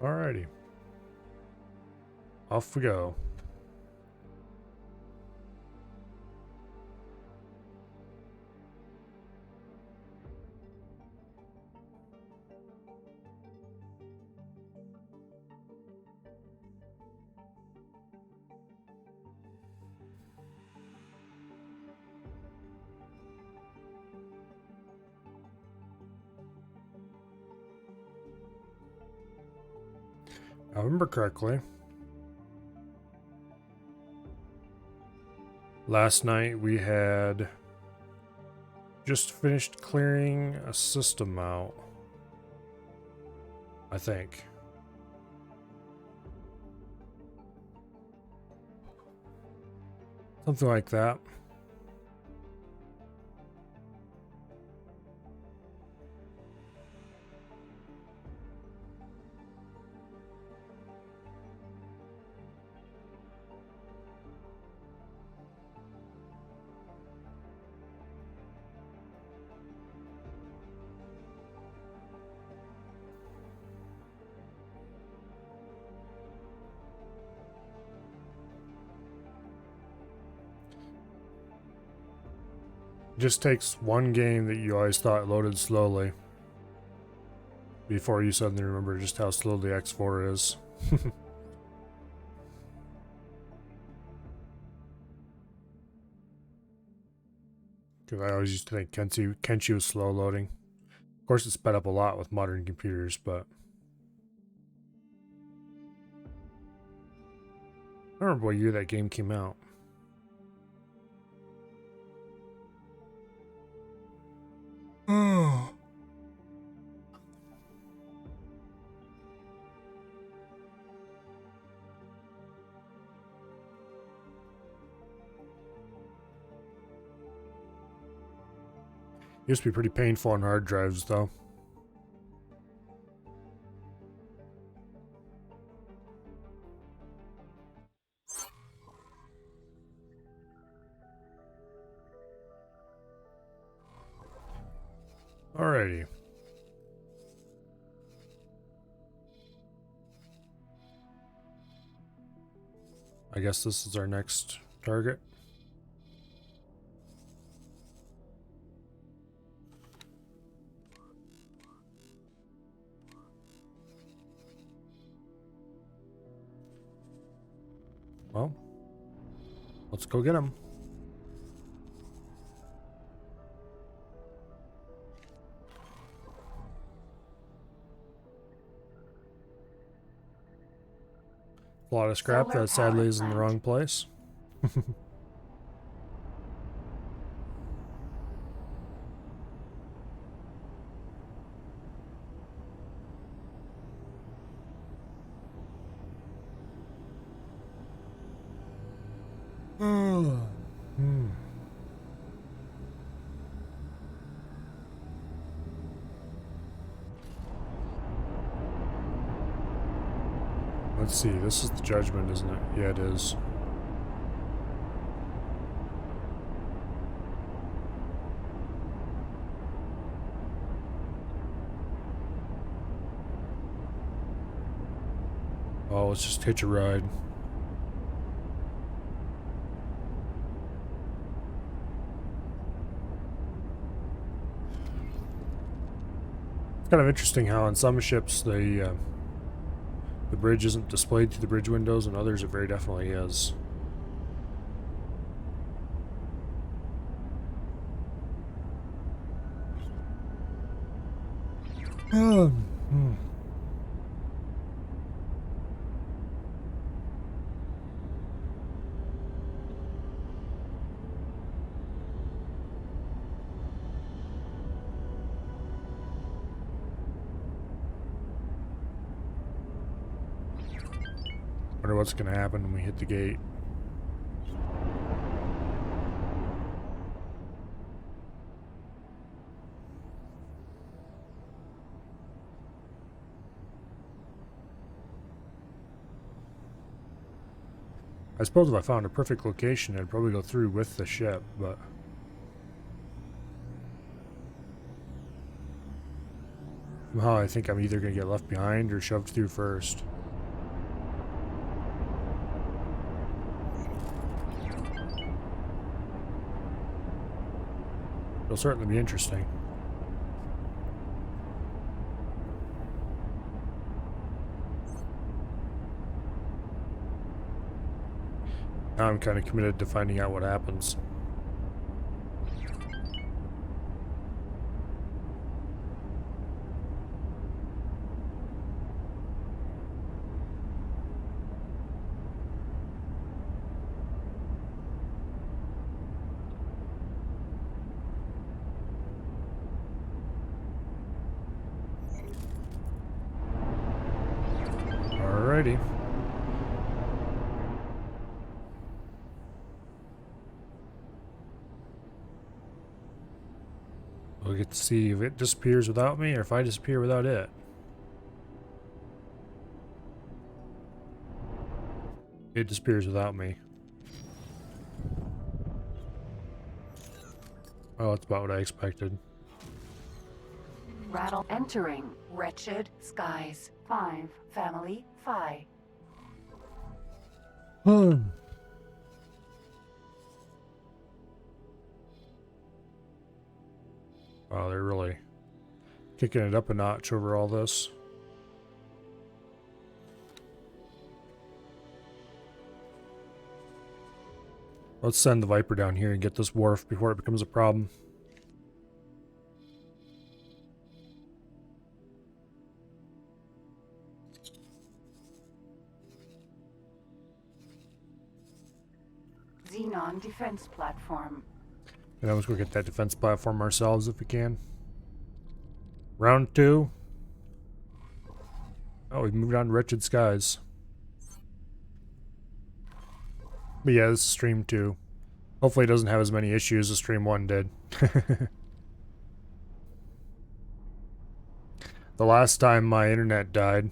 Alrighty. Off we go. If I remember correctly, last night we had just finished clearing a system out, I think. Something like that. It just takes one game that you always thought loaded slowly before you suddenly remember just how slow the X4 is. Because I always used to think Kenshi was slow loading. Of course, it's sped up a lot with modern computers, but I don't remember what year that game came out. Oh. Used to be pretty painful on hard drives, though. Alrighty. I guess this is our next target. Well, let's go get him. A lot of scrap that sadly is in the wrong place. Let's see, this is the judgment, isn't it? Yeah, it is. Oh, let's just hitch a ride. It's kind of interesting how on some ships the bridge isn't displayed through the bridge windows, and others it very definitely is. Wonder what's going to happen when we hit the gate. I suppose if I found a perfect location, I'd probably go through with the ship, but... Somehow I think I'm either going to get left behind or shoved through first. It'll certainly be interesting. Now I'm kind of committed to finding out what happens. Alrighty. We'll get to see if it disappears without me or if I disappear without it. It disappears without me. Oh, that's about what I expected. Rattle entering wretched skies. 5 family Phi. Oh, they're really kicking it up a notch over all this. Let's send the Viper down here and get this wharf before it becomes a problem. Xenon defense platform. And then let's go get that defense platform ourselves if we can. Round 2. Oh, we've moved on to Wretched Skies. But yeah, this is Stream 2. Hopefully it doesn't have as many issues as Stream 1 did. The last time my internet died,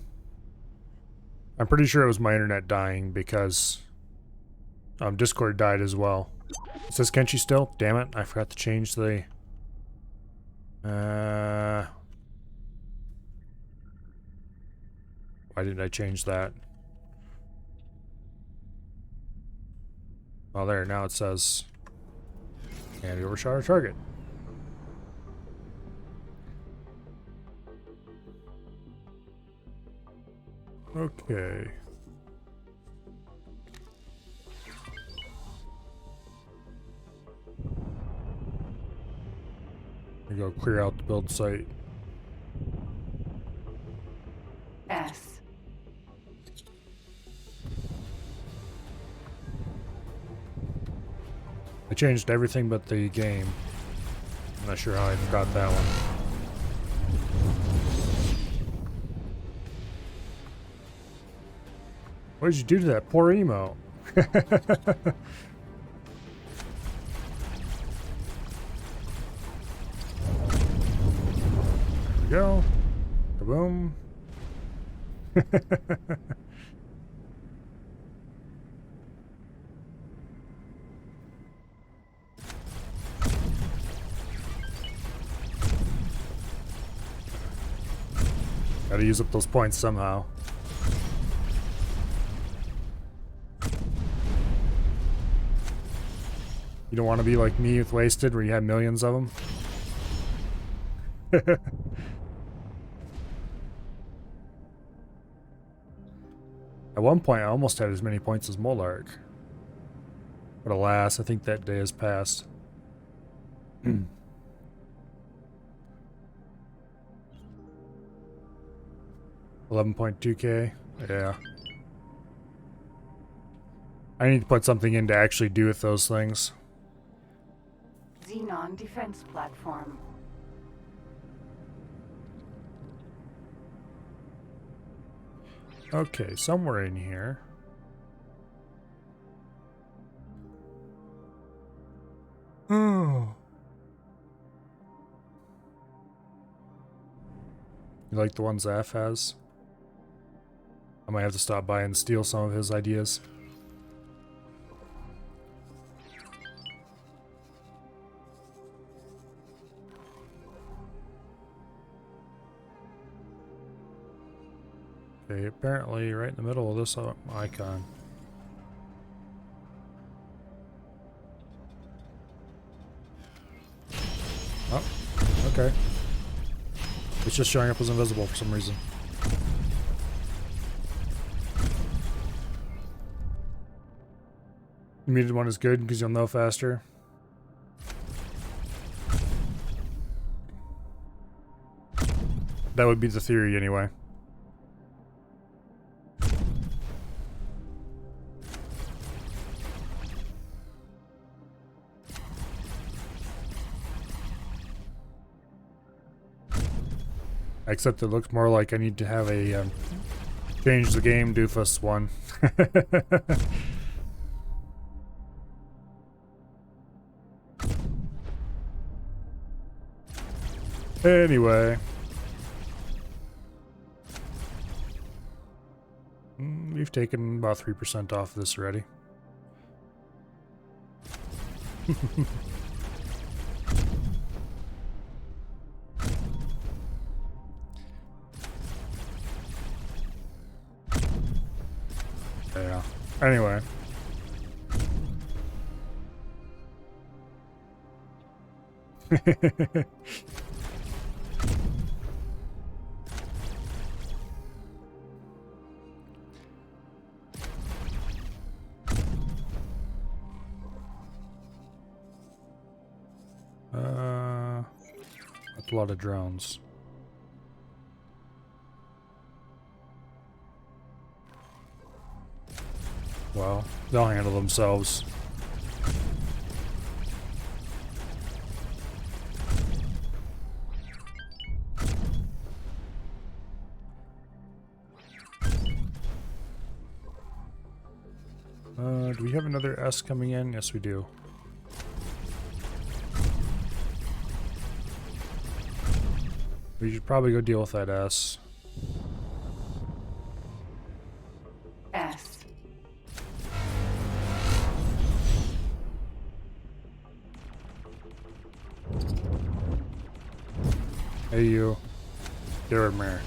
I'm pretty sure it was my internet dying because Discord died as well. It says Kenshi still? Damn it, I forgot to change the... Why didn't I change that? Oh, there, now it says... And we overshot our target. Okay. We go clear out the build site. S. I changed everything but the game. I'm not sure how I forgot that one. What did you do to that poor emo? There we go. Kaboom. Gotta use up those points somehow. You don't want to be like me with Wasted where you had millions of them. At one point I almost had as many points as Molark. But alas, I think that day has passed. 11.2k. Yeah. I need to put something in to actually do with those things. Xenon defense platform. Okay, somewhere in here. Oh. You like the ones Zaf has? I might have to stop by and steal some of his ideas. Okay, apparently right in the middle of this icon. Oh, okay. It's just showing up as invisible for some reason. The muted one is good because you'll know faster. That would be the theory anyway. Except it looks more like I need to have a change the game doofus one. Anyway. We've taken about 3% off this already. Yeah. Anyway. That's a lot of drones. Well, they'll handle themselves. Do we have another S coming in? Yes, we do. We should probably go deal with that S. S. Hey, you. Get rid of Mare.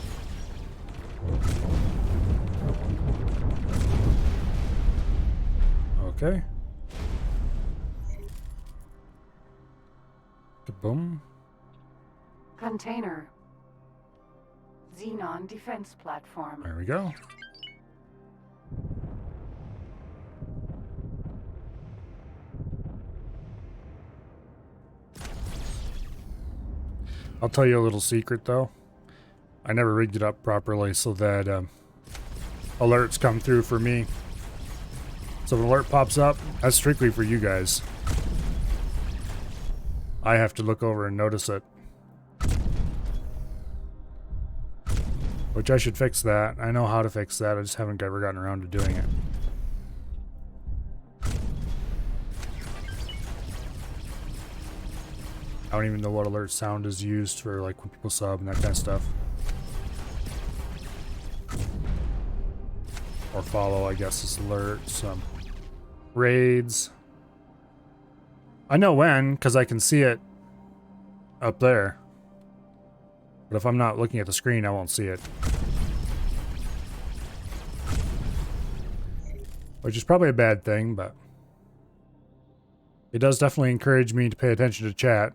Okay. Kaboom. Container. Xenon defense platform. There we go. I'll tell you a little secret though. I never rigged it up properly so that alerts come through for me. So if an alert pops up, that's strictly for you guys. I have to look over and notice it. Which I should fix that. I know how to fix that, I just haven't ever gotten around to doing it. I don't even know what alert sound is used for like when people sub and that kind of stuff. Or follow, I guess, is alerts. Raids. I know when, because I can see it up there. But if I'm not looking at the screen, I won't see it. Which is probably a bad thing, but it does definitely encourage me to pay attention to chat.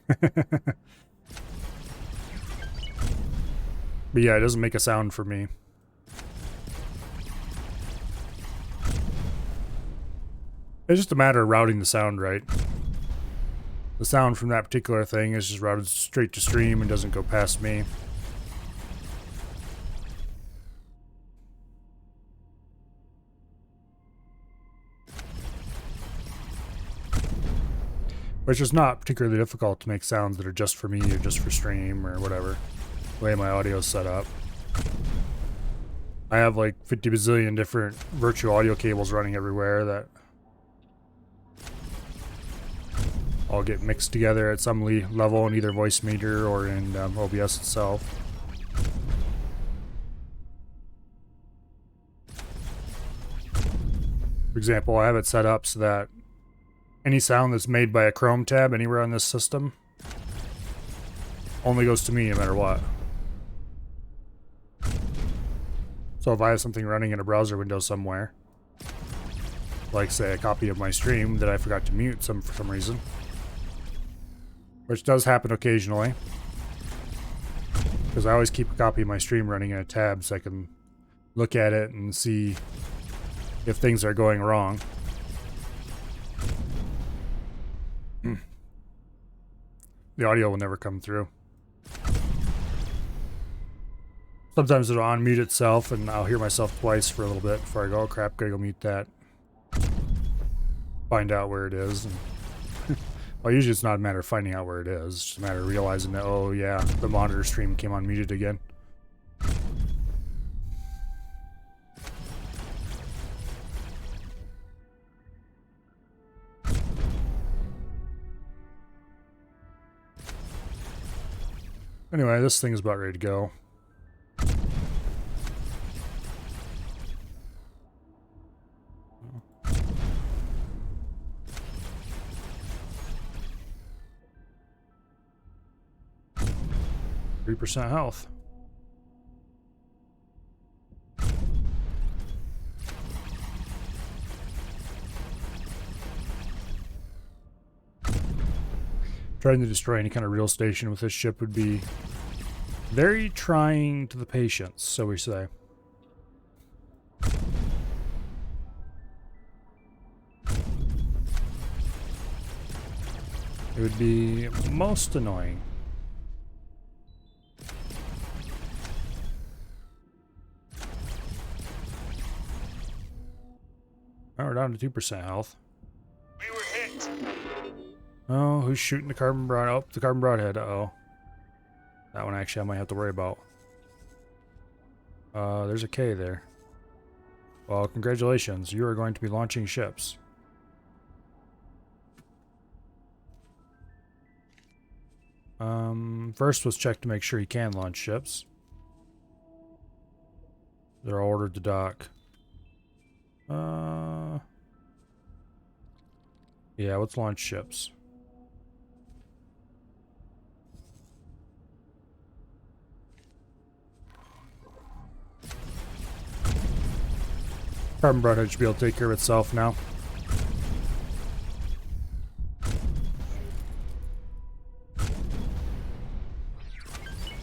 But yeah, it doesn't make a sound for me. It's just a matter of routing the sound right. The sound from that particular thing is just routed straight to stream and doesn't go past me. Which is not particularly difficult to make sounds that are just for me or just for stream or whatever. The way my audio is set up. I have like 50 bazillion different virtual audio cables running everywhere that all get mixed together at some level in either voice meter or in OBS itself. For example, I have it set up so that any sound that's made by a Chrome tab anywhere on this system only goes to me no matter what. So if I have something running in a browser window somewhere, like say a copy of my stream that I forgot to mute for some reason, which does happen occasionally, because I always keep a copy of my stream running in a tab so I can look at it and see if things are going wrong. The audio will never come through. Sometimes it'll unmute itself and I'll hear myself twice for a little bit before I go, oh crap, gotta go mute that. Find out where it is. And well, usually it's not a matter of finding out where it is. It's just a matter of realizing that, oh yeah, the monitor stream came unmuted again. Anyway, this thing is about ready to go. 3% health. Trying to destroy any kind of real station with this ship would be very trying to the patience, so we say. It would be most annoying. Oh, we're down to 2% health. We were hit. Oh, who's shooting the carbon broad? Oh, the carbon broadhead. Uh-oh. That one actually I might have to worry about. There's a K there. Well, congratulations. You are going to be launching ships. First was check to make sure he can launch ships. They're ordered to dock. Yeah, let's launch ships. Carbon broadhead should be able to take care of itself now.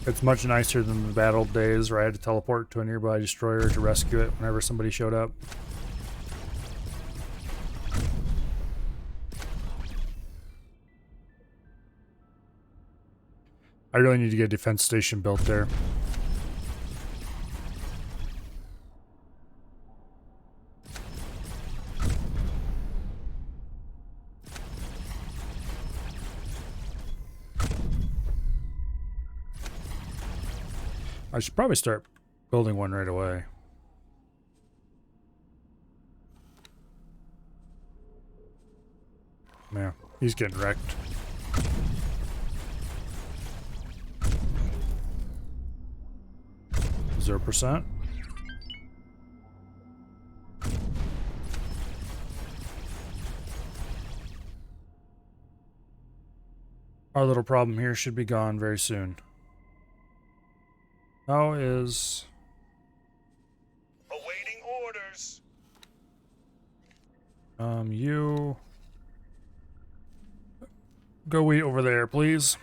It's much nicer than the battle days where I had to teleport to a nearby destroyer to rescue it whenever somebody showed up. I really need to get a defense station built there. I should probably start building one right away. Yeah, he's getting wrecked. %. Our little problem here should be gone very soon. How is... Awaiting orders. You... Go wait over there, please.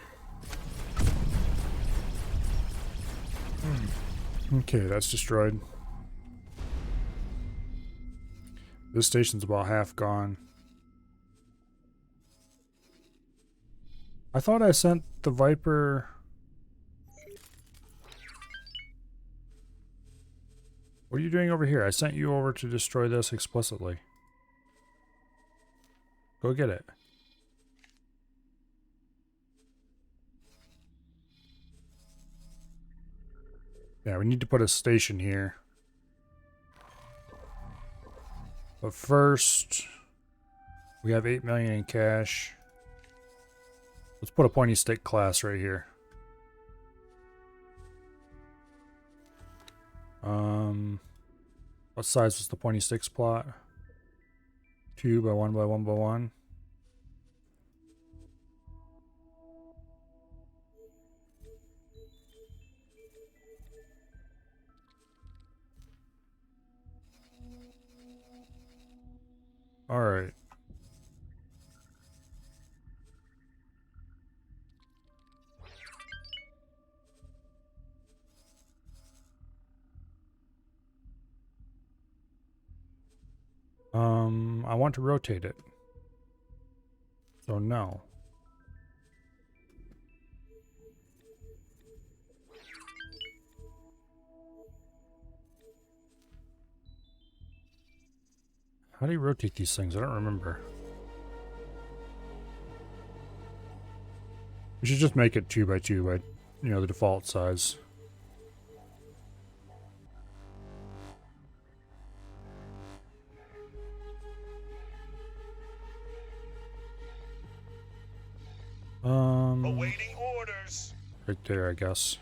Okay, that's destroyed. This station's about half gone. I thought I sent the Viper... What are you doing over here? I sent you over to destroy this explicitly. Go get it. Yeah, we need to put a station here. But first, we have 8 million in cash. Let's put a pointy stick class right here. What size was the pointy sticks plot? 2 by 1 by 1 by 1. Alright. I want to rotate it. So no. How do you rotate these things? I don't remember. We should just make it 2 by 2 by, you know, the default size. Awaiting orders. Right there, I guess.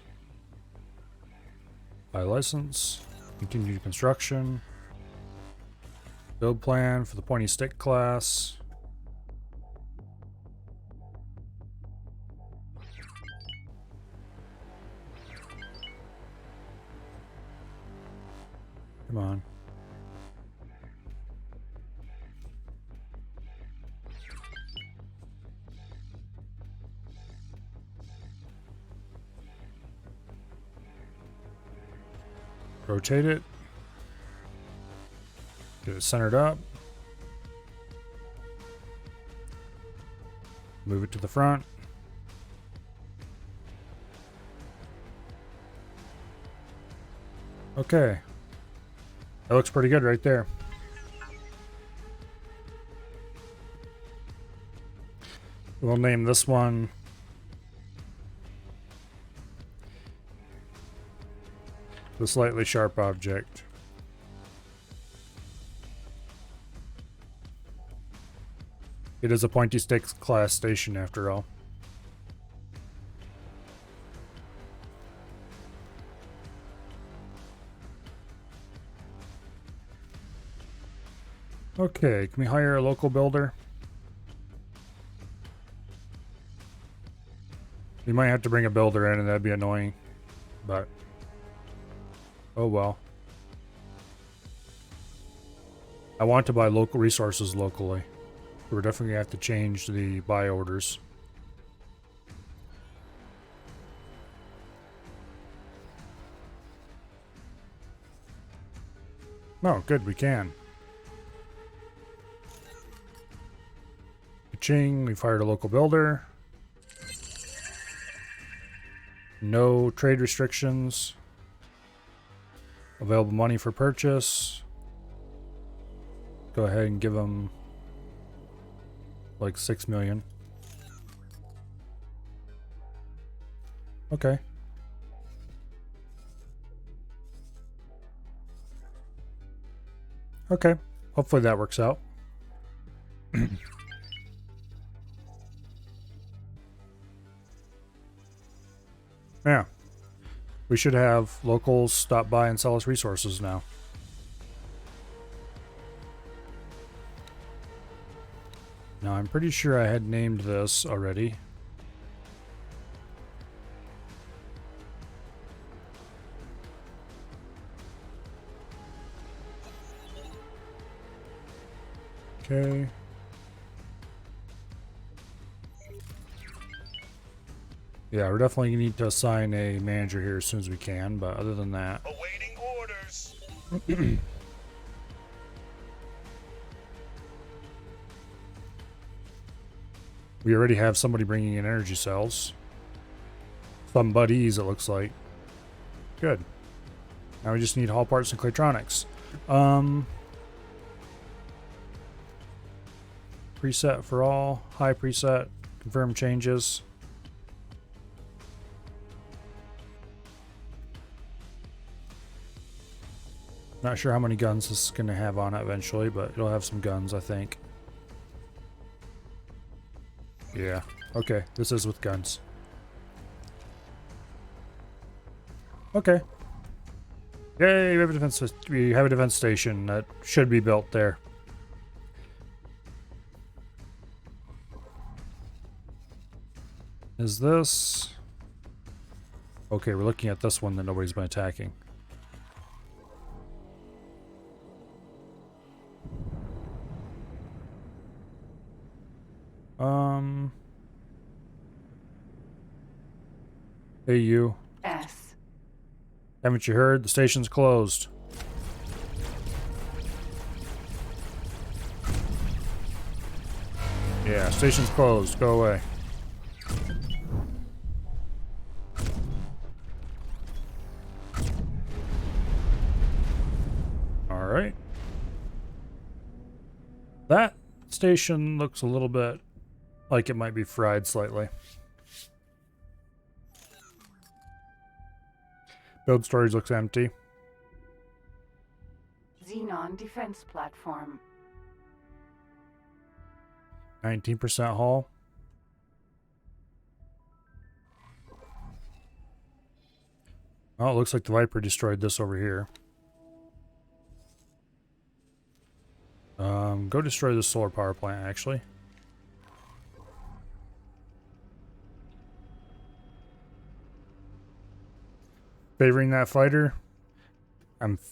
Buy license. Continue construction. Build plan for the pointy stick class. Come on. Rotate it. Get it centered up. Move it to the front. Okay. That looks pretty good right there. We'll name this one the slightly sharp object. It is a pointy stick class station after all. Okay, can we hire a local builder? We might have to bring a builder in and that'd be annoying, but oh well. I want to buy local resources locally. We're definitely gonna have to change the buy orders. Oh, good, we can. Ching, we've hired a local builder. No trade restrictions. Available money for purchase. Go ahead and give them like 6 million. Okay. Okay. Hopefully that works out. Yeah. We should have locals stop by and sell us resources now. Now, I'm pretty sure I had named this already. Okay. Yeah, we're definitely going to need to assign a manager here as soon as we can, but other than that... Awaiting orders. We already have somebody bringing in energy cells. Some buddies, it looks like. Good. Now we just need hull parts and Claytronics. Preset for all. High preset. Confirm changes. Not sure how many guns this is going to have on it eventually, but it'll have some guns, I think. Yeah. Okay, this is with guns. Okay. Yay, we have a defense station that should be built there. Is this... Okay, we're looking at this one that nobody's been attacking. Hey you. S. Haven't you heard? The station's closed. Yeah, station's closed. Go away. Alright. That station looks a little bit like it might be fried slightly. Build storage looks empty. Xenon defense platform. 19% hull. Oh, it looks like the Viper destroyed this over here. Go destroy the solar power plant, actually. Favoring that fighter?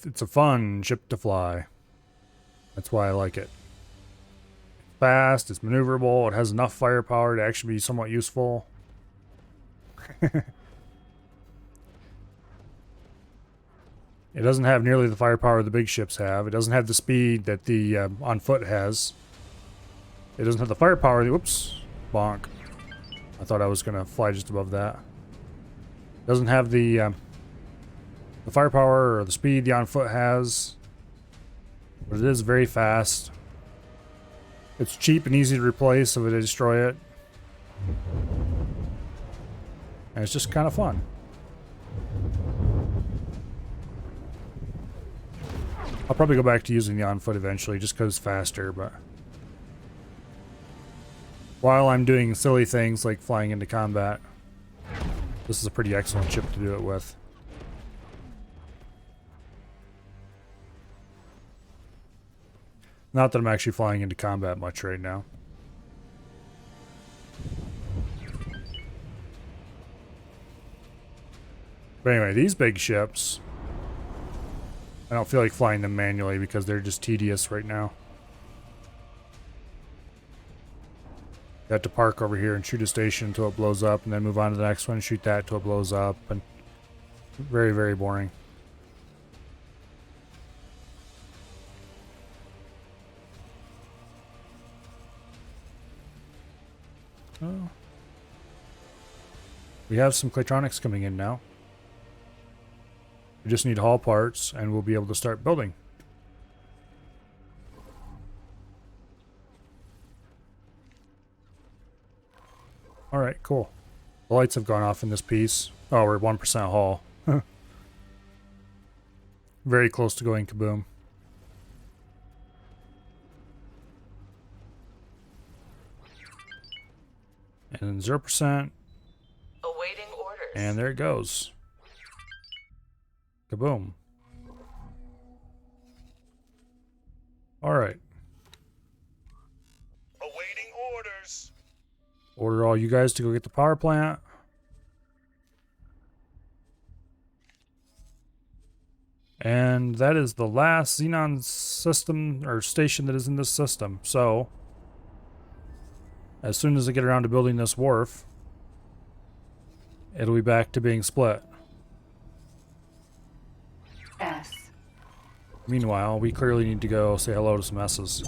It's a fun ship to fly. That's why I like it. Fast, it's maneuverable, it has enough firepower to actually be somewhat useful. It doesn't have nearly the firepower the big ships have. It doesn't have the speed that the on foot has. It doesn't have the firepower. Whoops, bonk. I thought I was gonna fly just above that. It doesn't have the firepower or the speed the on foot has, but it is very fast. It's cheap and easy to replace if they destroy it, and it's just kind of fun. I'll probably go back to using the on foot eventually just because it's faster, but while I'm doing silly things like flying into combat, this is a pretty excellent ship to do it with. Not that I'm actually flying into combat much right now. But anyway, these big ships, I don't feel like flying them manually because they're just tedious right now. You have to park over here and shoot a station until it blows up, and then move on to the next one and shoot that until it blows up, and very, very boring. Oh. We have some Claytronics coming in now. We just need hull parts, and we'll be able to start building. Alright, cool. The lights have gone off in this piece. Oh, we're 1% hull. Very close to going kaboom. And 0%. Awaiting orders. And there it goes. Kaboom. Alright. Awaiting orders. Order all you guys to go get the power plant. And that is the last Xenon system or station that is in this system. So, as soon as I get around to building this wharf, it'll be back to being split. S. Meanwhile, we clearly need to go say hello to some S's.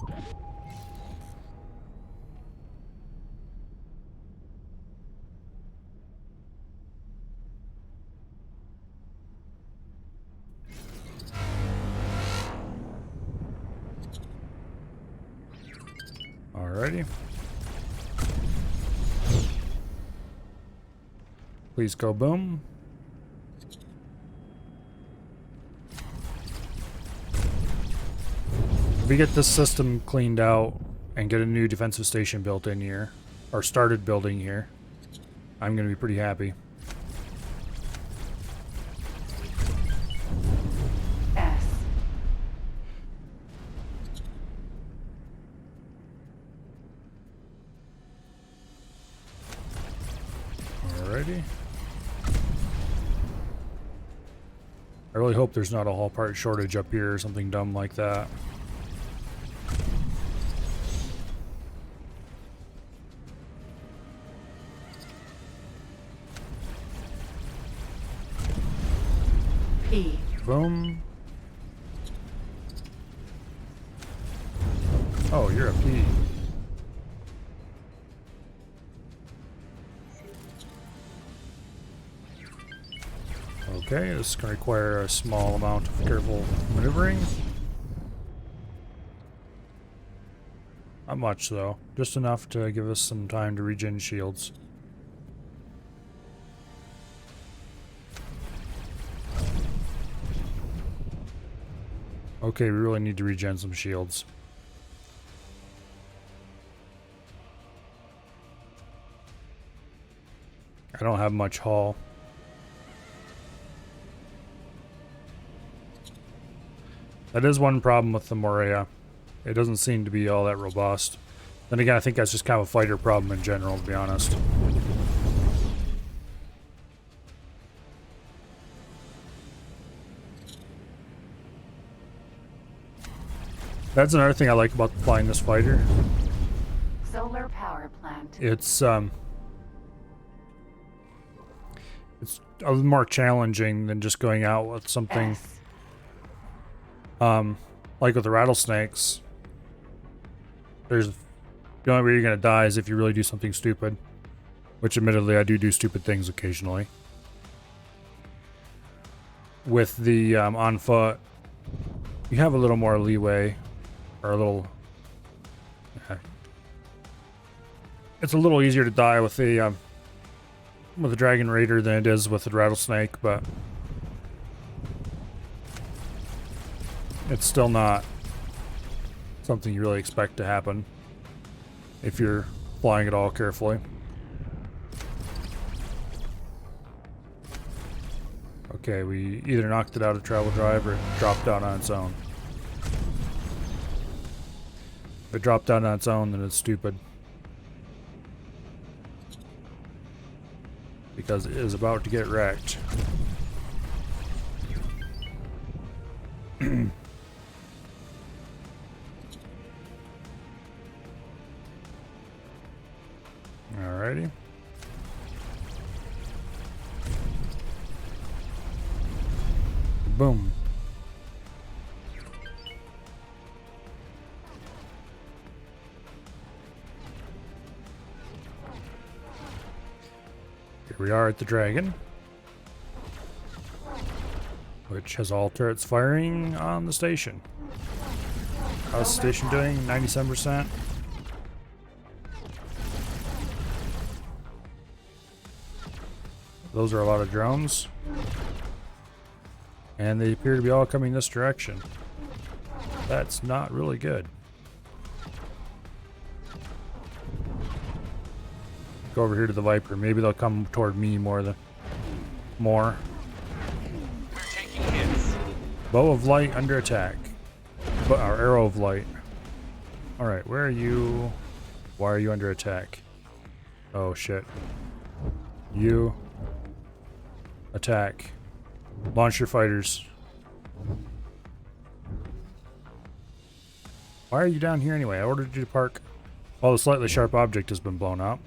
Alrighty. Please go boom. If we get this system cleaned out and get a new defensive station built in here, or started building here, I'm going to be pretty happy. S. Alrighty. I really hope there's not a hull part shortage up here or something dumb like that. P. Boom. Oh, you're a P. Okay, this is going to require a small amount of careful maneuvering. Not much, though. Just enough to give us some time to regen shields. Okay, we really need to regen some shields. I don't have much haul. That is one problem with the Morea. It doesn't seem to be all that robust. Then again, I think that's just kind of a fighter problem in general, to be honest. That's another thing I like about flying this fighter. Solar power plant. It's a little more challenging than just going out with something S. like with the rattlesnakes. The only way you're gonna die is if you really do something stupid, which admittedly I do stupid things occasionally. With the on foot, you have a little more leeway, or a little. It's a little easier to die with the Dragon Raider than it is with the rattlesnake, but it's still not something you really expect to happen if you're flying it all carefully. Okay, we either knocked it out of travel drive or it dropped down on its own. If it dropped down on its own, then it's stupid. Because it is about to get wrecked. Alrighty. Boom. Here we are at the Dragon, which has all turrets firing on the station. How's the station doing? 97%. Those are a lot of drones. And they appear to be all coming this direction. That's not really good. Go over here to the Viper. Maybe they'll come toward me more. We're taking hits. Bow of Light under attack. Our Arrow of Light. Alright, where are you? Why are you under attack? Oh shit. You. Attack. Launch your fighters. Why are you down here anyway? I ordered you to park. Oh, the slightly sharp object has been blown up.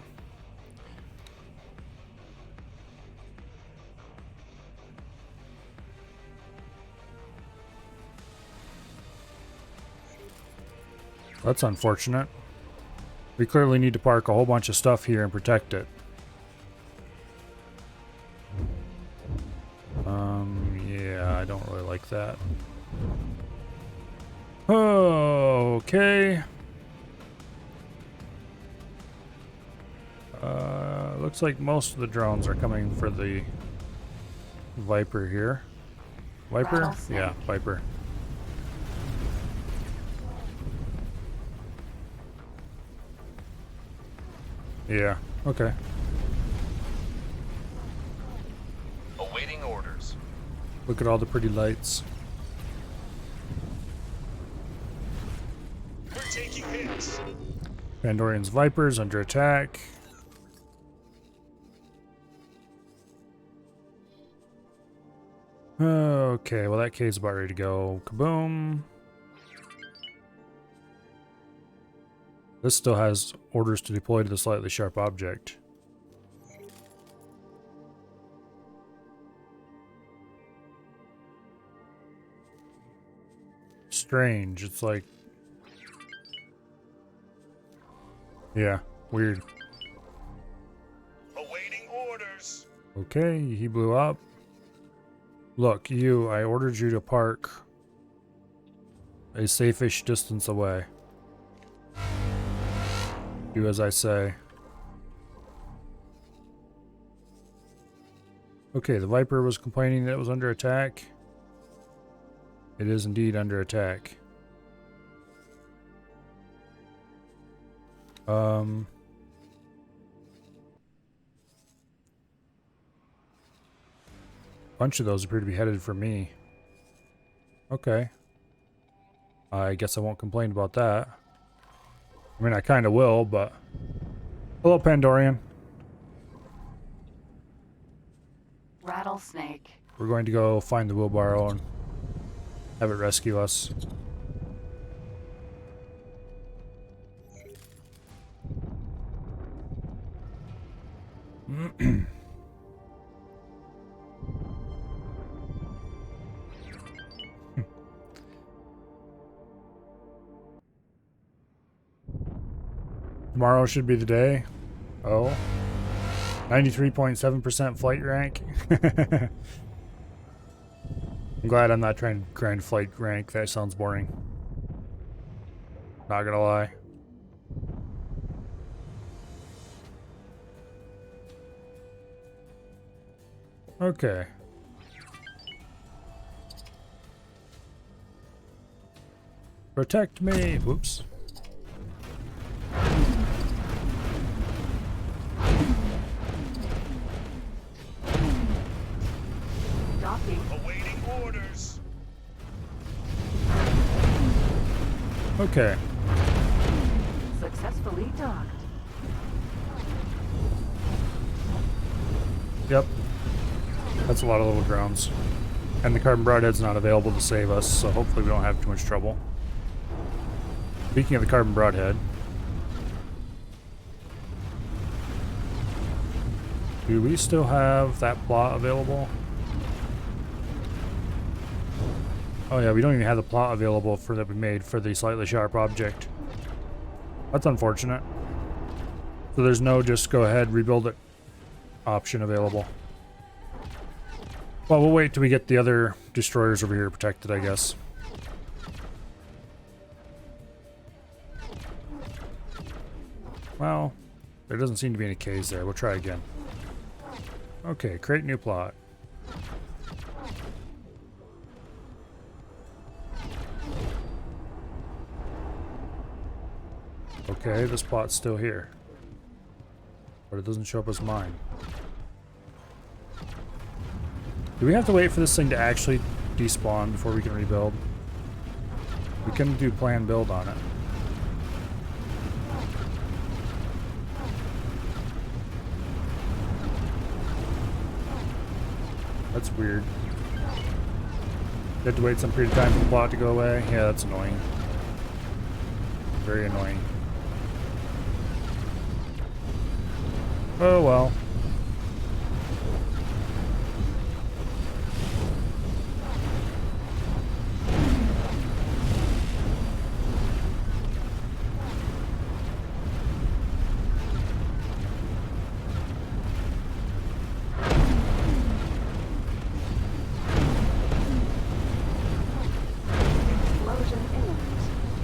That's unfortunate. We clearly need to park a whole bunch of stuff here and protect it. Yeah, I don't really like that. Okay. Looks like most of the drones are coming for the Viper here. Viper? Rattlesnake. Yeah, Viper. Yeah, okay. Awaiting orders. Look at all the pretty lights. We're taking hits. Pandorian's Vipers under attack. Okay, well that cave's about ready to go. Kaboom. This still has orders to deploy to the slightly sharp object. strange. It's like... Yeah, weird. Awaiting orders. Okay, he blew up. Look, you, I ordered you to park a safe-ish distance away. Do as I say. Okay, the Viper was complaining that it was under attack. It is indeed under attack. Bunch of those appear to be headed for me. Okay. I guess I won't complain about that. I mean, I kind of will, but... Hello, Pandorian. Rattlesnake. We're going to go find the wheelbarrow and have it rescue us. Tomorrow should be the day. Oh. 93.7% flight rank. I'm glad I'm not trying to grind flight rank. That sounds boring. Not gonna lie. Okay. Protect me. Whoops. Docking. Awaiting orders. Okay. Successfully docked. Yep. That's a lot of little drones. And the carbon broadhead's not available to save us, so hopefully we don't have too much trouble. Speaking of the carbon broadhead, do we still have that plot available? Oh yeah, we don't even have the plot available for that we made for the slightly sharp object. That's unfortunate. So there's no just go ahead, rebuild it option available. Well, we'll wait till we get the other destroyers over here protected, I guess. Well, there doesn't seem to be any Ks there. We'll try again. Okay, create new plot. Okay, this plot's still here. But it doesn't show up as mine. Do we have to wait for this thing to actually despawn before we can rebuild? We can do plan build on it. That's weird. You have to wait some period of time for the plot to go away? Yeah, that's annoying. Very annoying. Oh well.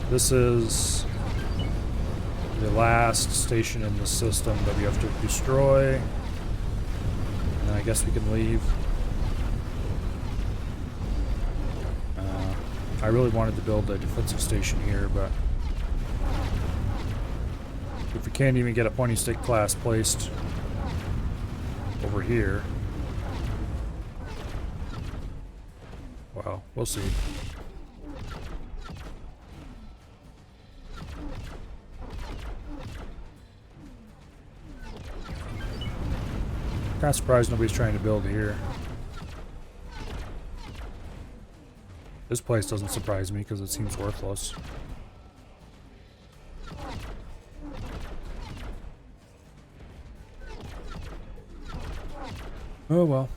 This is the last station in the system that we have to destroy. And I guess we can leave. I really wanted to build a defensive station here, but if we can't even get a pointy stick class placed over here, well, we'll see. Kind of surprised nobody's trying to build here. This place doesn't surprise me because it seems worthless. Oh well.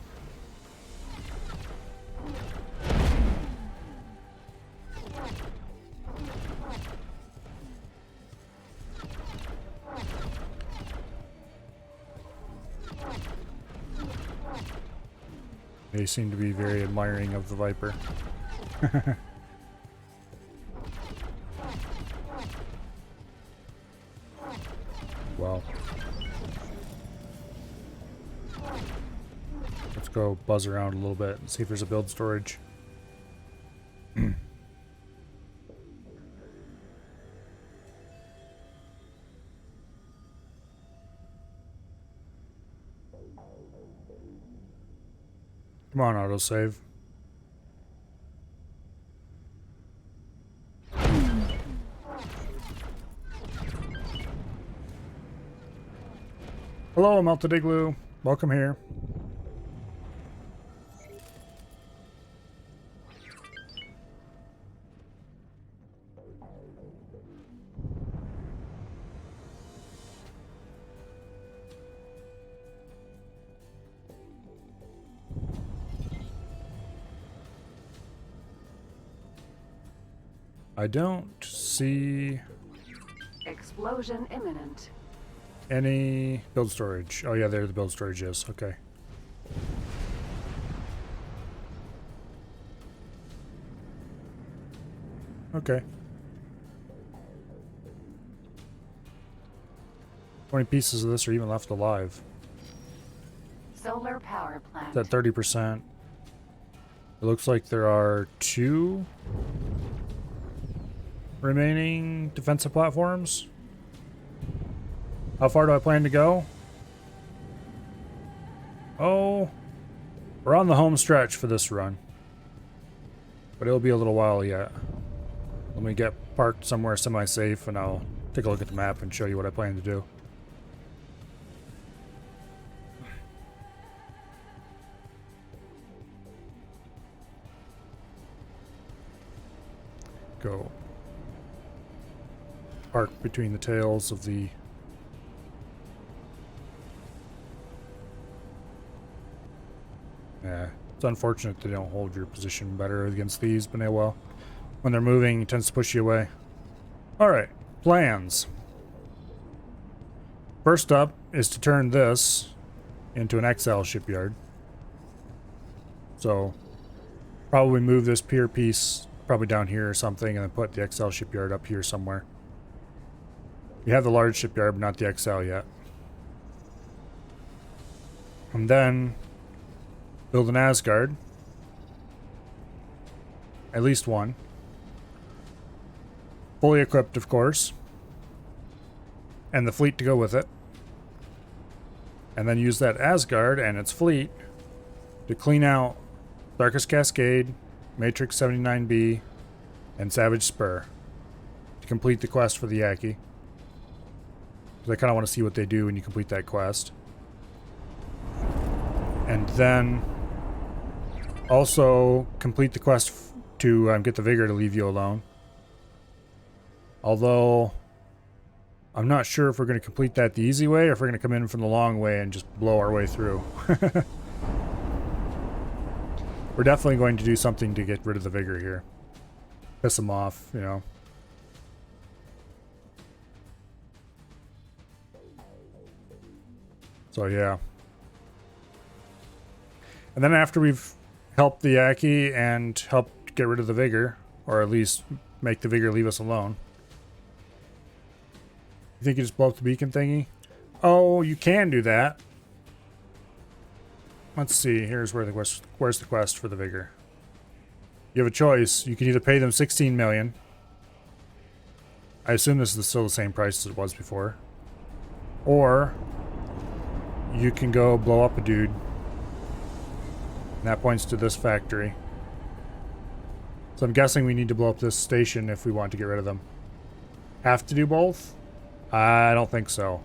They seem to be very admiring of the Viper. Wow. Let's go buzz around a little bit and see if there's a build storage. Come on, autosave. Hello, Melted Igloo. Welcome here. I don't see Explosion imminent. any build storage. Oh yeah, there the build storage is. Okay. Okay. 20 pieces of this are even left alive. Solar power plant. It's at 30%. It looks like there are 2 remaining defensive platforms. How far do I plan to go? Oh, we're on the home stretch for this run. But it'll be a little while yet. Let me get parked somewhere semi-safe and I'll take a look at the map and show you what I plan to do. Go park between the tails of the it's unfortunate they don't hold your position better against these, but well, when they're moving it tends to push you away. Alright, plans. First up is to turn this into an XL shipyard. So probably move this pier piece probably down here or something and then put the XL shipyard up here somewhere. We have the large shipyard, but not the XL yet. And then build an Asgard. At least one. Fully equipped, of course. And the fleet to go with it. And then use that Asgard and its fleet to clean out Darkest Cascade, Matrix 79B, and Savage Spur to complete the quest for the Yaki. Because I kind of want to see what they do when you complete that quest. And then also complete the quest to get the Vigor to leave you alone. Although I'm not sure if we're going to complete that the easy way or if we're going to come in from the long way and just blow our way through. We're definitely going to do something to get rid of the Vigor here. Piss them off, you know. So yeah. And then after we've helped the Yaki and helped get rid of the Vigor, or at least make the Vigor leave us alone. You think you just blow up the beacon thingy? Oh, you can do that. Let's see, here's where the quest, where's the quest for the Vigor? You have a choice. You can either pay them 16 million. I assume this is still the same price as it was before. Or you can go blow up a dude. And that points to this factory. So I'm guessing we need to blow up this station if we want to get rid of them. Have to do both? I don't think so.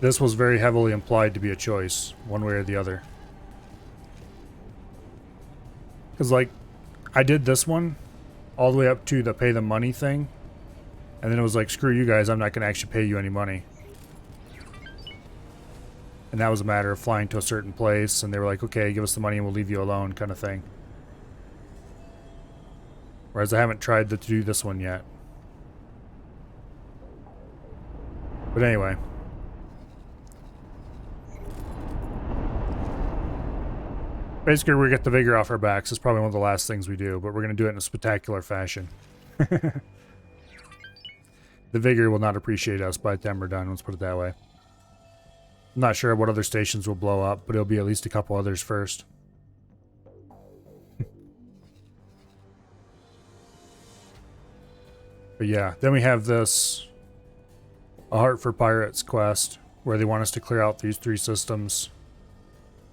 This was very heavily implied to be a choice, one way or the other. Because, like, I did this one all the way up to the pay them money thing. And then it was like, screw you guys, I'm not going to actually pay you any money. And that was a matter of flying to a certain place, and they were like, okay, give us the money and we'll leave you alone, kind of thing. Whereas I haven't tried to do this one yet. But anyway. Basically, we get the vigor off our backs. It's probably one of the last things we do, but we're going to do it in a spectacular fashion. The vigor will not appreciate us by the time we're done, let's put it that way. I'm not sure what other stations will blow up, but it'll be at least a couple others first. But yeah, then we have this A Heart for Pirates quest, where they want us to clear out these 3 systems.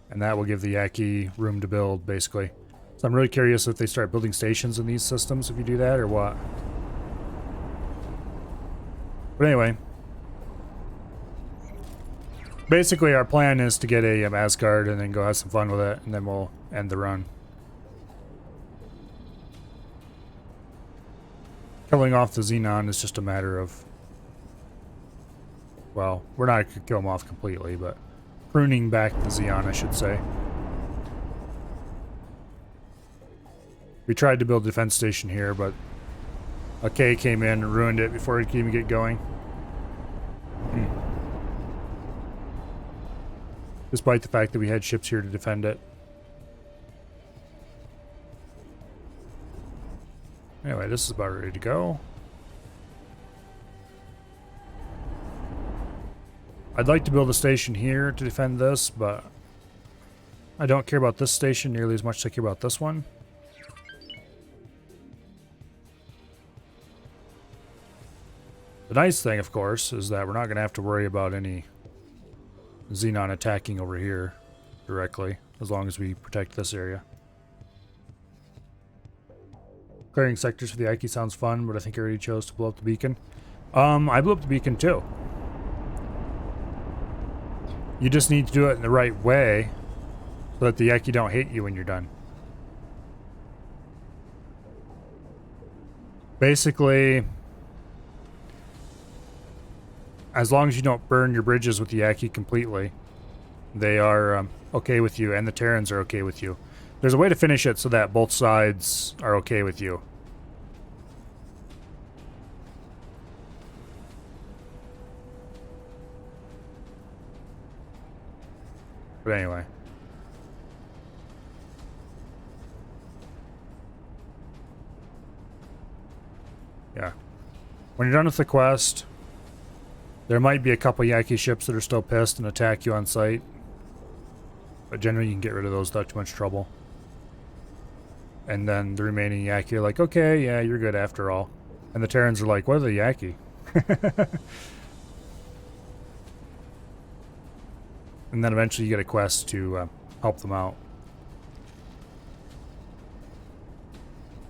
And that will give the Yaki room to build, basically. So I'm really curious if they start building stations in these systems if you do that, or what. But anyway. Basically, our plan is to get a Asgard and then go have some fun with it, and then we'll end the run. Killing off the Xenon is just a matter of... Well, we're not going to kill him off completely, but... Pruning back the Xeon, I should say. We tried to build a defense station here, but a K came in and ruined it before it could even get going. Despite the fact that we had ships here to defend it. Anyway, this is about ready to go. I'd like to build a station here to defend this, but I don't care about this station nearly as much as I care about this one. The nice thing, of course, is that we're not going to have to worry about any Xenon attacking over here directly, as long as we protect this area. Clearing sectors for the Ike sounds fun, but I think I already chose to blow up the beacon. I blew up the beacon too. You just need to do it in the right way so that the Yaki don't hit you when you're done. Basically, as long as you don't burn your bridges with the Yaki completely, they are okay with you, and the Terrans are okay with you. There's a way to finish it so that both sides are okay with you. But anyway. Yeah. When you're done with the quest, there might be a couple Yaki ships that are still pissed and attack you on sight. But generally you can get rid of those without too much trouble. And then the remaining Yaki are like, okay, yeah, you're good after all. And the Terrans are like, what are the Yaki? And then eventually you get a quest to help them out.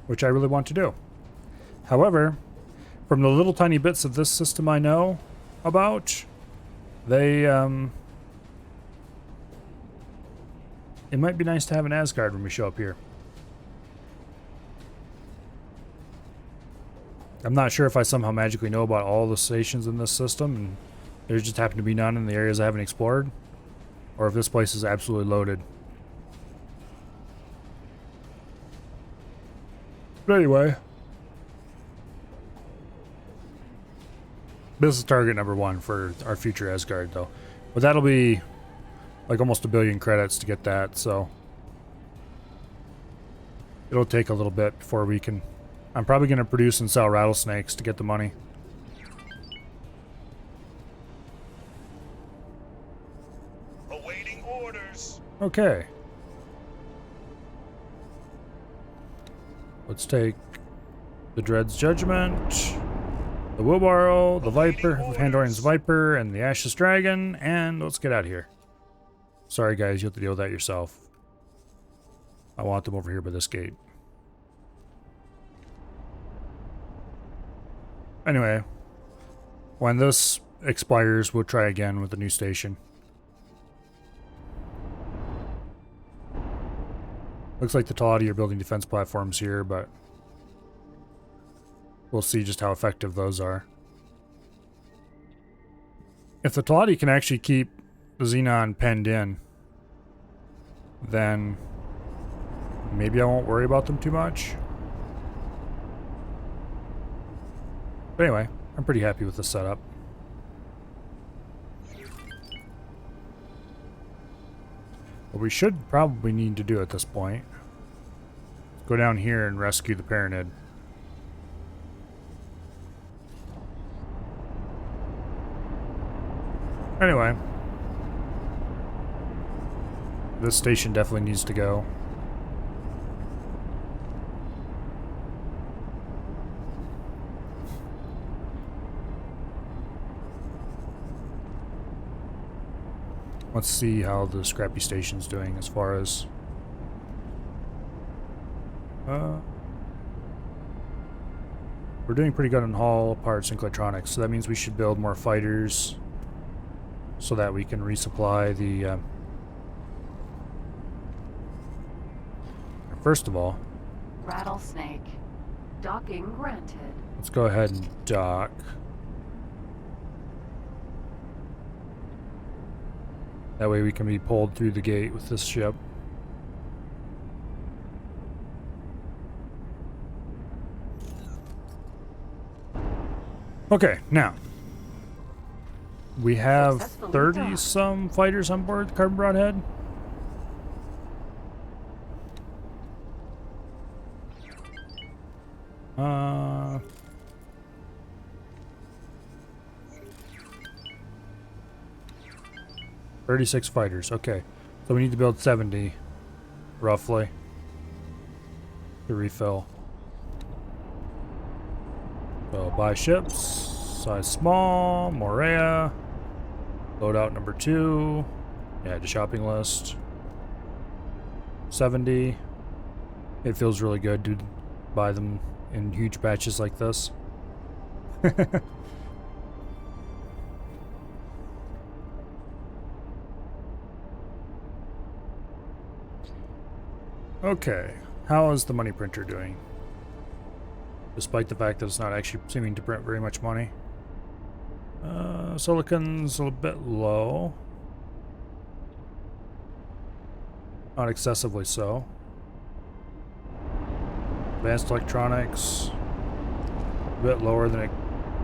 Which I really want to do. However, from the little tiny bits of this system I know about, they, it might be nice to have an Asgard when we show up here. I'm not sure if I somehow magically know about all the stations in this system, and there just happen to be none in the areas I haven't explored, or if this place is absolutely loaded. But anyway, this is target number 1 for our future Asgard, though. But that'll be like almost 1 billion credits to get that, so it'll take a little bit before we can... I'm probably going to produce and sell rattlesnakes to get the money. Awaiting orders. Okay. Let's take the Dread's Judgment, the Wheelbarrow, the Viper, Pandorian's Viper, and the Ashes Dragon, and let's get out of here. Sorry guys, you have to deal with that yourself. I want them over here by this gate. Anyway, when this expires, we'll try again with the new station. Looks like the Talati are building defense platforms here, but we'll see just how effective those are. If the Talati can actually keep the Xenon penned in, then maybe I won't worry about them too much. But anyway, I'm pretty happy with the setup. What we should probably need to do at this point, go down here and rescue the Paranid. Anyway, this station definitely needs to go. Let's see how the scrappy station's doing as far as we're doing pretty good on hull parts and electronics, so that means we should build more fighters so that we can resupply the first of all, Rattlesnake. Docking granted. let's go ahead and dock. That way we can be pulled through the gate with this ship. Okay, now we have Successfully 30 docked. some fighters on board the Carbon Broadhead. Uh 36 fighters, okay. So we need to build 70, roughly, to refill. So buy ships, size small, Morea, loadout number 2, add to shopping list, 70. It feels really good to buy them in huge batches like this. Okay, how is the money printer doing? Despite the fact that it's not actually seeming to print very much money. Silicon's a little bit low. Not excessively so. Advanced electronics, a bit lower than it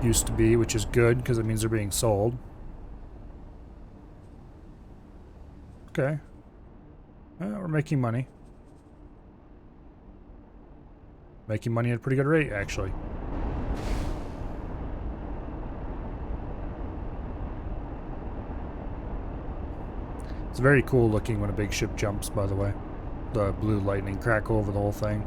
used to be, which is good because it means they're being sold. Okay. We're making money. Making money at a pretty good rate, actually. It's very cool looking when a big ship jumps, by the way. The blue lightning crackle over the whole thing.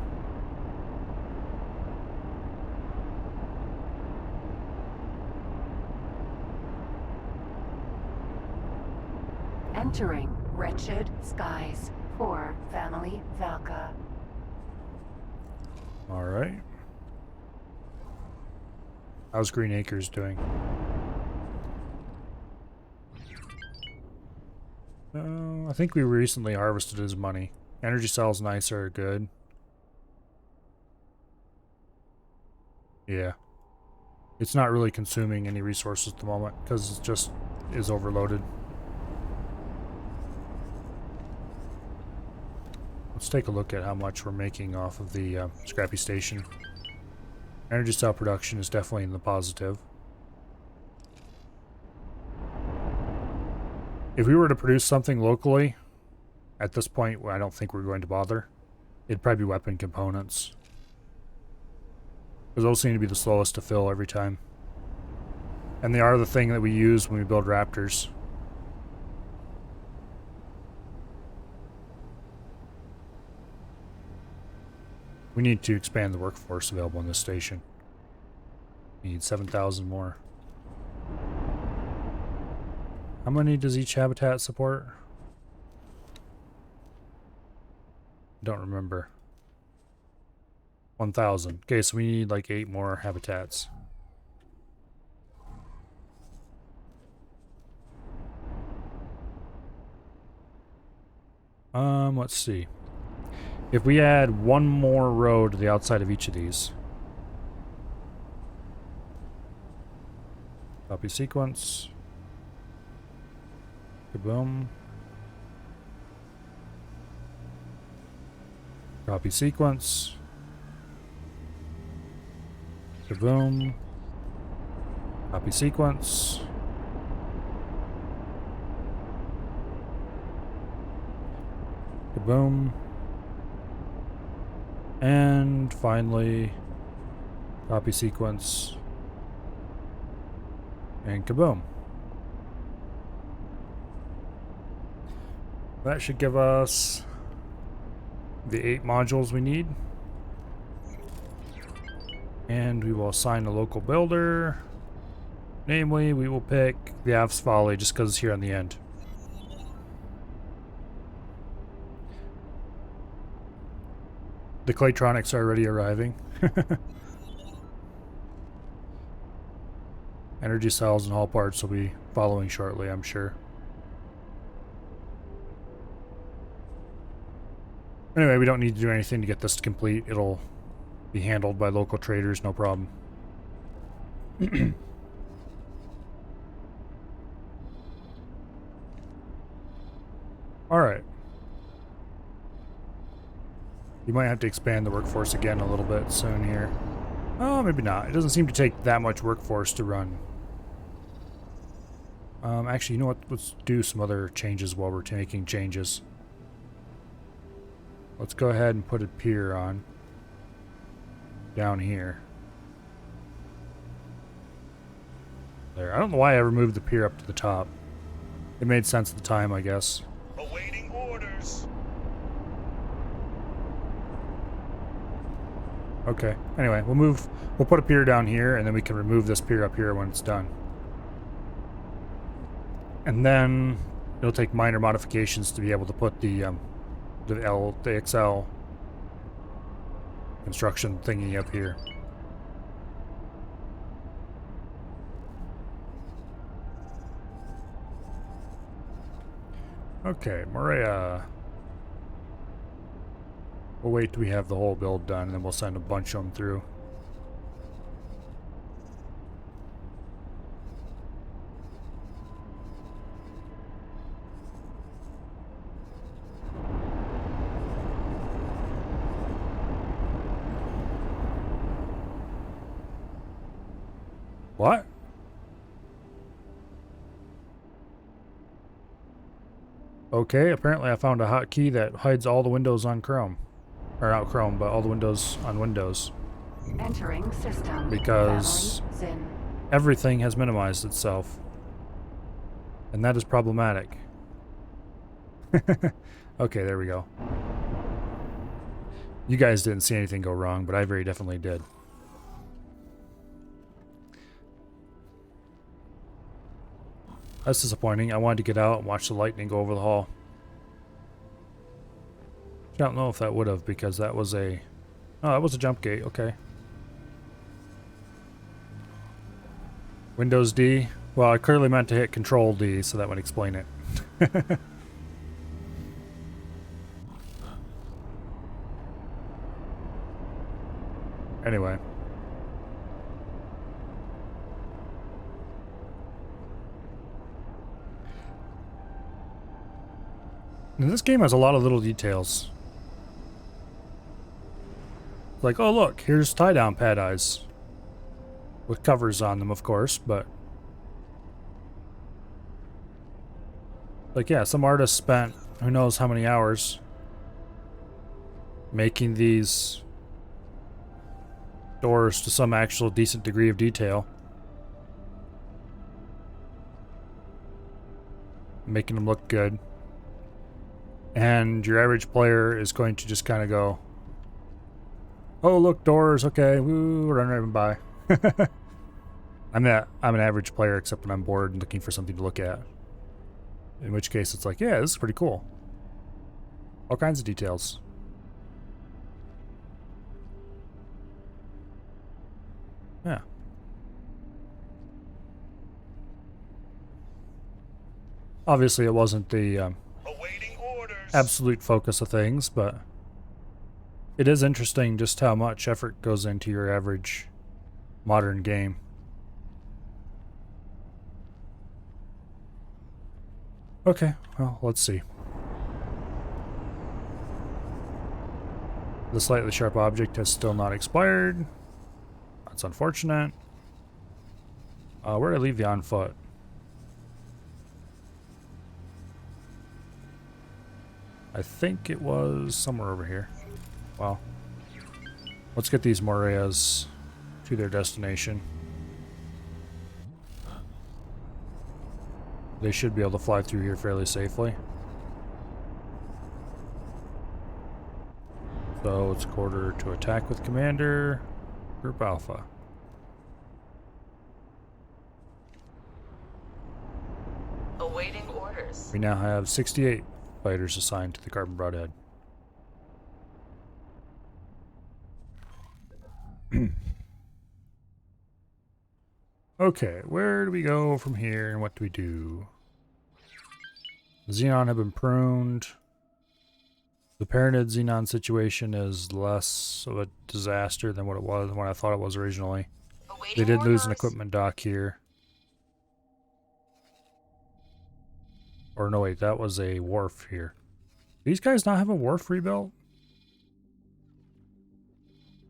Entering wretched skies for family Valka. Alright. How's Green Acres doing? I think we recently harvested his money. Energy cells nice are good. Yeah. It's not really consuming any resources at the moment because it just is overloaded. Let's take a look at how much we're making off of the scrappy station. Energy cell production is definitely in the positive. If we were to produce something locally, at this point, I don't think we're going to bother. It'd probably be weapon components. Because those seem to be the slowest to fill every time. And they are the thing that we use when we build Raptors. We need to expand the workforce available in this station. We need 7,000 more. How many does each habitat support? Don't remember. 1,000. Okay, so we need like 8 more habitats. Let's see. If we add one more road to the outside of each of these. Copy sequence. Kaboom. Copy sequence. Kaboom. Copy sequence. Kaboom. And finally, copy sequence. And kaboom. That should give us the 8 modules we need. And we will assign a local builder. Namely, we will pick the Av's Folly just because it's here on the end. The Claytronics are already arriving. Energy cells and hull parts will be following shortly, I'm sure. Anyway, we don't need to do anything to get this complete. It'll be handled by local traders, no problem. Alright. You might have to expand the workforce again a little bit soon here. Oh, maybe not. It doesn't seem to take that much workforce to run. Actually, you know what? Let's do some other changes while we're making changes. Let's go ahead and put a pier on. Down here. There. I don't know why I removed the pier up to the top. It made sense at the time, I guess. Awaiting orders. Okay. Anyway, we'll put a pier down here, and then we can remove this pier up here when it's done. And then it'll take minor modifications to be able to put the XL construction thingy up here. Okay, Maria. We'll wait till we have the whole build done, and then we'll send a bunch of them through. What? Okay, apparently I found a hotkey that hides all the windows on Chrome. Or not Chrome, but all the windows on Windows. Entering system. Because Family, Zin. everything has minimized itself. And that is problematic. Okay, there we go. You guys didn't see anything go wrong, but I very definitely did. That's disappointing. I wanted to get out and watch the lightning go over the hall. I don't know if that would have, because that was a... Oh, that was a jump gate. Okay. Windows D. Well, I clearly meant to hit Control D, so that would explain it. Anyway. And this game has a lot of little details. Like, oh look, here's tie-down pad eyes. With covers on them, of course, but... Like, yeah, some artist spent who knows how many hours making these doors to some actual decent degree of detail. Making them look good. And your average player is going to just kind of go, oh look, doors, okay, woo, run right by. I'm an average player, except when I'm bored and looking for something to look at. In which case it's like, yeah, this is pretty cool. All kinds of details. Yeah. Obviously it wasn't the Awaiting orders. absolute focus of things, but it is interesting just how much effort goes into your average modern game. Okay, well, let's see. The slightly sharp object has still not expired. That's unfortunate. Where did I leave the on foot? I I think it was somewhere over here. Well, let's get these Moreas to their destination. They should be able to fly through here fairly safely. So it's quarter to attack with Commander, Group Alpha. Awaiting orders. We now have 68 fighters assigned to the Carbon Broadhead. Okay, where do we go from here and what do we do? The Xenon have been pruned. The Paranid Xenon situation is less of a disaster than what it was, what I thought it was originally. They did lose an equipment dock here. Or no, wait, that was a wharf here. These guys not have a wharf rebuilt?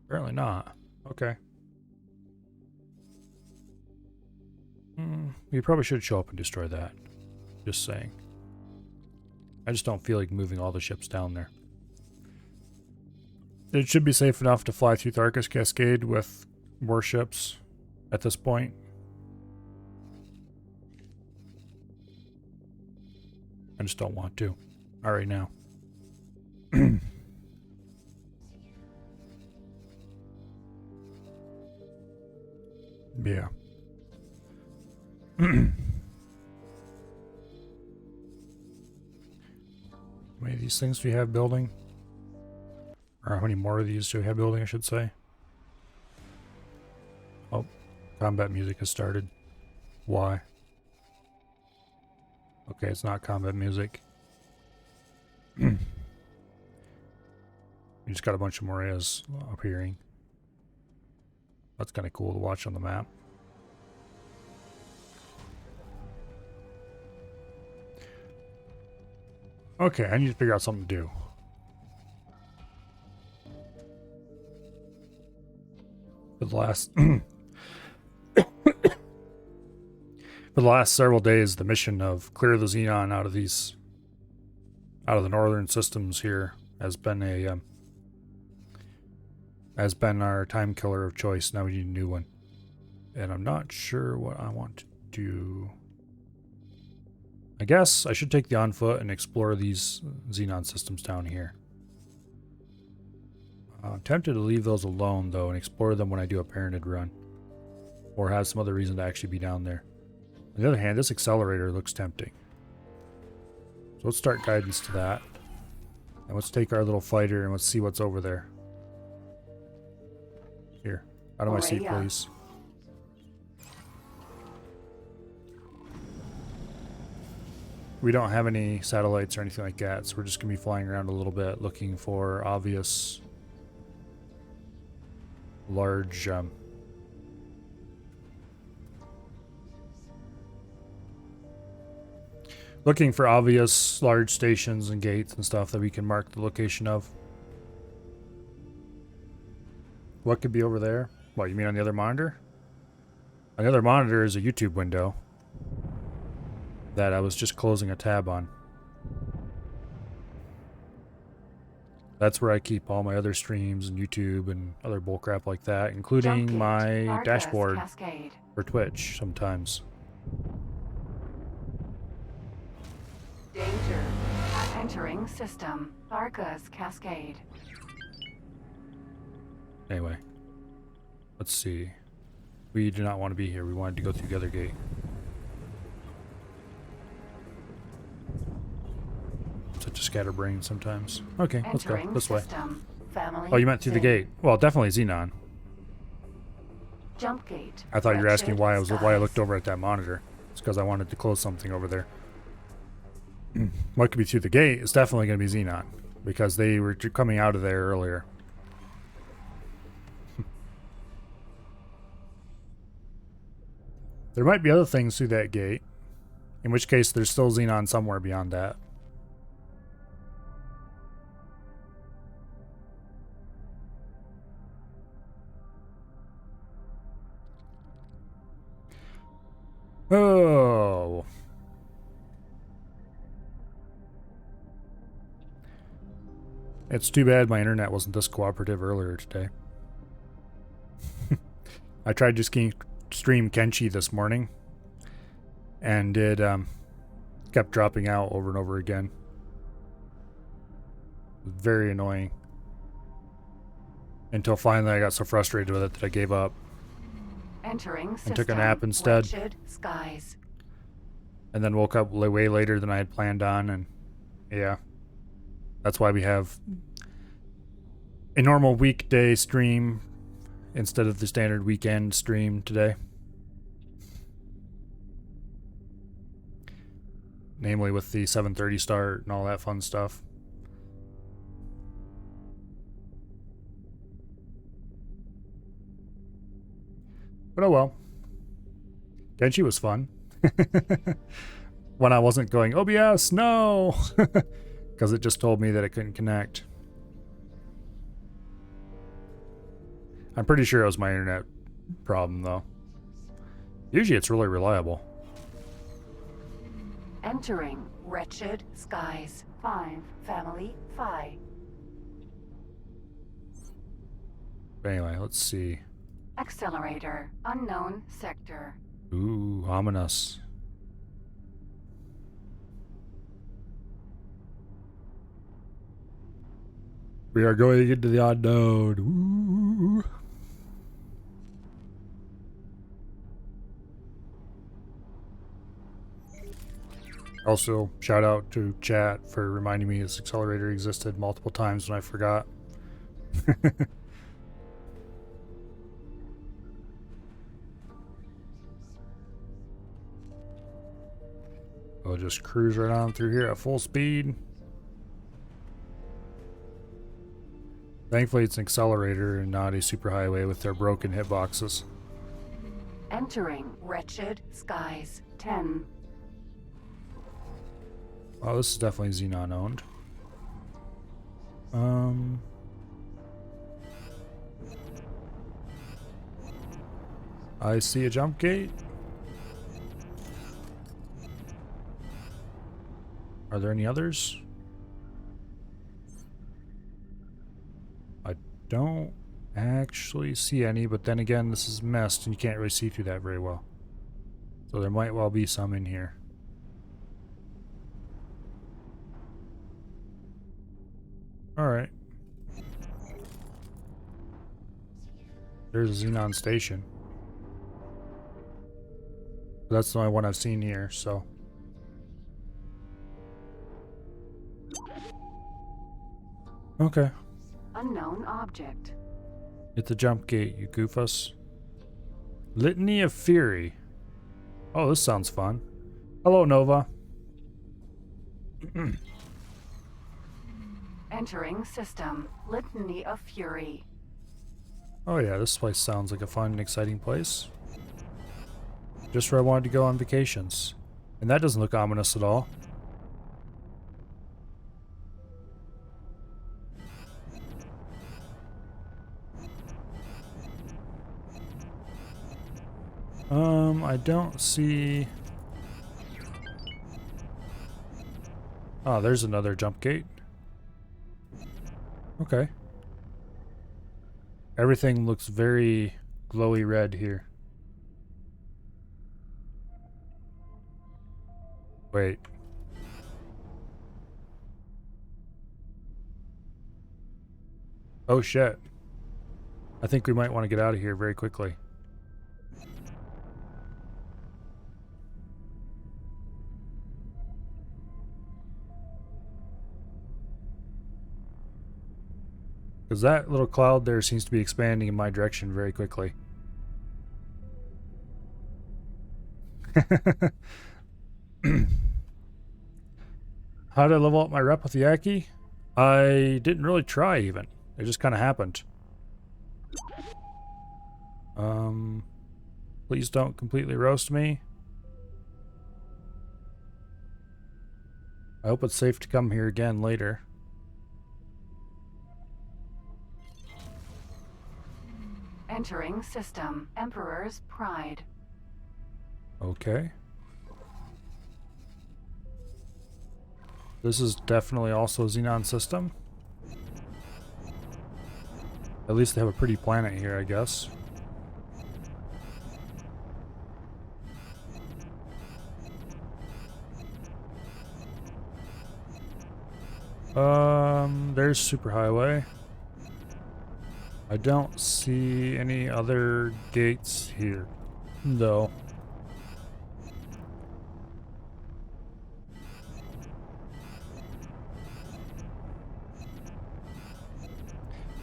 Apparently not. Okay. We probably should show up and destroy that. Just saying. I just don't feel like moving all the ships down there. It should be safe enough to fly through Tharkas Cascade with warships at this point. I just don't want to. All right now. Yeah. How many of these things do we have building? Or how many more of these do we have building, I should say? Oh, combat music has started. Why? Okay, it's not combat music. We just got a bunch of Moreas appearing. That's kind of cool to watch on the map. Okay, I need to figure out something to do. For the last for the last several days, the mission of clear the Xenon out of the northern systems here has been our time killer of choice. Now we need a new one, and I'm not sure what I want to do. I guess I should take the on foot and explore these Xenon systems down here. I'm tempted to leave those alone though and explore them when I do a Paranid run, or have some other reason to actually be down there. On the other hand, this accelerator looks tempting. So let's start guidance to that. And let's take our little fighter and let's see what's over there. Here, out of my seat, please. We don't have any satellites or anything like that, so we're just going to be flying around a little bit looking for obvious large looking for obvious large stations and gates and stuff that we can mark the location of. What could be over there? What, you mean on the other monitor? On the other monitor is a YouTube window that I was just closing a tab on. That's where I keep all my other streams and YouTube and other bullcrap like that, including my dashboard Cascade. for Twitch sometimes. Danger. Entering system. Tharkas Cascade. Anyway, let's see. We do not want to be here. We wanted to go through the other gate. Such a scatterbrain sometimes. Okay, let's go this way. Family Oh, you meant through the gate. Well, definitely Xenon. Jump gate. I thought you were asking why I Skies. looked over at that monitor. It's because I wanted to close something over there. What could be through the gate? It's definitely going to be Xenon because they were coming out of there earlier. There might be other things through that gate, in which case there's still Xenon somewhere beyond that. Oh. It's too bad my internet wasn't this cooperative earlier today. I tried to stream Kenshi this morning, and it kept dropping out over and over again. It was very annoying. Until finally I got so frustrated with it that I gave up. Entering system. And took a nap instead. Wretched skies. And then woke up way later than I had planned on, and yeah. That's why we have a normal weekday stream instead of the standard weekend stream today. Namely with the 7:30 start and all that fun stuff. But oh well. Genji was fun. When I wasn't going, OBS, no! Because it just told me that it couldn't connect. I'm pretty sure it was my internet problem, though. Usually it's really reliable. Entering wretched skies. 5 family 5. But anyway, let's see. Accelerator. Unknown sector. Ooh, ominous. We are going into the unknown. Ooh. Also, shout out to chat for reminding me this accelerator existed multiple times when I forgot. We'll just cruise right on through here at full speed. Thankfully, it's an accelerator and not a superhighway with their broken hitboxes. Entering wretched skies. 10. Oh, this is definitely Xenon owned. I see a jump gate. Are there any others? I don't actually see any, but then again, this is mist and you can't really see through that very well. So there might well be some in here. Alright. There's a Xenon station. That's the only one I've seen here, so. Okay. Unknown object. Hit the jump gate, you goofus. Litany of Fury. Oh, this sounds fun. Hello, Nova. Entering system. Litany of Fury. Oh yeah, this place sounds like a fun and exciting place. Just where I wanted to go on vacations. And that doesn't look ominous at all. I don't see... Oh, there's another jump gate. Okay. Everything looks very glowy red here. Wait. Oh shit. I think we might want to get out of here very quickly. Because that little cloud there seems to be expanding in my direction very quickly. How did I level up my rep with the Yaki? I didn't really try even. It just kind of happened. Please don't completely roast me. I hope it's safe to come here again later. Entering system. Emperor's Pride. Okay. This is definitely also a Xenon system. At least they have a pretty planet here, I guess. There's superhighway. I don't see any other gates here, though.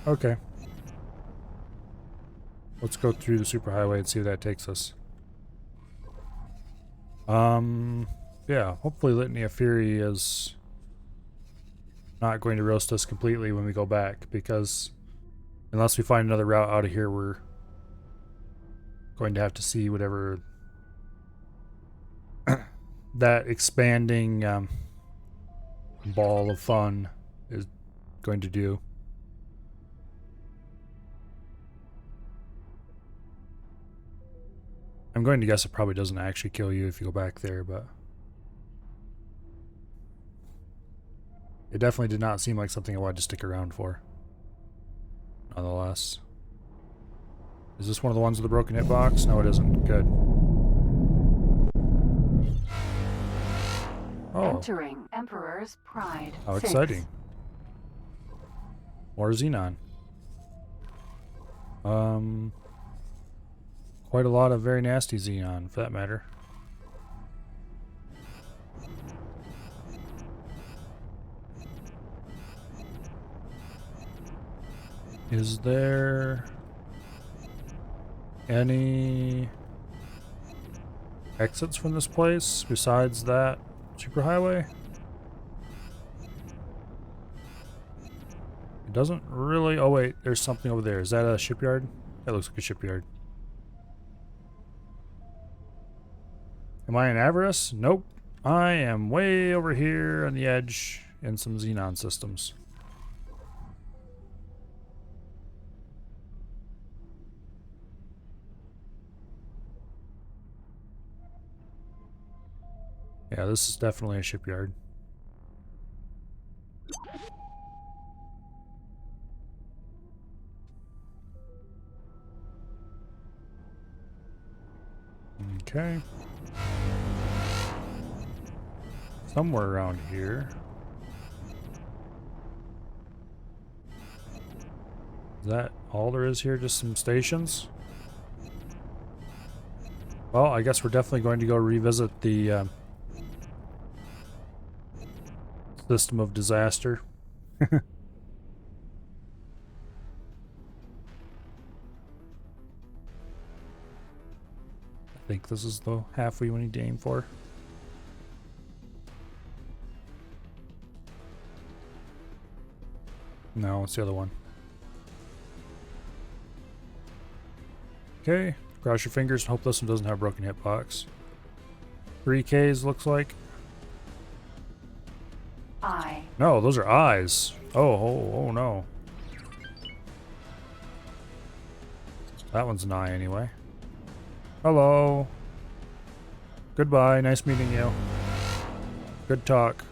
Okay. Let's go through the superhighway and see where that takes us. Yeah, hopefully Litany of Fury is not going to roast us completely when we go back, because unless we find another route out of here, we're going to have to see whatever that expanding ball of fun is going to do. I'm going to guess it probably doesn't actually kill you if you go back there, but it definitely did not seem like something I wanted to stick around for. Nonetheless. Is this one of the ones with the broken hitbox? No, it isn't. Good. Oh. Entering Emperor's Pride. How 6. exciting. More Xenon. Quite a lot of very nasty Xenon, for that matter. Is there any exits from this place besides that superhighway? It doesn't really... Oh wait, there's something over there. Is that a shipyard? That looks like a shipyard. Am I in Avarice? Nope. I am way over here on the edge in some Xenon systems. Yeah, this is definitely a shipyard. Okay. Somewhere around here. Is that all there is here? Just some stations? Well, I guess we're definitely going to go revisit the system of disaster. I think this is the half we need to aim for. No, it's the other one. Okay, cross your fingers and hope this one doesn't have a broken hitbox. 3Ks looks like. I. No, those are eyes. Oh no. That one's an eye anyway. Hello. Goodbye, nice meeting you. Good talk.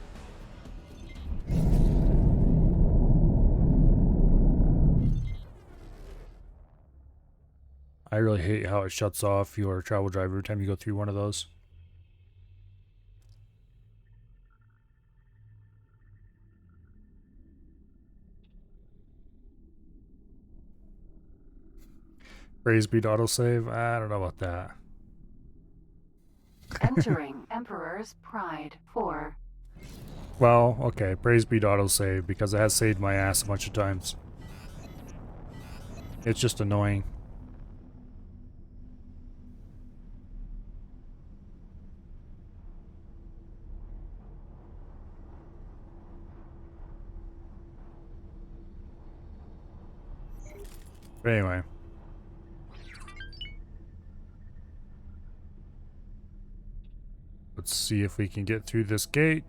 I really hate how it shuts off your travel drive every time you go through one of those. Praise be to autosave? I don't know about that. Entering Emperor's Pride. 4. Well, okay, praise be to autosave because it has saved my ass a bunch of times. It's just annoying. But anyway. Let's see if we can get through this gate.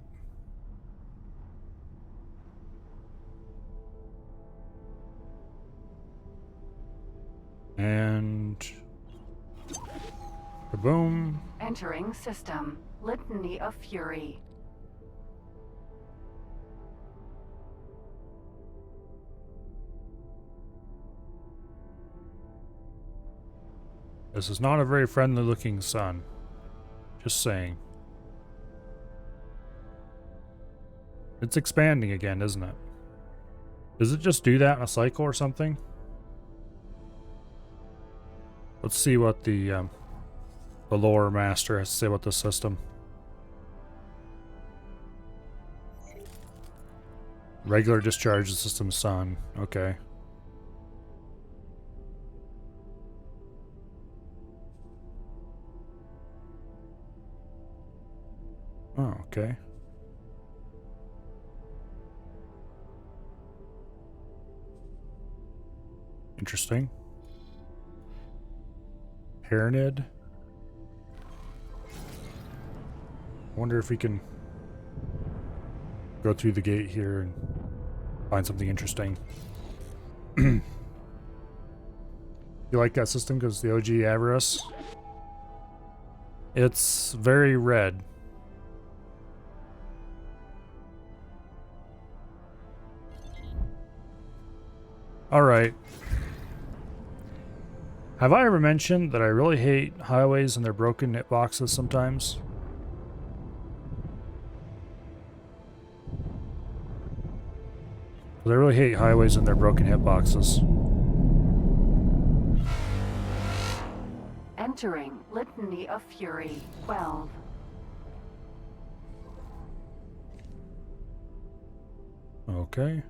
And kaboom. Entering system. Litany of Fury. This is not a very friendly looking sun. Just saying. It's expanding again, isn't it? Does it just do that in a cycle or something? Let's see what the lore master has to say about this system. Regular discharge the system sun. Okay. Oh, okay. Interesting. Pyramid. I wonder if we can go through the gate here and find something interesting. You like that system because the OG Avarice? It's very red. Alright. Have I ever mentioned that I really hate highways and their broken hitboxes sometimes? I really hate highways and their broken hitboxes. Entering Litany of Fury 12. Okay.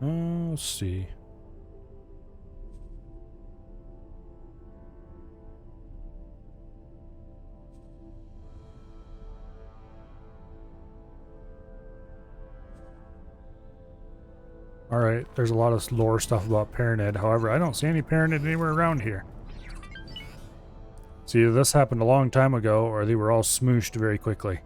Let's see. Alright, there's a lot of lore stuff about Paranid. However, I don't see any Paranid anywhere around here. See, this happened a long time ago, or they were all smooshed very quickly.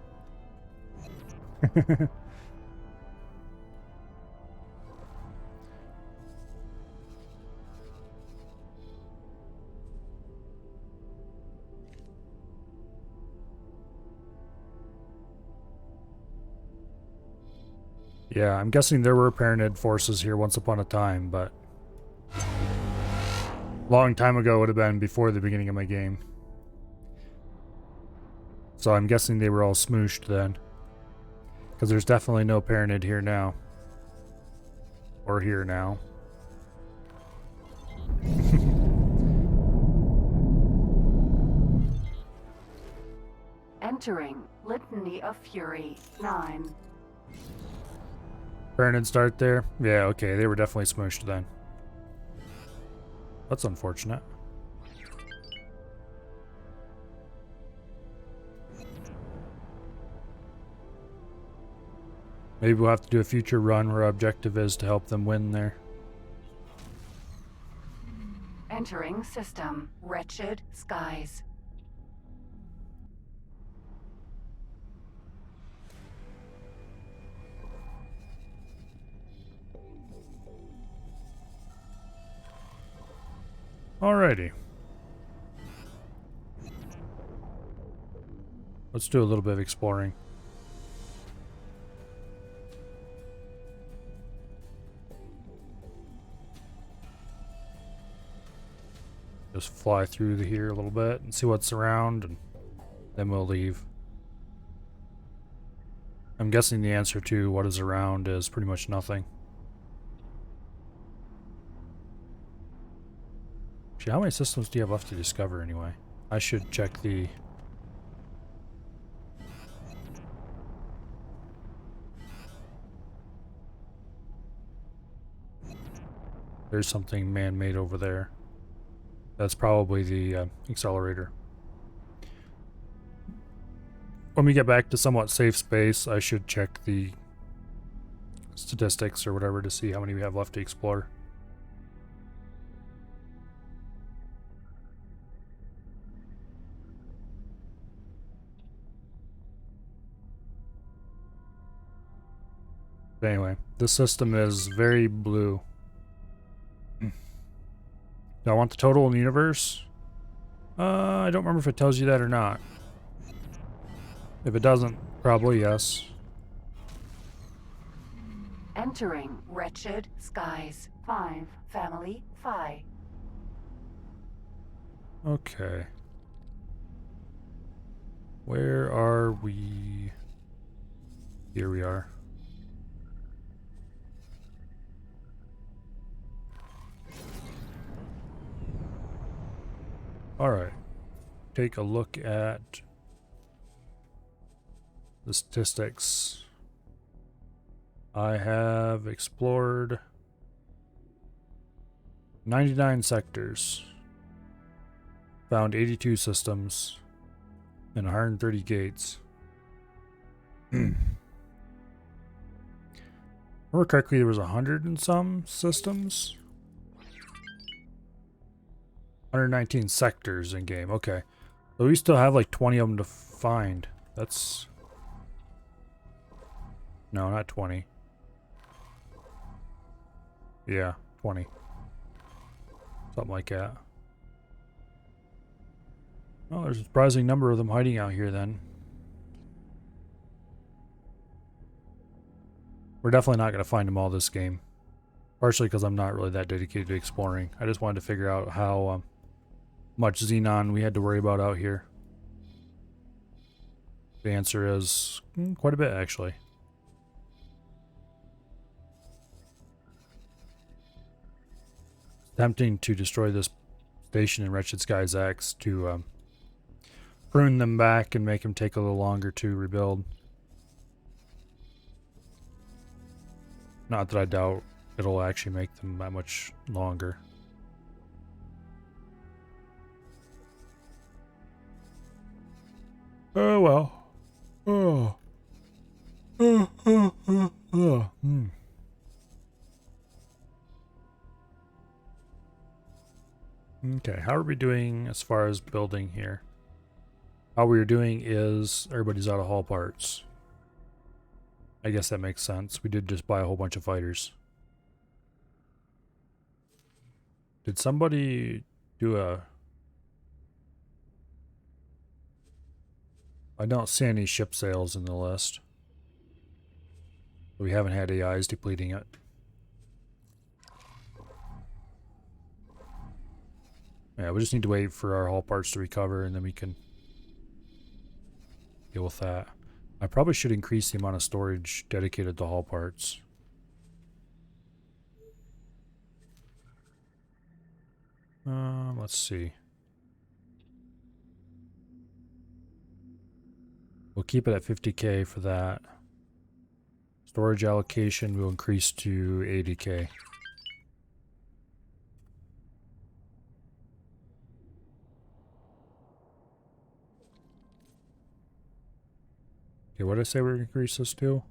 Yeah, I'm guessing there were Paranid forces here once upon a time, but long time ago would have been before the beginning of my game. So I'm guessing they were all smooshed then. Because there's definitely no Paranid here now. Or here now. Entering Litany of Fury 9. Paranid start there? Yeah, okay, they were definitely smooshed then. That's unfortunate. Maybe we'll have to do a future run where our objective is to help them win there. Entering system Wretched Skies. Alrighty. Let's do a little bit of exploring. Just fly through here a little bit and see what's around, and then we'll leave. I'm guessing the answer to what is around is pretty much nothing. Actually, how many systems do you have left to discover anyway? I should check the... There's something man-made over there. That's probably the accelerator. When we get back to somewhat safe space, I should check the statistics or whatever to see how many we have left to explore. But anyway, this system is very blue. Do I want the total in the universe? I don't remember if it tells you that or not. If it doesn't, probably yes. Entering wretched skies. 5, family, Phi. Okay. Where are we? Here we are. Alright. Take a look at the statistics. I have explored 99 sectors, found 82 systems, and 130 gates. Remember correctly, there was 100 and some systems? 119 sectors in game, okay. So we still have like 20 of them to find. That's... No, not 20. Yeah, 20. Something like that. Well, there's a surprising number of them hiding out here then. We're definitely not going to find them all this game. Partially because I'm not really that dedicated to exploring. I just wanted to figure out how much Xenon we had to worry about out here. The answer is quite a bit, actually. Attempting to destroy this station in Wretched Skies X to prune them back and make them take a little longer to rebuild. Not that I doubt it'll actually make them that much longer. Oh well. Oh. Okay, how are we doing as far as building here? How we're doing is everybody's out of hull parts. I guess that makes sense. We did just buy a whole bunch of fighters. Did somebody do a... I don't see any ship sales in the list. We haven't had AIs depleting it. Yeah, we just need to wait for our hull parts to recover and then we can deal with that. I probably should increase the amount of storage dedicated to hull parts. Let's see. We'll keep it at 50k for that. Storage allocation will increase to 80k. Okay, what did I say we're going to increase this to?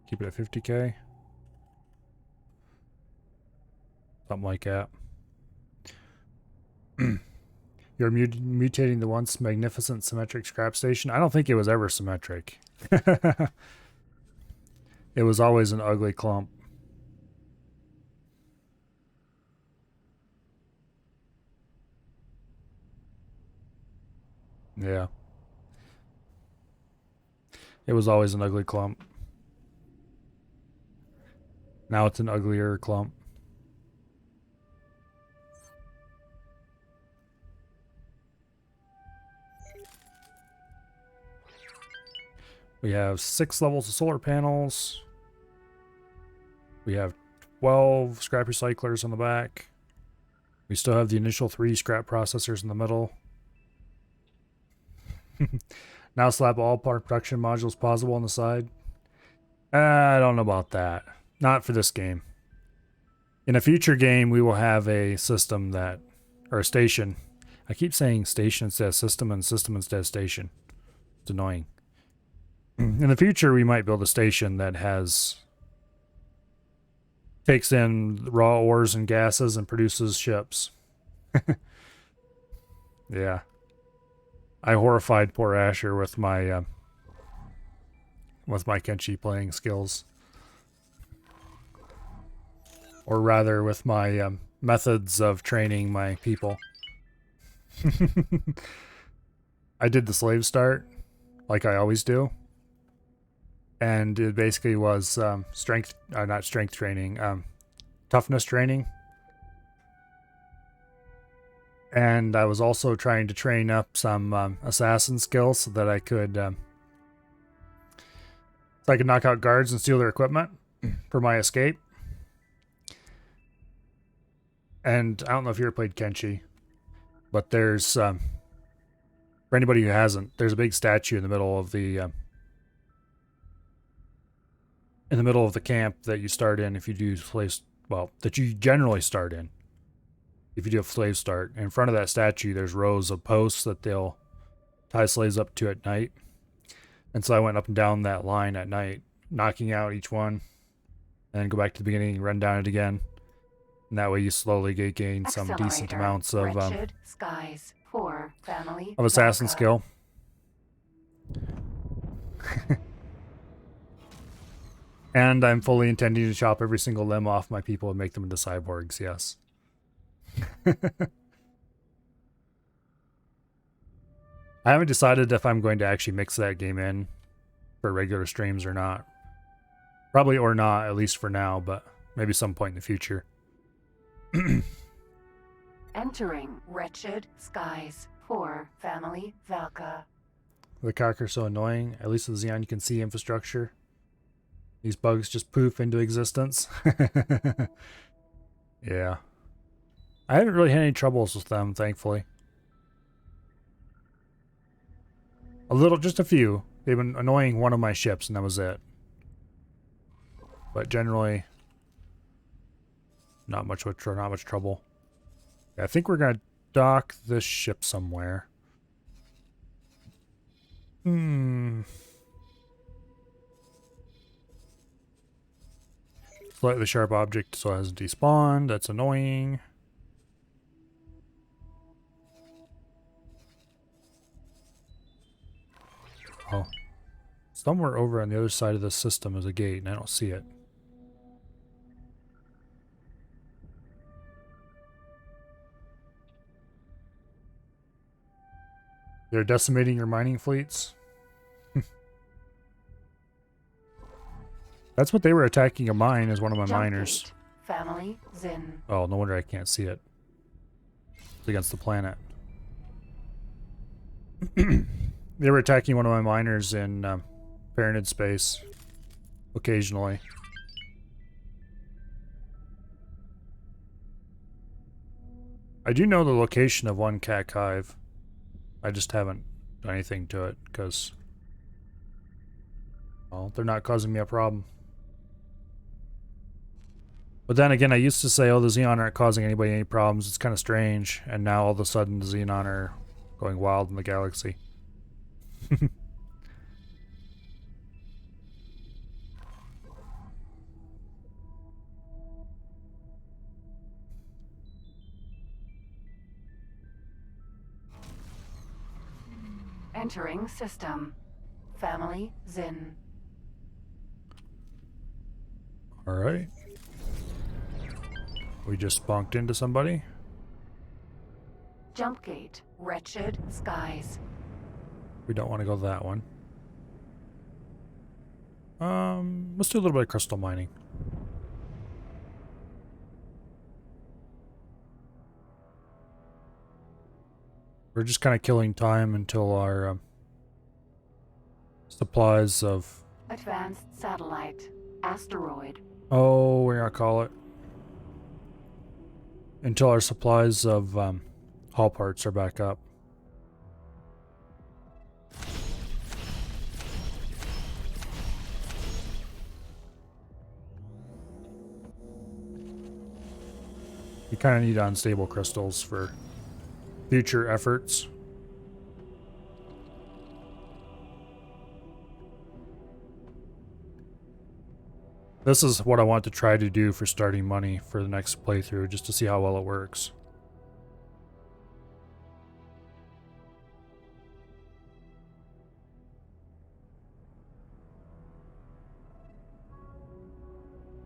Keep it at 50k? Something like that. You're mutating the once magnificent symmetric scrap station? I don't think it was ever symmetric. It was always an ugly clump. Yeah. It was always an ugly clump. Now it's an uglier clump. We have 6 levels of solar panels. We have 12 scrap recyclers on the back. We still have the initial 3 scrap processors in the middle. Now slap all part production modules possible on the side. I don't know about that. Not for this game. In a future game, we will have a system that, or a station. I keep saying station instead of system and system instead of station. It's annoying. In the future, we might build a station that takes in raw ores and gases and produces ships. Yeah. I horrified poor Asher with my Kenshi playing skills. Or rather, with my methods of training my people. I did the slave start, like I always do. And it basically was not strength training, toughness training. And I was also trying to train up some assassin skills so that I could knock out guards and steal their equipment for my escape. And I don't know if you ever played Kenshi, but there's for anybody who hasn't, there's a big statue in the middle of the camp that you start in if you do slave. Well, that you generally start in if you do a slave start. In front of that statue, there's rows of posts that they'll tie slaves up to at night. And so I went up and down that line at night, knocking out each one, and then go back to the beginning and run down it again. And that way you slowly gain some decent amounts of Skies 4 family of assassin skill. And I'm fully intending to chop every single limb off my people and make them into cyborgs, yes. I haven't decided if I'm going to actually mix that game in for regular streams or not. Probably or not, at least for now, but maybe some point in the future. Entering Wretched Skies 4 family Valka. The cock are so annoying. At least with Xenon you can see infrastructure. These bugs just poof into existence. Yeah. I haven't really had any troubles with them, thankfully. Just a few. They've been annoying one of my ships, and that was it. But generally, not much trouble. Yeah, I think we're gonna dock this ship somewhere. Slightly sharp object, so it hasn't despawned. That's annoying. Oh. Somewhere over on the other side of the system is a gate, and I don't see it. They're decimating your mining fleets? That's what they were attacking a mine as one of my miners. Gate. Family Zin. Oh, no wonder I can't see it. It's against the planet. They were attacking one of my miners in Pyramid space. Occasionally. I do know the location of one cat hive. I just haven't done anything to it because, well, they're not causing me a problem. But then again, I used to say, oh, the Xenon aren't causing anybody any problems. It's kind of strange. And now all of a sudden the Xenon are going wild in the galaxy. Entering system. Family Zin. Alright. We just bonked into somebody. Jump gate. Wretched Skies. We don't want to go that one. Let's do a little bit of crystal mining. We're just kind of killing time until our supplies of... Advanced satellite. Asteroid. Oh, we're gonna call it. Until our supplies of hull parts are back up. You kind of need unstable crystals for future efforts. This is what I want to try to do for starting money for the next playthrough, just to see how well it works.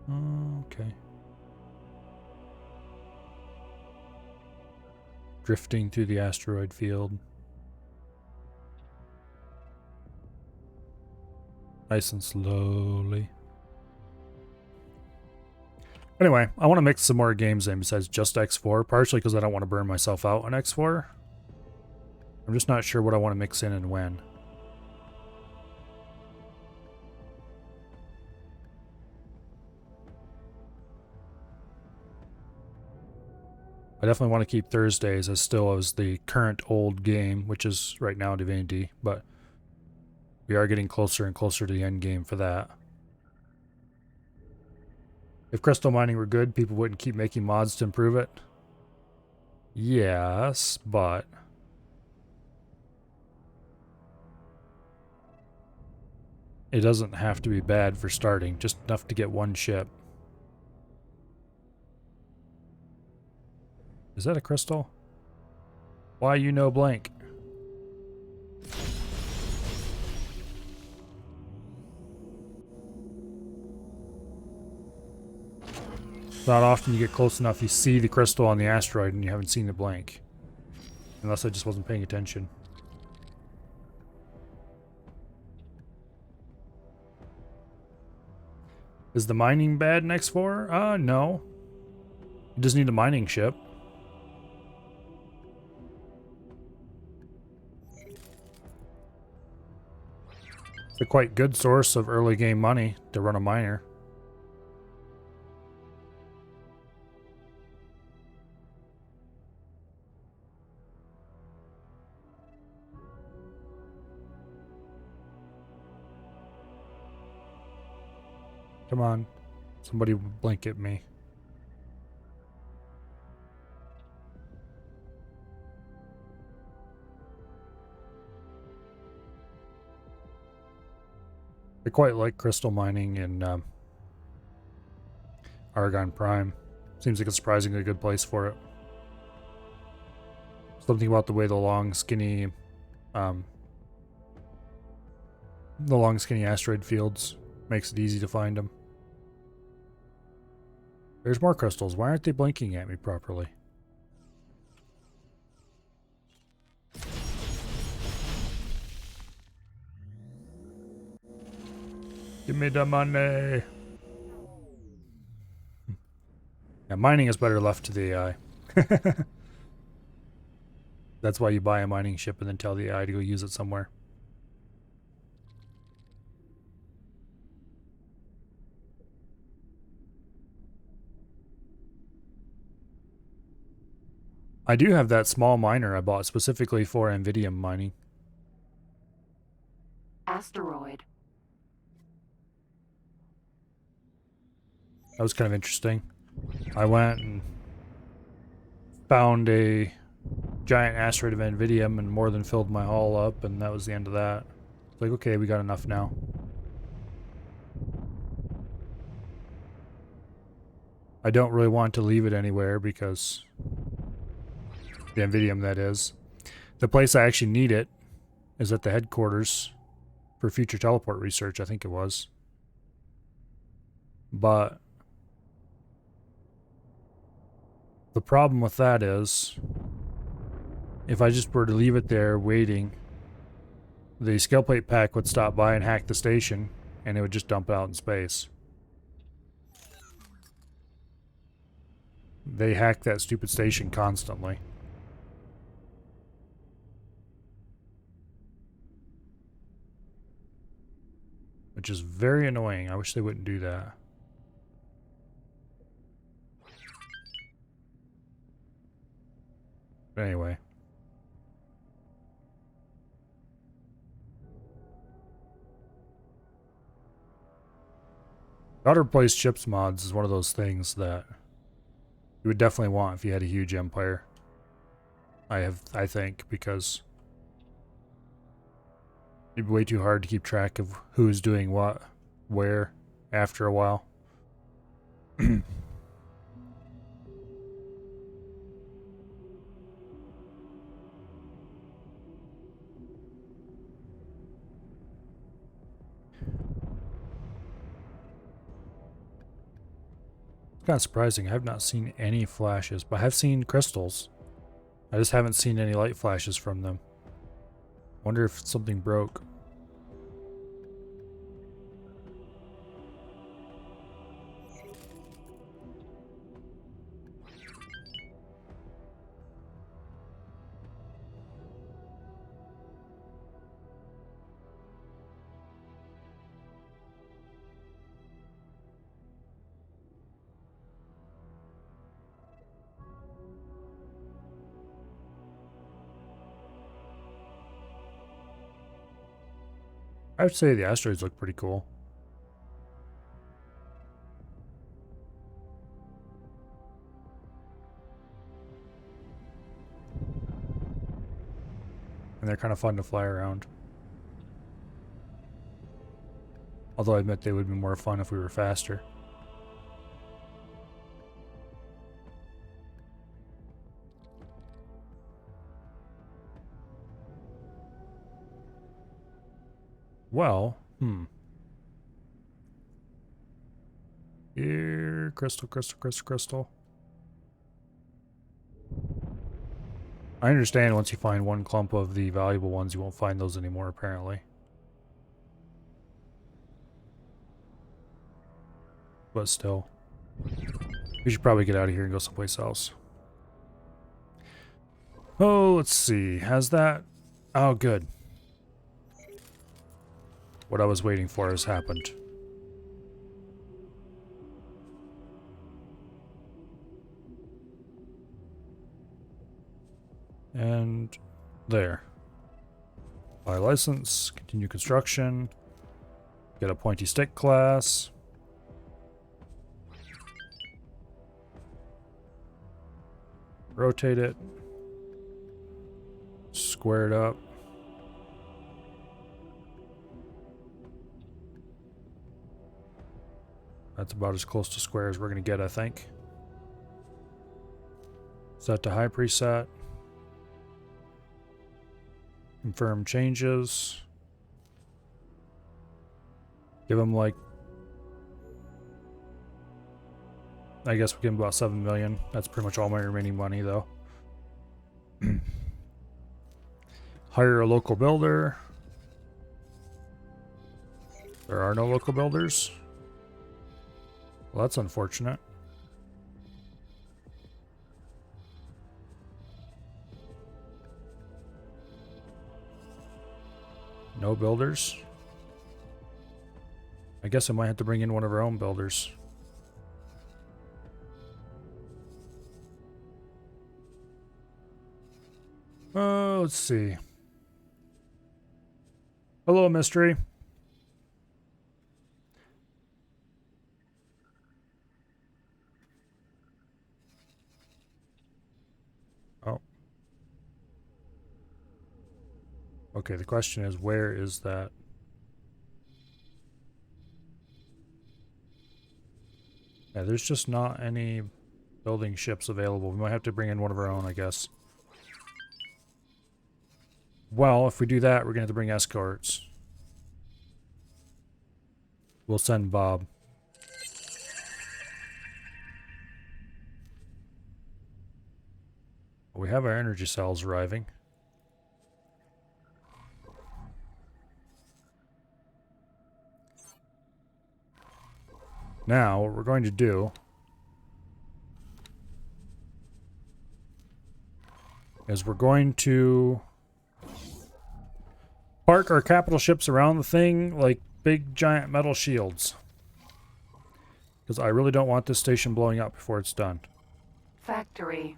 Okay. Drifting through the asteroid field. Nice and slowly. Anyway, I want to mix some more games in besides just X4, partially because I don't want to burn myself out on X4. I'm just not sure what I want to mix in and when. I definitely want to keep Thursdays as still as the current old game, which is right now Divinity, but we are getting closer and closer to the end game for that. If crystal mining were good, people wouldn't keep making mods to improve it. Yes, but it doesn't have to be bad for starting, just enough to get one ship. Is that a crystal? Why you know blank? Not often you get close enough, you see the crystal on the asteroid and you haven't seen the blank. Unless I just wasn't paying attention. Is the mining bad in X4? No. You just need a mining ship. It's a quite good source of early game money to run a miner. Come on. Somebody blink at me. I quite like crystal mining in Argon Prime. Seems like a surprisingly good place for it. Something about the way the long skinny asteroid fields makes it easy to find them. There's more crystals. Why aren't they blinking at me properly? Give me the money. Yeah, mining is better left to the AI. That's why you buy a mining ship and then tell the AI to go use it somewhere. I do have that small miner I bought specifically for Nvidia mining. Asteroid. That was kind of interesting. I went and found a giant asteroid of Nvidium and more than filled my haul up, and that was the end of that. It's like, okay, we got enough now. I don't really want to leave it anywhere because the Nvidium, that is. The place I actually need it is at the headquarters for future teleport research, I think it was. But the problem with that is, if I just were to leave it there waiting, the scale plate pack would stop by and hack the station, and it would just dump it out in space. They hack that stupid station constantly. Which is very annoying. I wish they wouldn't do that. But anyway. Auto-replace chips mods is one of those things that you would definitely want if you had a huge empire. I think, because it'd be way too hard to keep track of who's doing what, where, after a while. It's kind of surprising. I've not seen any flashes, but I have seen crystals. I just haven't seen any light flashes from them. Wonder if something broke. I would say the asteroids look pretty cool. And they're kind of fun to fly around. Although I admit they would be more fun if we were faster. Well, Here, crystal, crystal, crystal, crystal. I understand once you find one clump of the valuable ones, you won't find those anymore, apparently. But still. We should probably get out of here and go someplace else. Oh, let's see. Has that... Oh, good. What I was waiting for has happened. And there. Buy license, continue construction, get a pointy stick class. Rotate it. Square it up. That's about as close to square as we're going to get, I think. Set to high preset. Confirm changes. Give them like... I guess we give them about 7 million. That's pretty much all my remaining money, though. Hire a local builder. There are no local builders. Well, that's unfortunate. No builders. I guess I might have to bring in one of our own builders. Let's see. Hello, mystery. Oh. Okay, the question is, where is that? Yeah, there's just not any building ships available. We might have to bring in one of our own, I guess. Well, if we do that, we're going to have to bring escorts. We'll send Bob. We have our energy cells arriving. Now, what we're going to do is we're going to park our capital ships around the thing like big giant metal shields. Because I really don't want this station blowing up before it's done. Factory.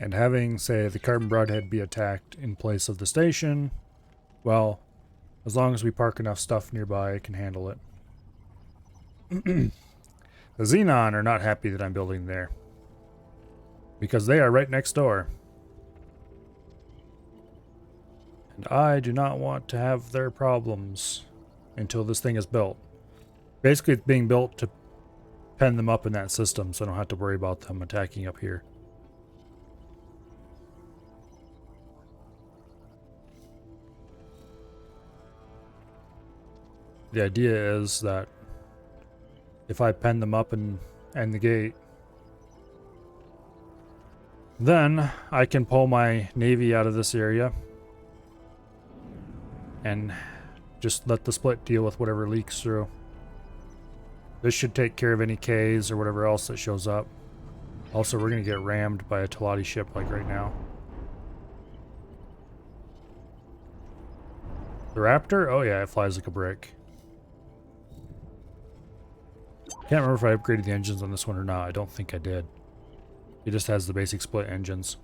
And having, say, the carbon broadhead be attacked in place of the station, well, as long as we park enough stuff nearby, it can handle it. The Xenon are not happy that I'm building there. Because they are right next door. And I do not want to have their problems until this thing is built. Basically, it's being built to pen them up in that system, so I don't have to worry about them attacking up here. The idea is that if I pen them up and end the gate, then I can pull my navy out of this area and just let the split deal with whatever leaks through. This should take care of any Ks or whatever else that shows up. Also, we're going to get rammed by a Talati ship like right now. The Raptor? Oh yeah, it flies like a brick. Can't remember if I upgraded the engines on this one or not. I don't think I did. It just has the basic split engines.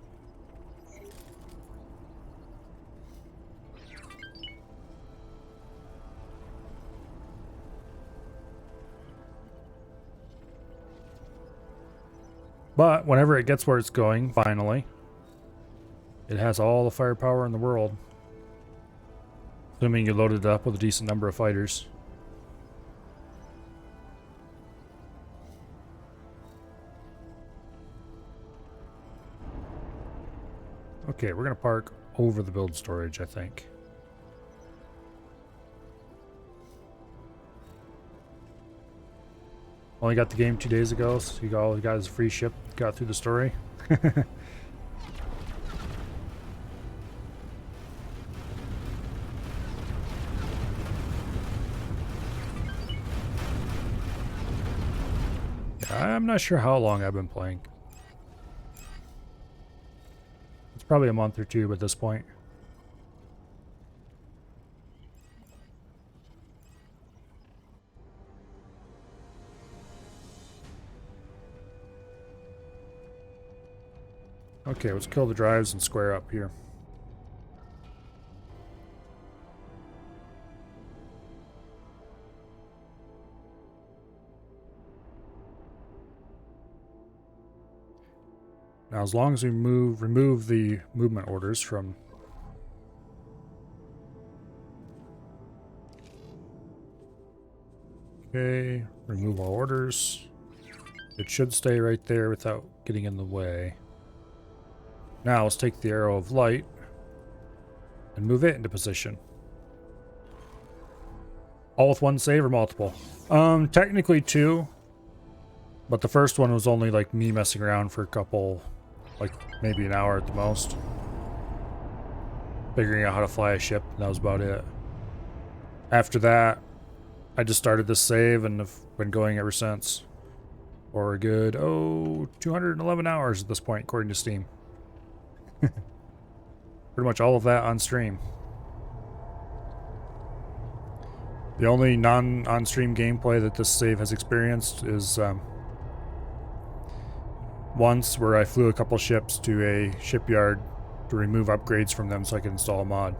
But whenever it gets where it's going, finally, it has all the firepower in the world. Assuming you loaded it up with a decent number of fighters. Okay, we're gonna park over the build storage, I think. Only got the game 2 days ago, so you all got his free ship, got through the story. I'm not sure how long I've been playing. It's probably a month or two at this point. Okay, let's kill the drives and square up here. Now, as long as we remove the movement orders from... Okay, remove all orders. It should stay right there without getting in the way. Now, let's take the arrow of light and move it into position. All with one save or multiple? Technically 2. But the first one was only like me messing around for a couple... like maybe an hour at the most. Figuring out how to fly a ship, and that was about it. After that, I just started this save and have been going ever since. For a good, 211 hours at this point, according to Steam. Pretty much all of that on stream. The only non-on-stream gameplay that this save has experienced is once where I flew a couple ships to a shipyard to remove upgrades from them so I could install a mod.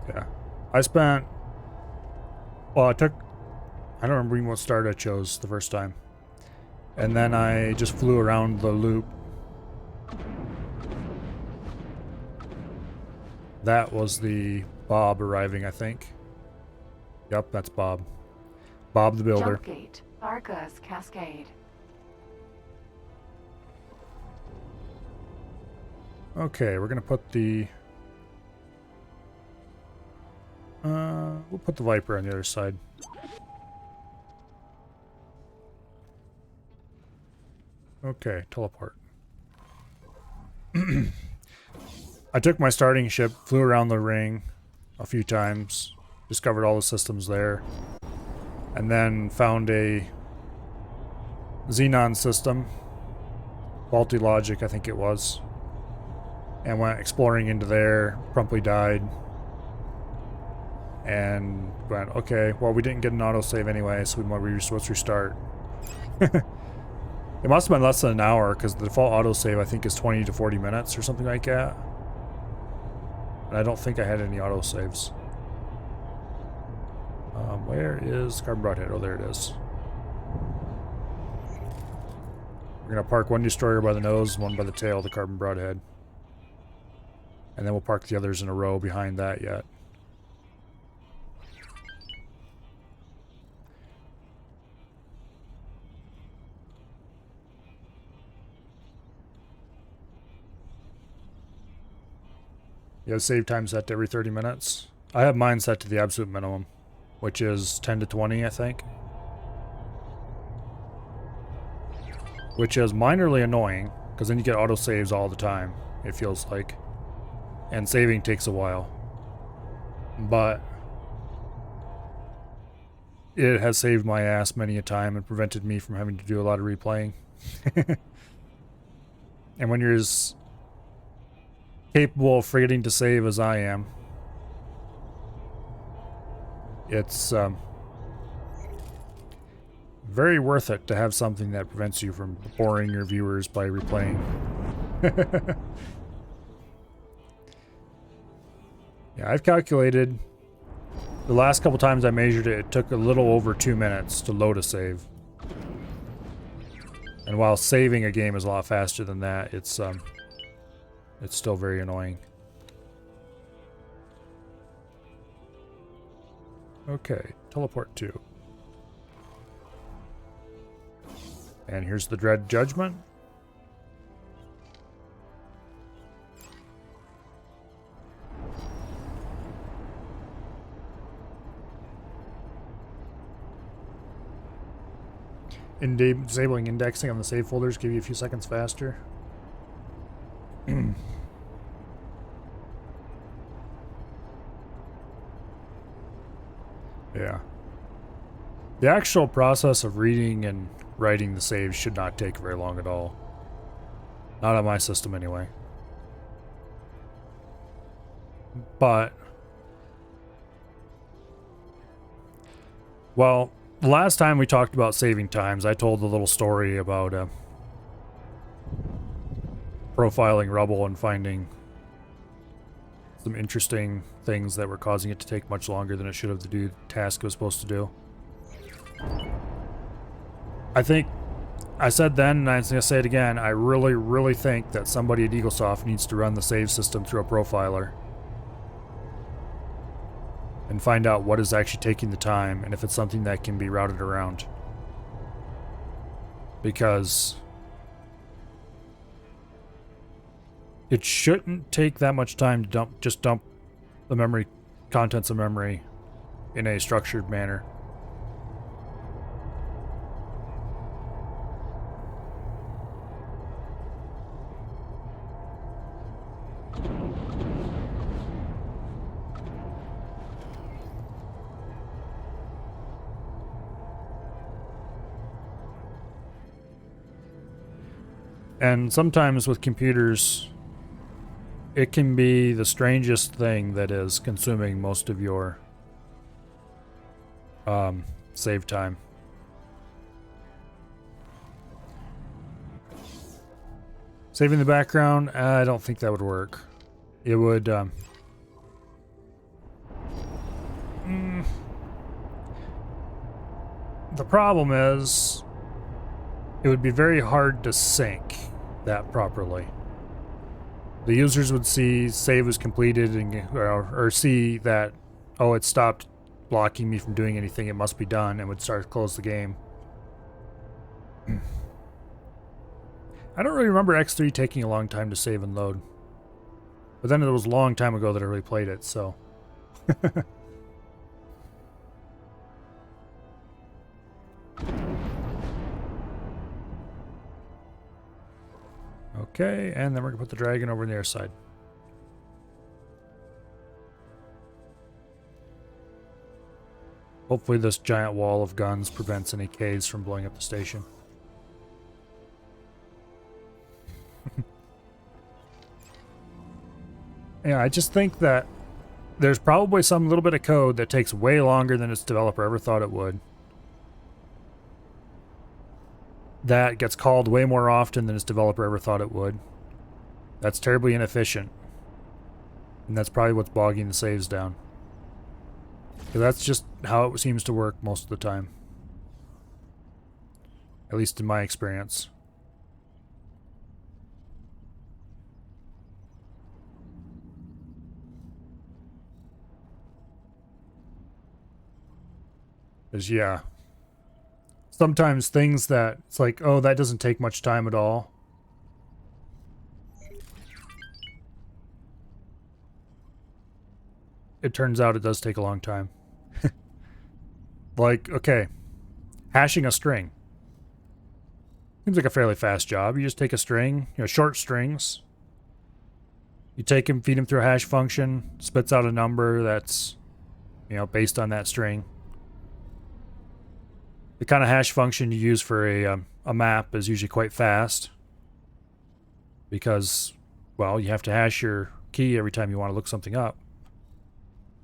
Yeah. I spent... Well, I don't remember even what start I chose the first time. And then I just flew around the loop. That was the Bob arriving, I think. Yep, that's Bob. Bob the Builder. Jumpgate, Arca's Cascade. Okay, we're gonna put the... we'll put the Viper on the other side. Okay, teleport. I took my starting ship, flew around the ring a few times, discovered all the systems there, and then found a Xenon system, faulty logic I think it was, and went exploring into there, promptly died, and went, okay, well we didn't get an autosave anyway, so let's restart. It must have been less than an hour, because the default autosave I think is 20 to 40 minutes or something like that. And I don't think I had any autosaves. Where is Carbon Broadhead? Oh, there it is. We're going to park one destroyer by the nose, one by the tail of the Carbon Broadhead. And then we'll park the others in a row behind that yet. You have save time set to every 30 minutes. I have mine set to the absolute minimum, which is 10 to 20, I think. Which is minorly annoying, because then you get autosaves all the time, it feels like. And saving takes a while. But it has saved my ass many a time and prevented me from having to do a lot of replaying. And when you're as capable of forgetting to save as I am, it's very worth it to have something that prevents you from boring your viewers by replaying. Yeah, I've calculated the last couple times I measured it, it took a little over 2 minutes to load a save. And while saving a game is a lot faster than that, it's still very annoying. Okay, teleport 2. And here's the Dread Judgment. Disabling indexing on the save folders give you a few seconds faster. Yeah. The actual process of reading and writing the saves should not take very long at all. Not on my system anyway. But, well, the last time we talked about saving times, I told a little story about profiling rubble and finding some interesting things that were causing it to take much longer than it should have to do the task it was supposed to do. I think I said then, and I'm going to say it again, I really, really think that somebody at Eaglesoft needs to run the save system through a profiler and find out what is actually taking the time and if it's something that can be routed around. Because it shouldn't take that much time to just dump the memory, contents of memory in a structured manner. And sometimes with computers, it can be the strangest thing that is consuming most of your save time. Saving the background, I don't think that would work. It would the problem is it would be very hard to sync that properly. The users would see save was completed and or see that, oh, it stopped blocking me from doing anything, it must be done, and would start to close the game. I don't really remember X3 taking a long time to save and load. But then it was a long time ago that I really played it, so. Okay, and then we're gonna put the dragon over on the other side. Hopefully this giant wall of guns prevents any caves from blowing up the station. Yeah, I just think that there's probably some little bit of code that takes way longer than its developer ever thought it would. That gets called way more often than its developer ever thought it would. That's terribly inefficient. And that's probably what's bogging the saves down. Because that's just how it seems to work most of the time. At least in my experience. Because, yeah. Sometimes things that it's like, oh, that doesn't take much time at all. It turns out it does take a long time. Like, okay, hashing a string. Seems like a fairly fast job. You just take a string, short strings. You take them, feed them through a hash function, spits out a number that's, based on that string. the kind of hash function you use for a map is usually quite fast. Because, well, you have to hash your key every time you want to look something up.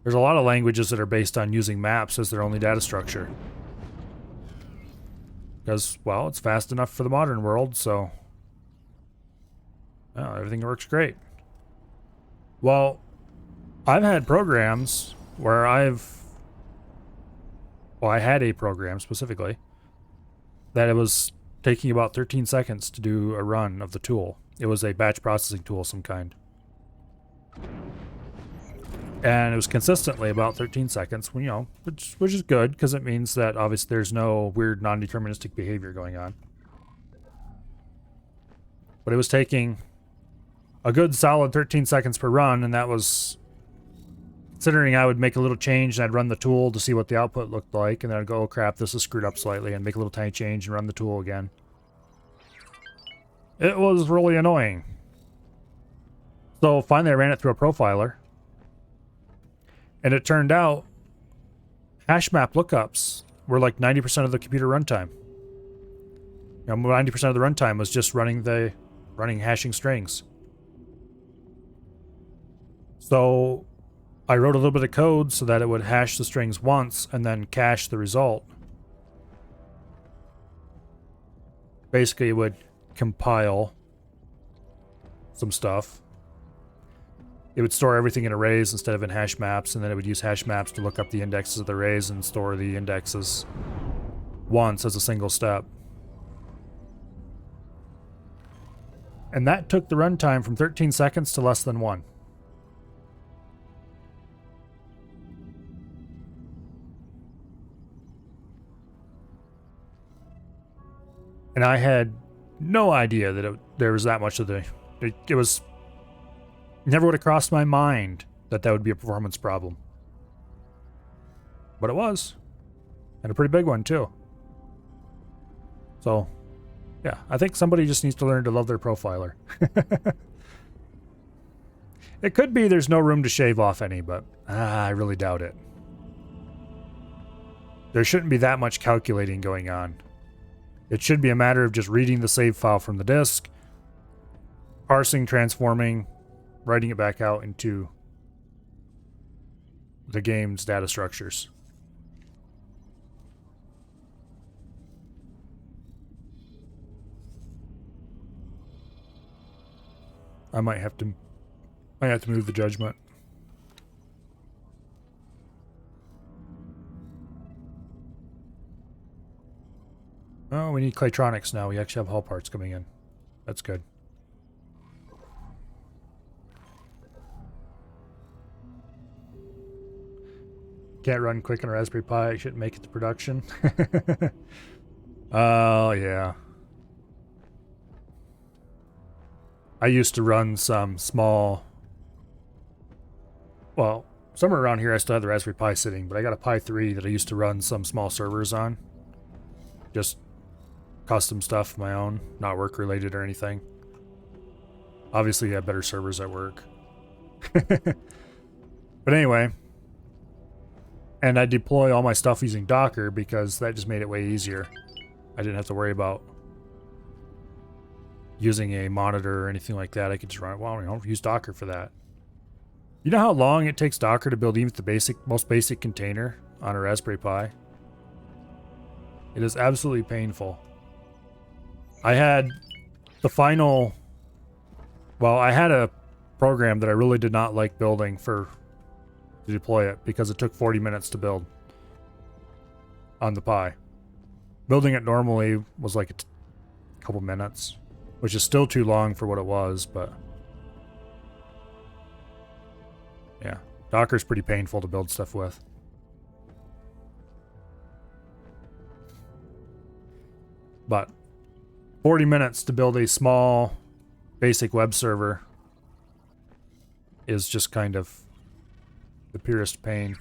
There's a lot of languages that are based on using maps as their only data structure. Because, well, it's fast enough for the modern world, so well, everything works great. Well, I've had programs where I had a program specifically that it was taking about 13 seconds to do a run of the tool. It was a batch processing tool of some kind. And it was consistently about 13 seconds, you know, which is good, because it means that obviously there's no weird non-deterministic behavior going on. But it was taking a good solid 13 seconds per run, and that was considering I would make a little change and I'd run the tool to see what the output looked like, and then I'd go, oh crap, this is screwed up slightly, and make a little tiny change and run the tool again. It was really annoying. So finally I ran it through a profiler. And it turned out hash map lookups were like 90% of the computer runtime. You know, 90% of the runtime was just running hashing strings. So I wrote a little bit of code so that it would hash the strings once and then cache the result. Basically, it would compile some stuff. It would store everything in arrays instead of in hash maps, and then it would use hash maps to look up the indexes of the arrays and store the indexes once as a single step. And that took the runtime from 13 seconds to less than 1. And I had no idea that there was that much of the... It was... Never would have crossed my mind that that would be a performance problem. But it was. And a pretty big one, too. So, yeah, I think somebody just needs to learn to love their profiler. It could be there's no room to shave off any, but I really doubt it. There shouldn't be that much calculating going on. It should be a matter of just reading the save file from the disk, parsing, transforming, writing it back out into the game's data structures. I might have to move the judgment. Oh, we need Claytronics now. We actually have hull parts coming in. That's good. Can't run quick on a Raspberry Pi. I shouldn't make it to production. Oh, yeah. I used to run some small... Well, somewhere around here I still have the Raspberry Pi sitting, but I got a Pi 3 that I used to run some small servers on. Just custom stuff of my own, not work-related or anything. Obviously, you have better servers at work. But anyway... And I deploy all my stuff using Docker because that just made it way easier. I didn't have to worry about using a monitor or anything like that. I could just run it. Well, you know, use Docker for that. You know how long it takes Docker to build even the most basic container on a Raspberry Pi? It is absolutely painful. I had the final... Well, I had a program that I really did not like building to deploy it because it took 40 minutes to build on the Pi. Building it normally was like a couple minutes, which is still too long for what it was, but yeah, Docker's pretty painful to build stuff with. But 40 minutes to build a small basic web server is just kind of the purest pain.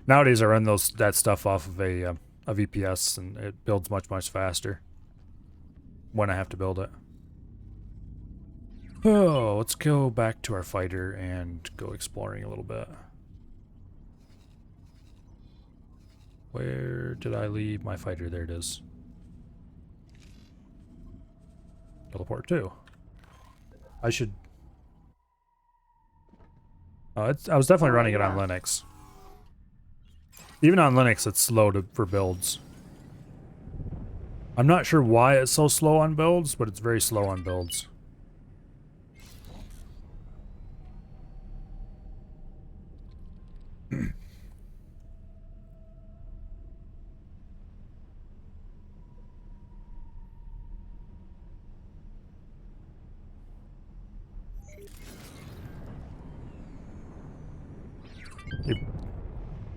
Nowadays I run that stuff off of a VPS and it builds much faster when I have to build it. Oh, let's go back to our fighter and go exploring a little bit. Where did I leave my fighter? There it is. Teleport too. I should... Oh, I was definitely running it on Linux. Even on Linux, it's slow for builds. I'm not sure why it's so slow on builds, but it's very slow on builds.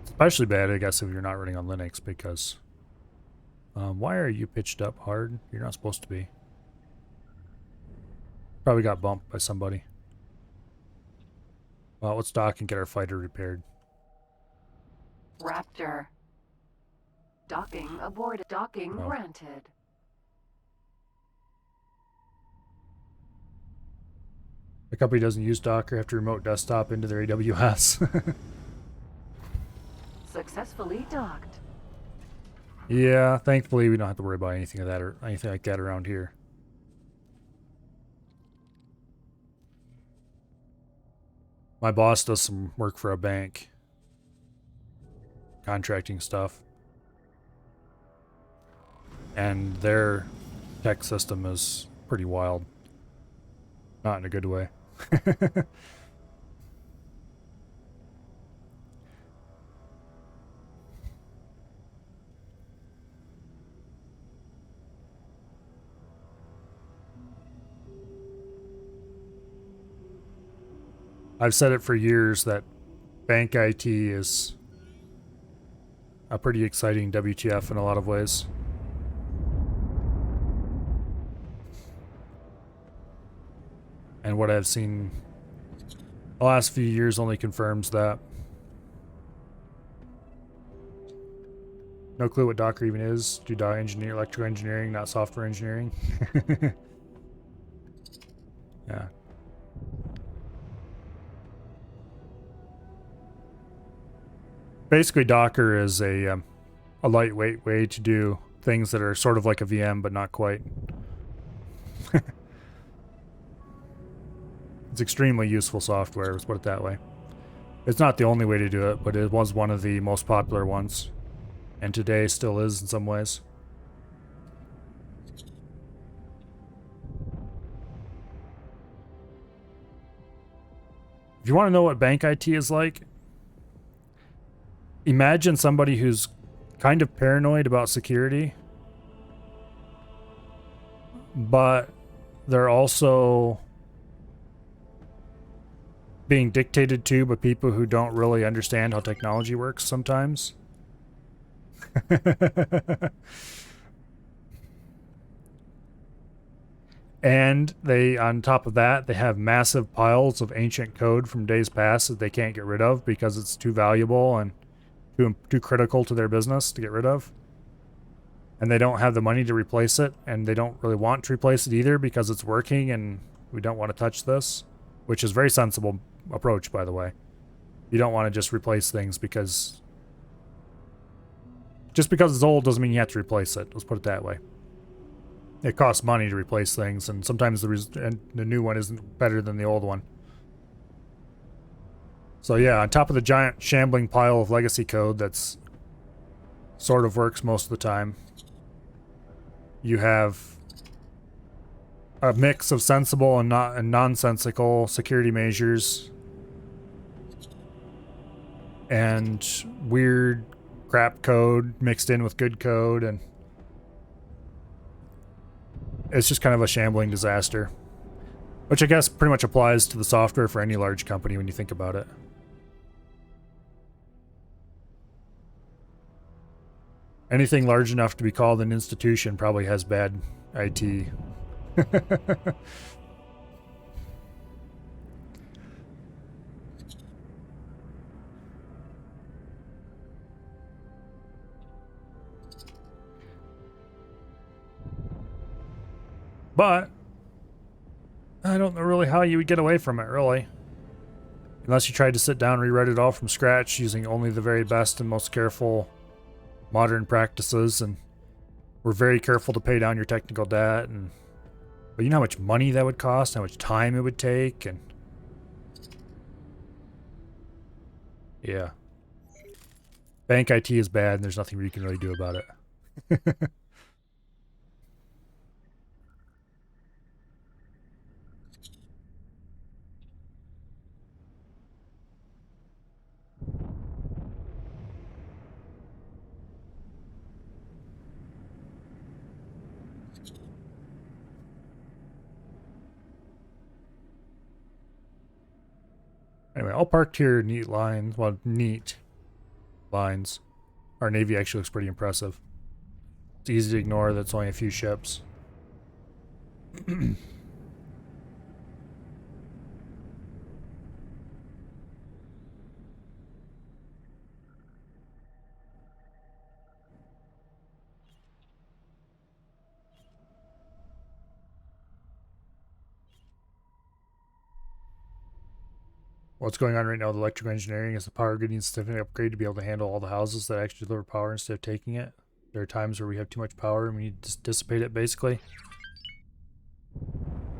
Especially bad, I guess, if you're not running on Linux, because... why are you pitched up hard? You're not supposed to be. Probably got bumped by somebody. Well, let's dock and get our fighter repaired. Raptor. Docking aboard. Docking Oh. granted. The company doesn't use Docker, have to remote desktop into their AWS. Successfully docked. Yeah, thankfully we don't have to worry about anything of that or anything like that around here. My boss does some work for a bank. Contracting stuff. And their tech system is pretty wild. Not in a good way. I've said it for years that bank IT is a pretty exciting WTF in a lot of ways. And what I've seen the last few years only confirms that. No clue what Docker even is. Do electrical engineering, not software engineering. Yeah. Basically, Docker is a lightweight way to do things that are sort of like a VM, but not quite. It's extremely useful software, let's put it that way. It's not the only way to do it, but it was one of the most popular ones. And today still is in some ways. If you want to know what bank IT is like, imagine somebody who's kind of paranoid about security, but they're also being dictated to by people who don't really understand how technology works sometimes. And they, on top of that, they have massive piles of ancient code from days past that they can't get rid of because it's too valuable and too critical to their business to get rid of. And they don't have the money to replace it, and they don't really want to replace it either because it's working and we don't want to touch this, which is a very sensible approach, by the way. You don't want to just replace things because... Just because it's old doesn't mean you have to replace it. Let's put it that way. It costs money to replace things, and sometimes the new one isn't better than the old one. So yeah, on top of the giant shambling pile of legacy code that's sort of works most of the time, you have a mix of sensible and nonsensical security measures and weird crap code mixed in with good code, and it's just kind of a shambling disaster, which I guess pretty much applies to the software for any large company when you think about it. Anything large enough to be called an institution probably has bad IT. But I don't know really how you would get away from it, really. Unless you tried to sit down and rewrite it all from scratch using only the very best and most careful modern practices, and we're very careful to pay down your technical debt. And but you know how much money that would cost, how much time it would take, and yeah. Bank IT is bad, and there's nothing you can really do about it. Anyway, all parked here, neat lines. Well, neat lines. Our Navy actually looks pretty impressive. It's easy to ignore that it's only a few ships. What's going on right now with electrical engineering is the power grid needs a significant upgrade to be able to handle all the houses that actually deliver power instead of taking it. There are times where we have too much power and we need to dissipate it, basically.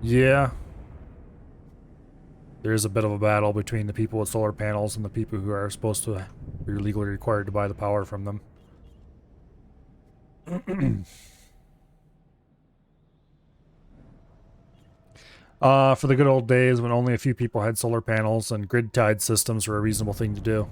Yeah. There is a bit of a battle between the people with solar panels and the people who are supposed to be legally required to buy the power from them. For the good old days when only a few people had solar panels and grid-tied systems were a reasonable thing to do.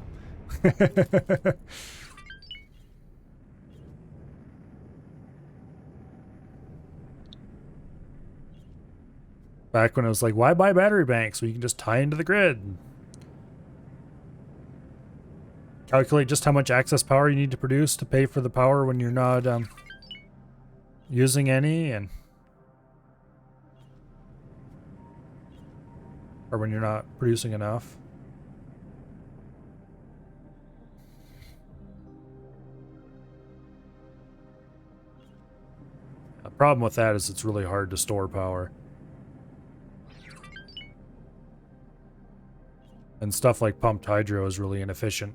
Back when it was like, why buy battery banks when you can just tie into the grid? Calculate just how much excess power you need to produce to pay for the power when you're not using any, and or when you're not producing enough. The problem with that is it's really hard to store power. And stuff like pumped hydro is really inefficient.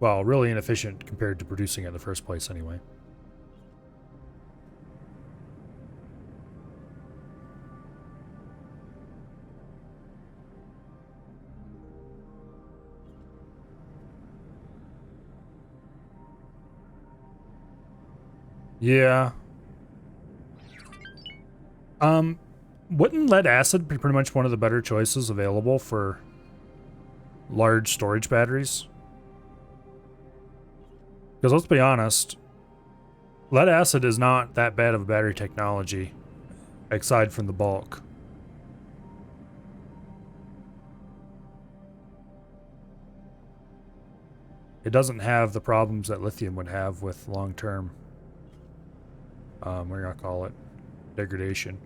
Well, really inefficient compared to producing it in the first place, anyway. Yeah. Wouldn't lead acid be pretty much one of the better choices available for large storage batteries? Because let's be honest, lead acid is not that bad of a battery technology, aside from the bulk. It doesn't have the problems that lithium would have with long-term, what do you gonna call it, degradation.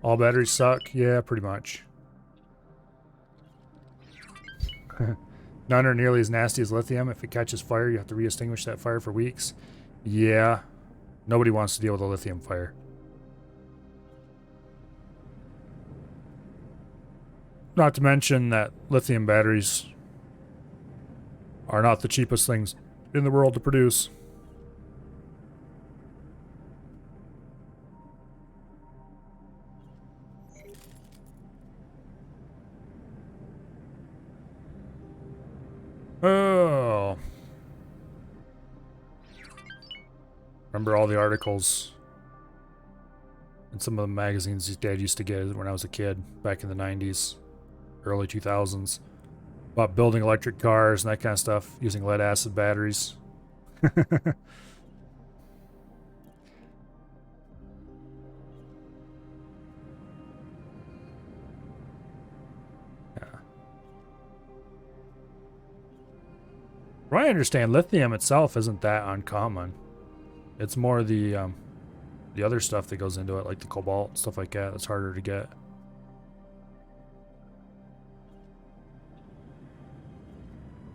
All batteries suck? Yeah, pretty much. None are nearly as nasty as lithium. If it catches fire, you have to re-extinguish that fire for weeks. Yeah. Nobody wants to deal with a lithium fire. Not to mention that lithium batteries are not the cheapest things in the world to produce. Oh. Remember all the articles in some of the magazines his dad used to get when I was a kid back in the 90s, early 2000s, about building electric cars and that kind of stuff using lead acid batteries. From what I understand, lithium itself isn't that uncommon. It's more the other stuff that goes into it, like the cobalt, stuff like that, that's harder to get.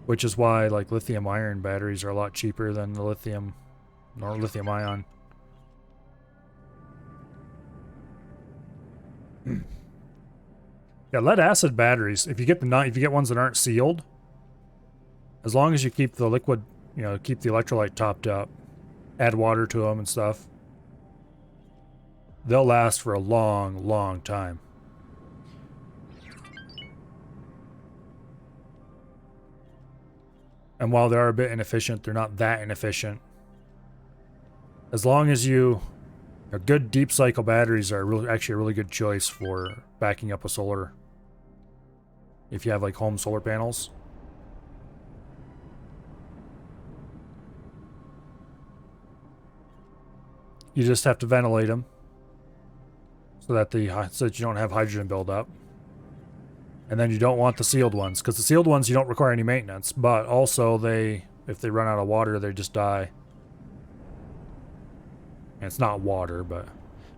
Which is why, like, lithium iron batteries are a lot cheaper than the lithium or lithium ion. Yeah, lead acid batteries. If you get if you get ones that aren't sealed, as long as you keep the liquid, you know, keep the electrolyte topped up, add water to them and stuff, they'll last for a long, long time. And while they are a bit inefficient, they're not that inefficient. As long as good deep cycle batteries are actually a really good choice for backing up a solar. If you have like home solar panels. You just have to ventilate them so that you don't have hydrogen buildup. And then you don't want the sealed ones, because the sealed ones you don't require any maintenance, but also if they run out of water, they just die. And it's not water, but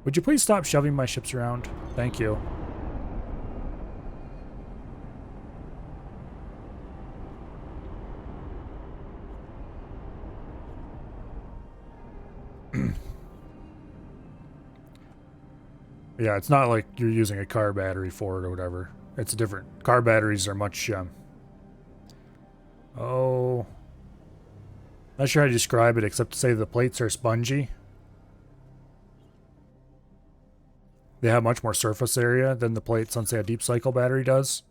would you please stop shoving my ships around? Thank you. Yeah, it's not like you're using a car battery for it or whatever. It's different. Car batteries are much, not sure how to describe it except to say the plates are spongy. They have much more surface area than the plates on, say, a deep cycle battery does.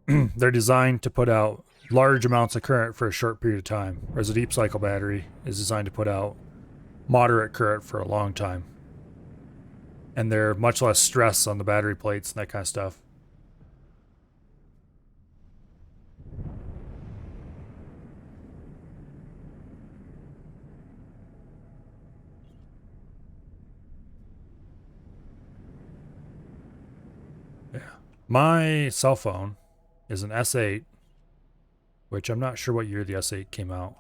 They're designed to put out large amounts of current for a short period of time, whereas a deep cycle battery is designed to put out moderate current for a long time. And they're much less stress on the battery plates and that kind of stuff. Yeah. My cell phone is an S8, which I'm not sure what year the S8 came out.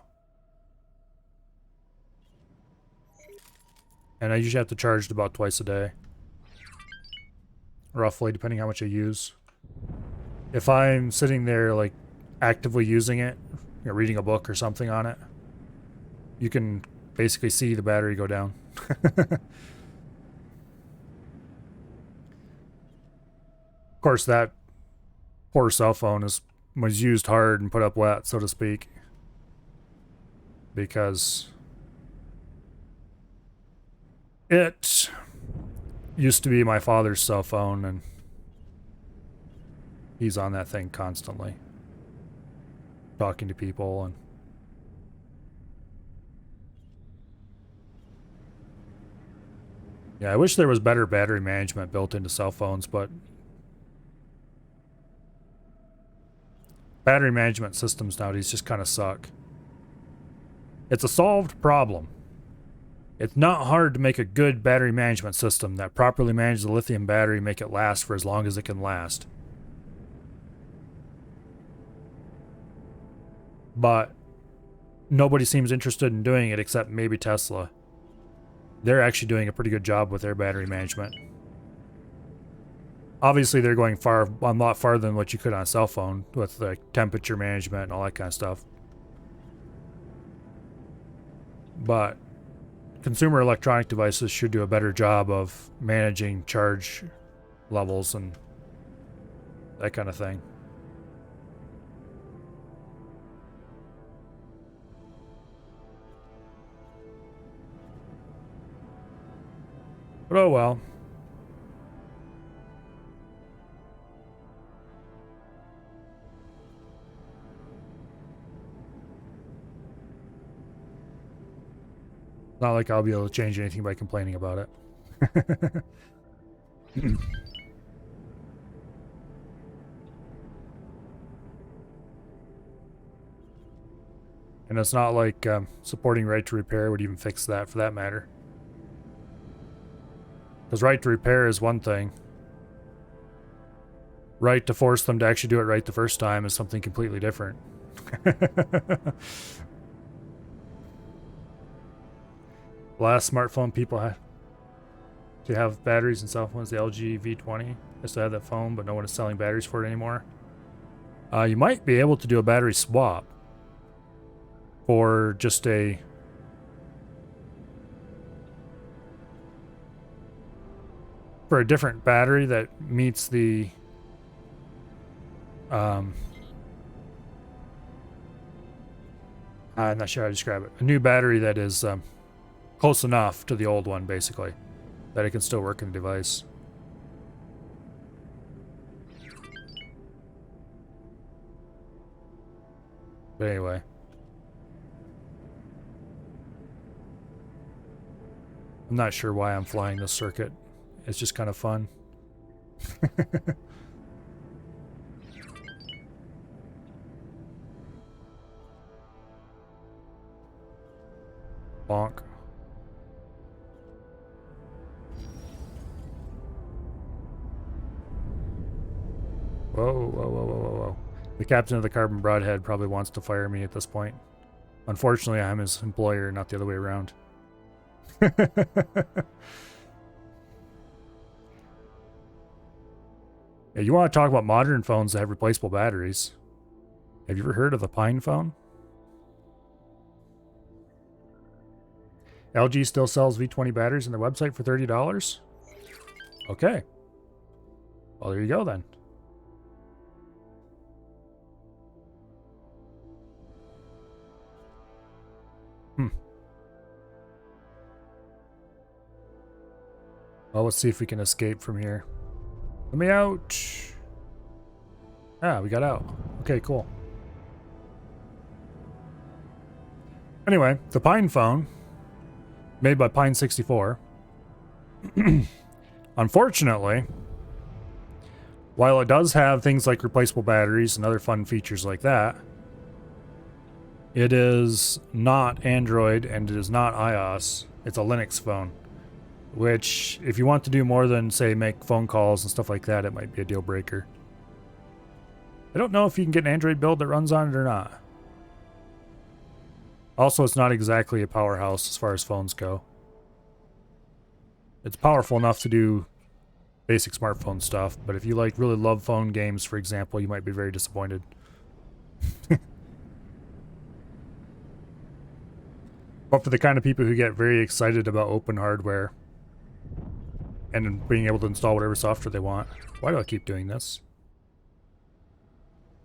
And I usually have to charge it about twice a day. Roughly, depending how much I use. If I'm sitting there, like, actively using it, you know, reading a book or something on it, you can basically see the battery go down. Of course, that poor cell phone was used hard and put up wet, so to speak. Because it used to be my father's cell phone, and he's on that thing constantly, talking to people. And yeah, I wish there was better battery management built into cell phones, but battery management systems nowadays just kind of suck. It's a solved problem. It's not hard to make a good battery management system that properly manages the lithium battery and make it last for as long as it can last. But nobody seems interested in doing it except maybe Tesla. They're actually doing a pretty good job with their battery management. Obviously, they're going a lot farther than what you could on a cell phone with like temperature management and all that kind of stuff. But consumer electronic devices should do a better job of managing charge levels and that kind of thing. But oh well. Not like I'll be able to change anything by complaining about it. And it's not like supporting right to repair would even fix that, for that matter. Because right to repair is one thing. Right to force them to actually do it right the first time is something completely different. Last smartphone people had to have batteries and cell phones, the LG V20. I used to have that phone, but no one is selling batteries for it anymore. You might be able to do a battery swap for just a different battery that meets the I'm not sure how to describe it. A new battery that is close enough to the old one, basically, that it can still work in the device. But anyway. I'm not sure why I'm flying this circuit. It's just kind of fun. Bonk. Whoa, whoa, whoa, whoa, whoa, whoa. The captain of the Carbon Broadhead probably wants to fire me at this point. Unfortunately, I'm his employer, not the other way around. Yeah, you want to talk about modern phones that have replaceable batteries. Have you ever heard of the Pine phone? LG still sells V20 batteries on their website for $30? Okay. Well, there you go then. Well, let's see if we can escape from here. Let me out. Ah, we got out. Okay, cool. Anyway, the Pine phone, made by Pine 64. Unfortunately, while it does have things like replaceable batteries and other fun features like that, it is not Android and it is not iOS. It's a Linux phone. Which, if you want to do more than, say, make phone calls and stuff like that, it might be a deal breaker. I don't know if you can get an Android build that runs on it or not. Also, it's not exactly a powerhouse as far as phones go. It's powerful enough to do basic smartphone stuff, but if you like really love phone games, for example, you might be very disappointed. But for the kind of people who get very excited about open hardware and being able to install whatever software they want. Why do I keep doing this?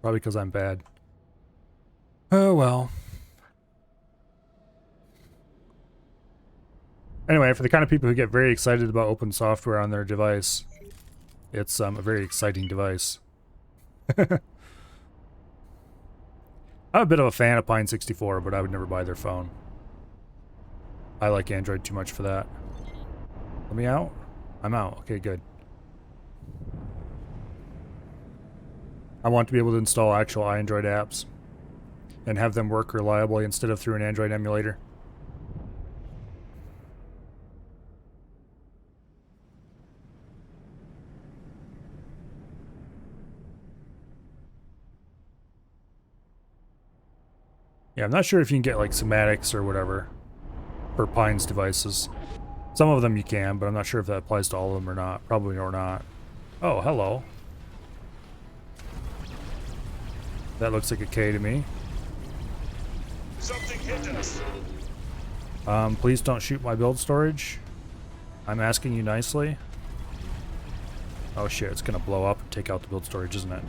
Probably because I'm bad. Oh well. Anyway, for the kind of people who get very excited about open software on their device, it's a very exciting device. I'm a bit of a fan of Pine 64, but I would never buy their phone. I like Android too much for that. Let me out? I'm out. Okay, good. I want to be able to install actual Android apps and have them work reliably instead of through an Android emulator. Yeah, I'm not sure if you can get like semantics or whatever for Pine's devices. Some of them you can, but I'm not sure if that applies to all of them or not. Probably or not. Oh, hello. That looks like a K to me. Something hit us. Please don't shoot my build storage. I'm asking you nicely. Oh shit, it's gonna blow up and take out the build storage, isn't it?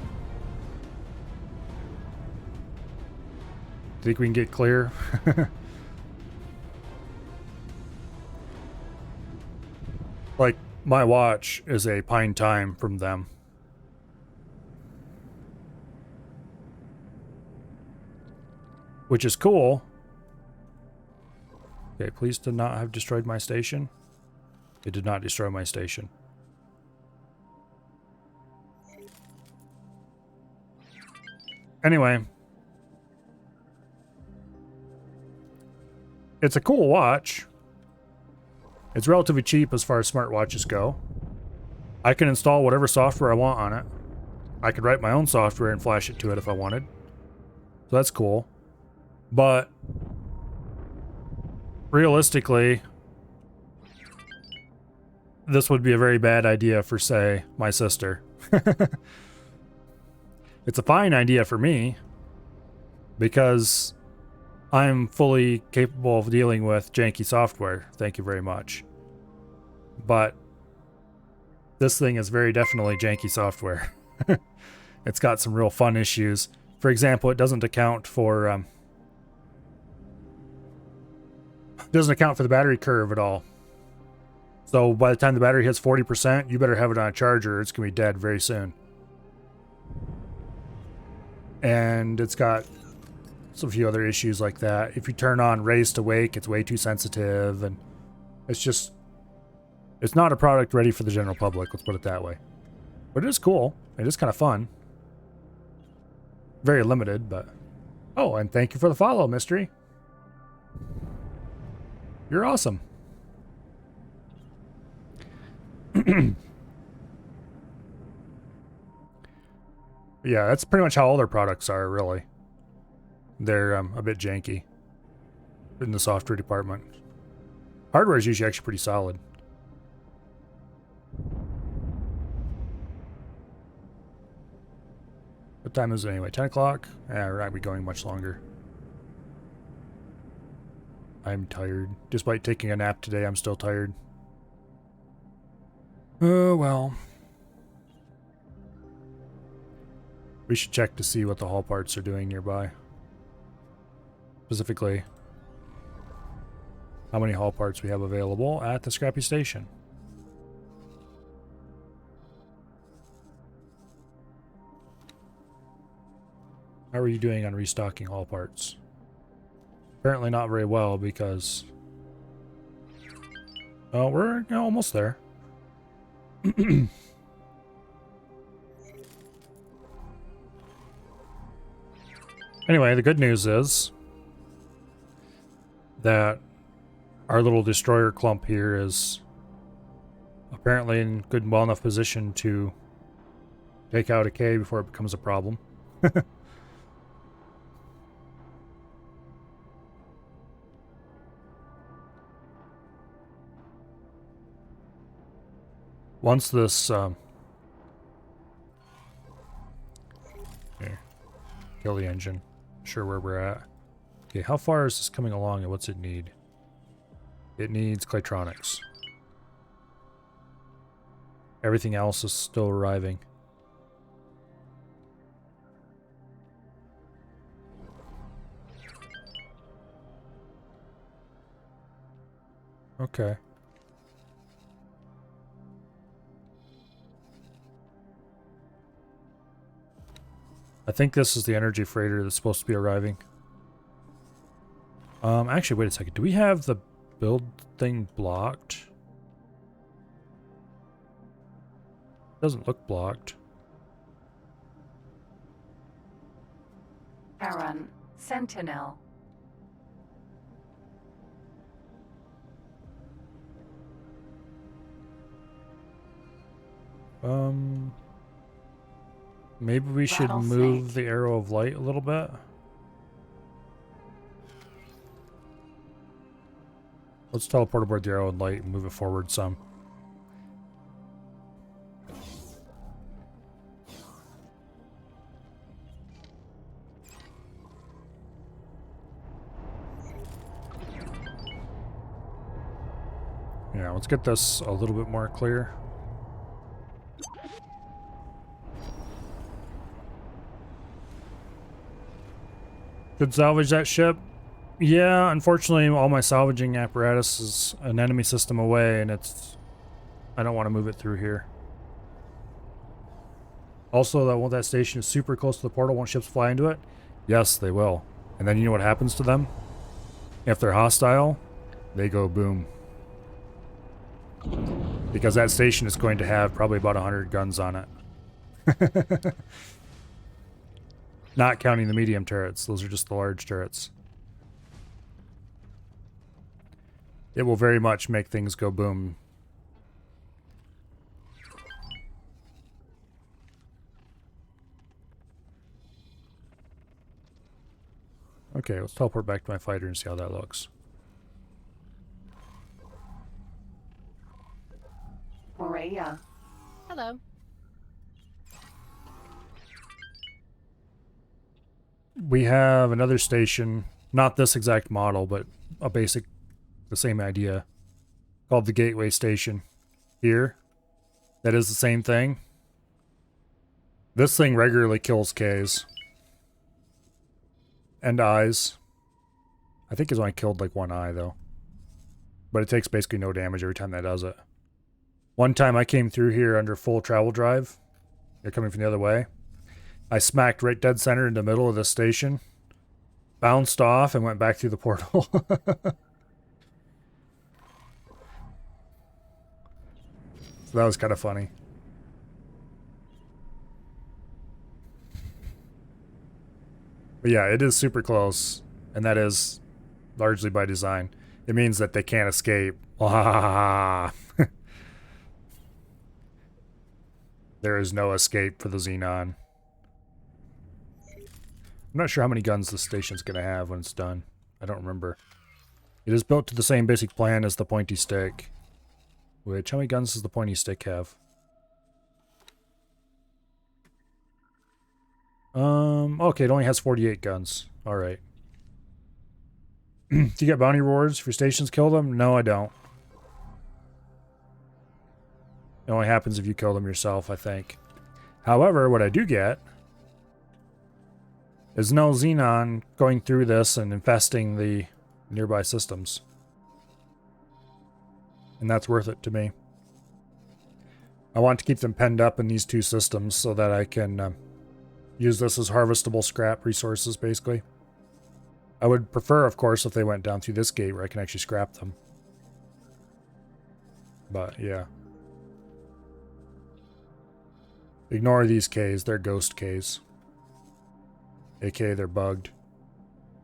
Think we can get clear? Like, my watch is a Pine Time from them. Which is cool. Okay, please do not have destroyed my station. It did not destroy my station. Anyway. It's a cool watch. It's relatively cheap as far as smartwatches go. I can install whatever software I want on it. I could write my own software and flash it to it if I wanted. So that's cool. But realistically, this would be a very bad idea for, say, my sister. It's a fine idea for me because I'm fully capable of dealing with janky software. Thank you very much. But this thing is very definitely janky software. It's got some real fun issues. For example, it doesn't account for the battery curve at all. So by the time the battery hits 40%, you better have it on a charger. It's going to be dead very soon. And it's got a few other issues like that. If you turn on raise to wake, it's way too sensitive. And it's not a product ready for the general public. Let's put it that way. But it is cool. It is kind of fun. Very limited, but... Oh, and thank you for the follow, Mystery. You're awesome. Yeah, that's pretty much how all their products are, really. They're a bit janky in the software department. Hardware is usually actually pretty solid. What time is it anyway? 10 o'clock? Yeah, we're not going to be going much longer. I'm tired. Despite taking a nap today, I'm still tired. Oh, well. We should check to see what the haul parts are doing nearby. Specifically, how many haul parts we have available at the scrappy station. How are you doing on restocking haul parts? Apparently not very well because... Oh, we're almost there. Anyway, the good news is that our little destroyer clump here is apparently in good and well enough position to take out a K before it becomes a problem. Once this here, kill the engine. Sure where we're at. Okay, how far is this coming along and what's it need? It needs Claytronics. Everything else is still arriving. Okay. I think this is the energy freighter that's supposed to be arriving. Actually, wait a second. Do we have the build thing blocked? Doesn't look blocked. Aaron, Sentinel. Maybe we should move the arrow of light a little bit. Let's teleport aboard the arrow of light and move it forward some. Yeah, let's get this a little bit more clear. Could salvage that ship? Yeah, unfortunately all my salvaging apparatus is an enemy system away and I don't want to move it through here. Also, that station is super close to the portal. Won't ships fly into it? Yes, they will. And then you know what happens to them? If they're hostile, they go boom. Because that station is going to have probably about 100 guns on it. Not counting the medium turrets. Those are just the large turrets. It will very much make things go boom. Okay, let's teleport back to my fighter and see how that looks. Maria. Hello. We have another station, not this exact model, but the same idea, called the Gateway Station here. That is the same thing. This thing regularly kills Ks. And eyes. I think it's only killed like one eye though. But it takes basically no damage every time that does it. One time I came through here under full travel drive. They're coming from the other way. I smacked right dead center in the middle of the station. Bounced off and went back through the portal. So that was kind of funny. But yeah, it is super close. And that is largely by design. It means that they can't escape. There is no escape for the Xenon. I'm not sure how many guns the station's going to have when it's done. I don't remember. It is built to the same basic plan as the pointy stick. Which, how many guns does the pointy stick have? Okay, it only has 48 guns. Alright. Do you get bounty rewards for stations kill them? No, I don't. It only happens if you kill them yourself, I think. However, what I do get is no Xenon going through this and infesting the nearby systems. And that's worth it to me. I want to keep them penned up in these two systems so that I can use this as harvestable scrap resources, basically. I would prefer, of course, if they went down through this gate where I can actually scrap them. But, yeah. Ignore these Ks. They're ghost Ks. AKA, they're bugged.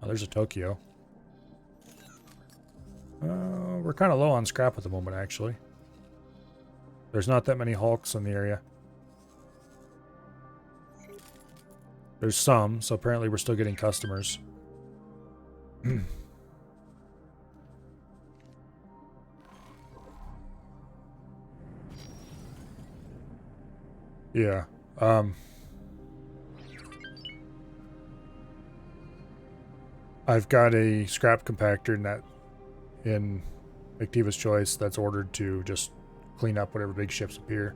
Oh, there's a Tokyo. We're kind of low on scrap at the moment, actually. There's not that many Hulks in the area. There's some, so apparently we're still getting customers. Yeah. I've got a scrap compactor in Activa's Choice that's ordered to just clean up whatever big ships appear.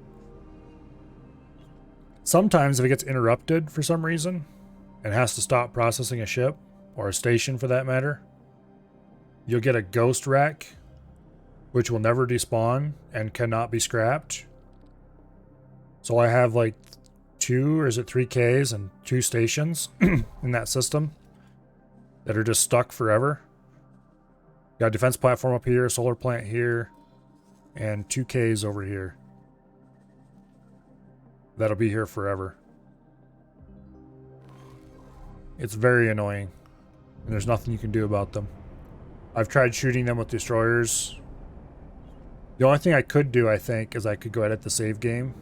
Sometimes if it gets interrupted for some reason and has to stop processing a ship, or a station for that matter, you'll get a ghost wreck, which will never despawn and cannot be scrapped. So I have like 2 or is it 3 Ks and 2 stations in that system that are just stuck forever. Got a defense platform up here, solar plant here, and 2 Ks over here. That'll be here forever. It's very annoying, and there's nothing you can do about them. I've tried shooting them with destroyers. The only thing I could do, I think, is I could go edit the save game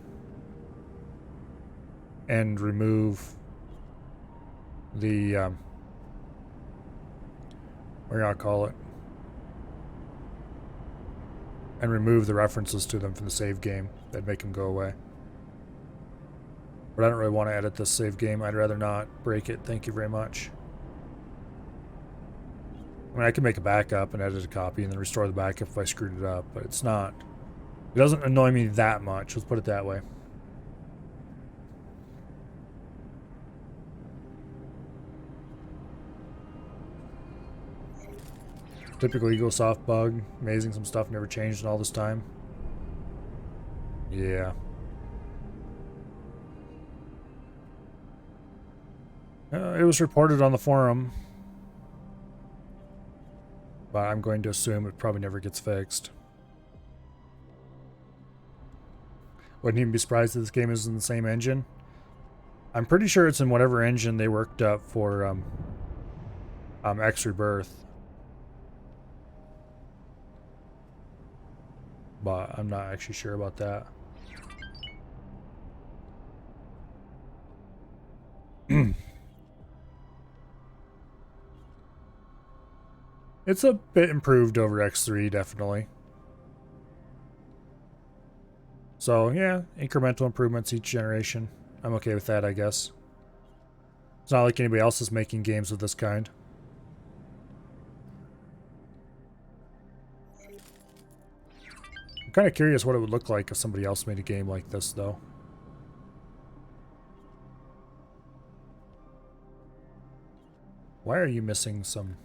and remove the, what do I call it? And remove the references to them from the save game. That'd make them go away. But I don't really want to edit this save game. I'd rather not break it. Thank you very much. I mean, I can make a backup and edit a copy and then restore the backup if I screwed it up, but it's not. It doesn't annoy me that much. Let's put it that way. Typical EagleSoft bug. Amazing, some stuff never changed in all this time. Yeah. It was reported on the forum. But I'm going to assume it probably never gets fixed. Wouldn't even be surprised if this game is in the same engine. I'm pretty sure it's in whatever engine they worked up for X Rebirth. But I'm not actually sure about that. It's a bit improved over X3, definitely. So, yeah, incremental improvements each generation. I'm okay with that, I guess. It's not like anybody else is making games of this kind. I'm kind of curious what it would look like if somebody else made a game like this, though. Why are you missing some...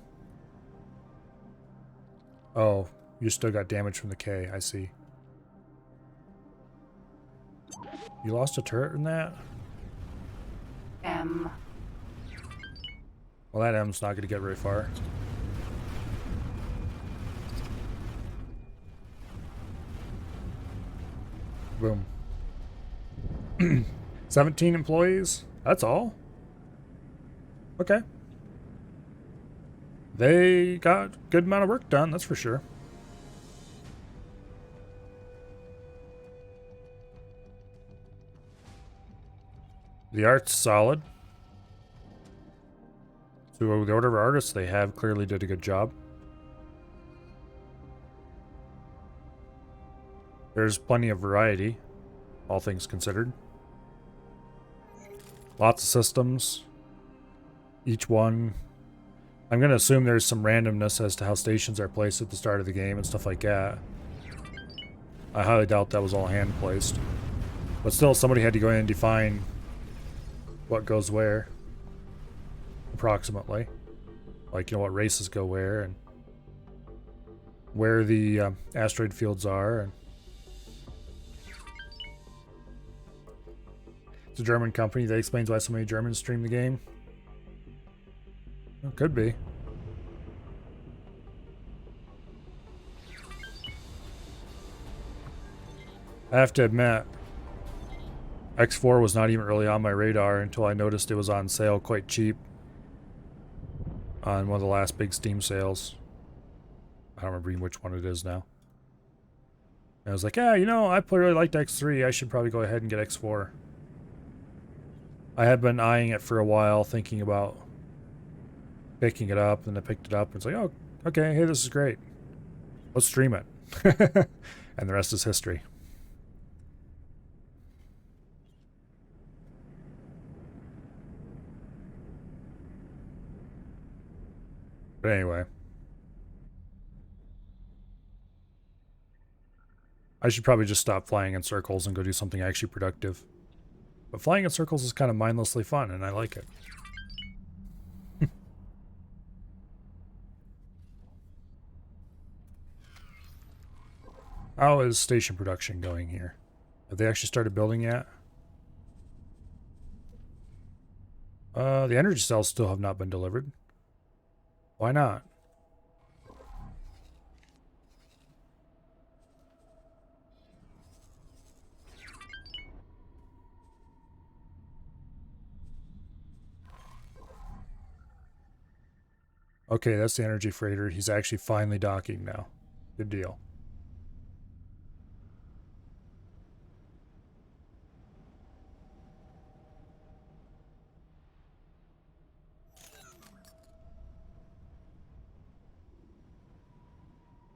Oh, you still got damage from the K, I see. You lost a turret in that? M. Well, that M's not going to get very far. Boom. 17 employees? That's all? Okay. They got a good amount of work done, that's for sure. The art's solid. So the order of artists they have clearly did a good job. There's plenty of variety, all things considered. Lots of systems. Each one... I'm going to assume there's some randomness as to how stations are placed at the start of the game and stuff like that. I highly doubt that was all hand-placed. But still, somebody had to go in and define what goes where. Approximately. Like, you know, what races go where and where the asteroid fields are. And it's a German company. That explains why so many Germans stream the game. It could be. I have to admit, X4 was not even really on my radar until I noticed it was on sale quite cheap on one of the last big Steam sales. I don't remember even which one it is now. And I was like, yeah, you know, I really liked X3. I should probably go ahead and get X4. I had been eyeing it for a while, thinking about picking it up, and I picked it up, and it's like, oh, okay, hey, this is great. Let's stream it. And the rest is history. But anyway. I should probably just stop flying in circles and go do something actually productive. But flying in circles is kind of mindlessly fun, and I like it. How is station production going here? Have they actually started building yet? The energy cells still have not been delivered. Why not? Okay, that's the energy freighter. He's actually finally docking now. Good deal.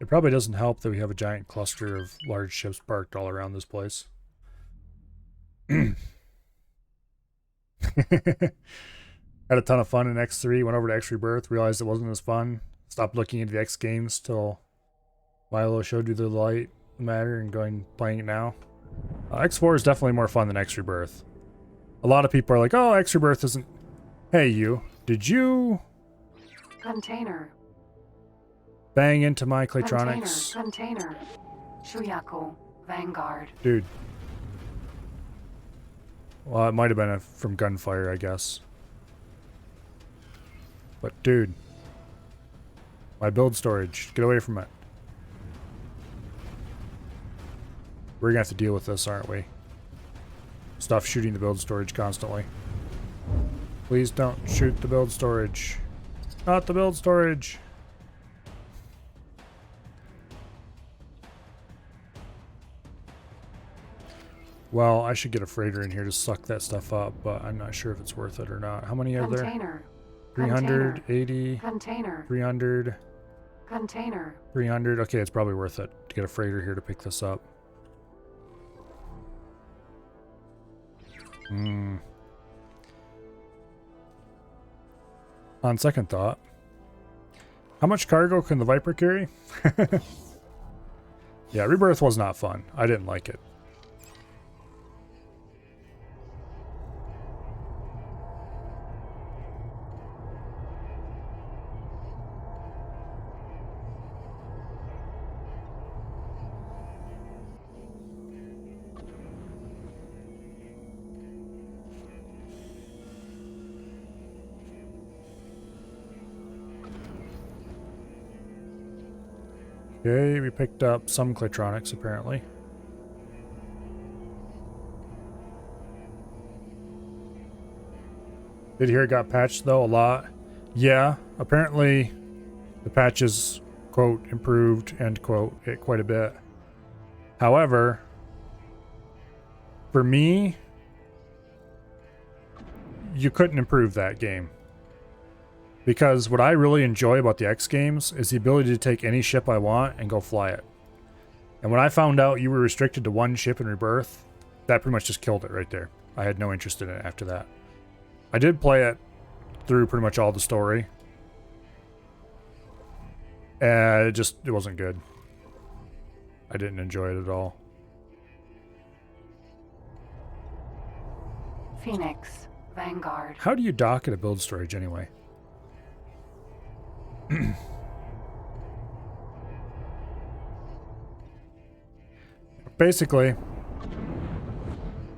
It probably doesn't help that we have a giant cluster of large ships parked all around this place. Had a ton of fun in X3, went over to X Rebirth, realized it wasn't as fun. Stopped looking into the X games till Milo showed you the light matter and playing it now. X4 is definitely more fun than X Rebirth. A lot of people are like, oh, X Rebirth isn't... Hey, you. Did you... Container. Bang into my Claytronics? Container. Shuyaku. Vanguard. Dude. Well, it might have been from gunfire, I guess. But, dude. My build storage. Get away from it. We're gonna have to deal with this, aren't we? Stop shooting the build storage constantly. Please don't shoot the build storage. Not the build storage. Well, I should get a freighter in here to suck that stuff up, but I'm not sure if it's worth it or not. How many are there? Container. 380. Container. 300. Container. 300. Okay, it's probably worth it to get a freighter here to pick this up. On second thought, how much cargo can the Viper carry? Yeah, Rebirth was not fun. I didn't like it. Okay, we picked up some Clitronics apparently. Did hear it got patched though a lot. Yeah, apparently the patches, quote, improved, end quote, it quite a bit. However, for me, you couldn't improve that game. Because what I really enjoy about the X games is the ability to take any ship I want and go fly it. And when I found out you were restricted to one ship in Rebirth, that pretty much just killed it right there. I had no interest in it after that. I did play it through pretty much all the story. And it wasn't good. I didn't enjoy it at all. Phoenix, Vanguard. How do you dock at a build storage anyway? Basically,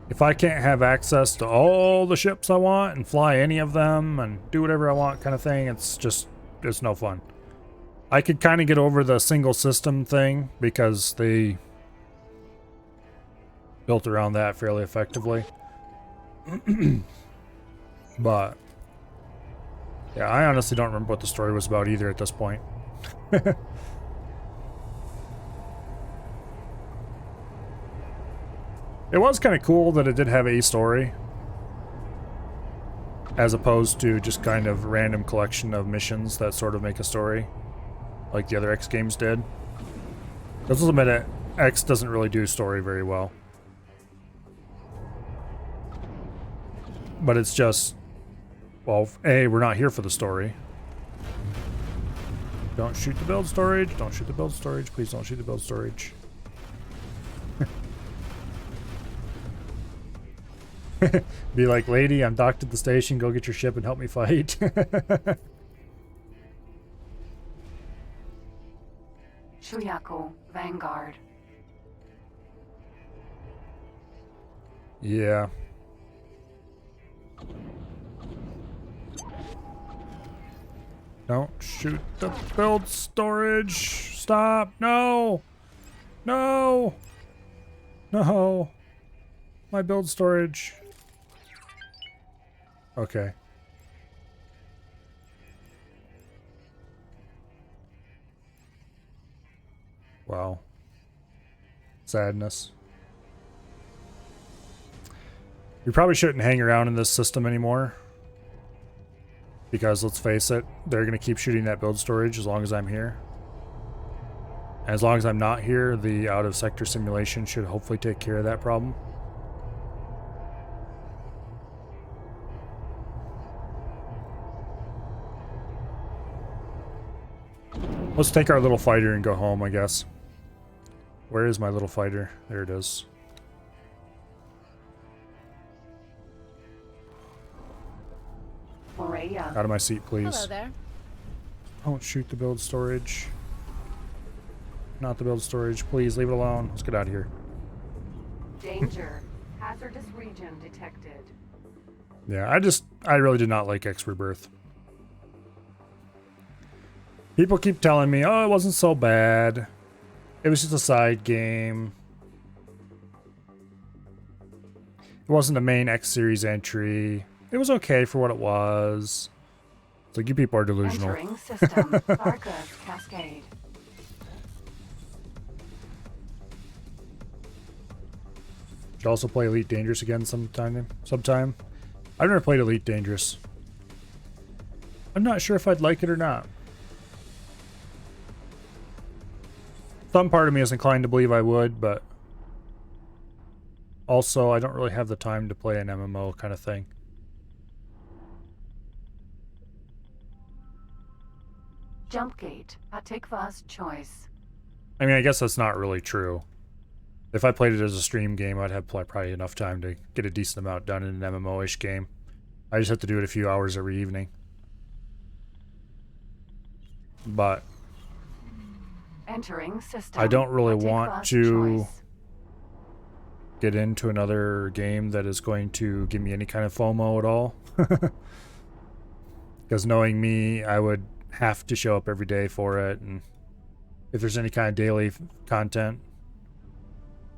if I can't have access to all the ships I want and fly any of them and do whatever I want kind of thing, it's no fun. I could kind of get over the single system thing because they built around that fairly effectively. But yeah, I honestly don't remember what the story was about either at this point. It was kind of cool that it did have a story, as opposed to just kind of random collection of missions that sort of make a story, like the other X games did. Let's admit it, X doesn't really do story very well. But it's just, well, A, we're not here for the story. Don't shoot the build storage. Don't shoot the build storage. Please don't shoot the build storage. Be like, lady, I'm docked at the station. Go get your ship and help me fight. Shuyaku, Vanguard. Yeah. Don't shoot the build storage. Stop. No. No. No. My build storage. Okay. Wow. Sadness. We probably shouldn't hang around in this system anymore. Because let's face it, they're going to keep shooting that build storage as long as I'm here. And as long as I'm not here, the out-of-sector simulation should hopefully take care of that problem. Let's take our little fighter and go home, I guess. Where is my little fighter? There it is. Morea. Out of my seat, please. Hello there. Don't shoot the build storage. Not the build storage. Please, leave it alone. Let's get out of here. Danger. Hazardous region detected. Yeah, I really did not like X Rebirth. People keep telling me, oh, it wasn't so bad. It was just a side game. It wasn't a main X series entry. It was okay for what it was. It's like, you people are delusional. Entering system. Arcus Cascade. Should also play Elite Dangerous again sometime. I've never played Elite Dangerous. I'm not sure if I'd like it or not. Some part of me is inclined to believe I would, but also I don't really have the time to play an MMO kind of thing. Jumpgate. Atikva's choice. I mean, I guess that's not really true. If I played it as a stream game, I'd have probably enough time to get a decent amount done in an MMO-ish game. I just have to do it a few hours every evening. But Entering system. I don't really want Atikva's to choice. get into another game that is going to give me any kind of FOMO at all. Because knowing me, I would have to show up every day for it, and If there's any kind of daily content,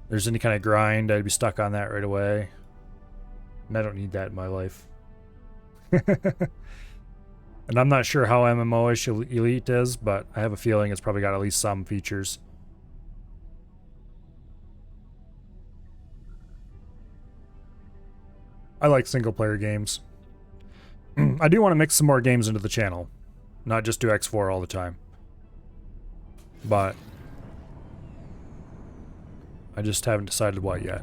there's any kind of grind, I'd be stuck on that right away. And I don't need that in my life. And I'm not sure how MMO-ish Elite is, but I have a feeling it's probably got at least some features. I like single-player games. I do want to mix some more games into the channel. Not just do X4 all the time. But I just haven't decided what yet.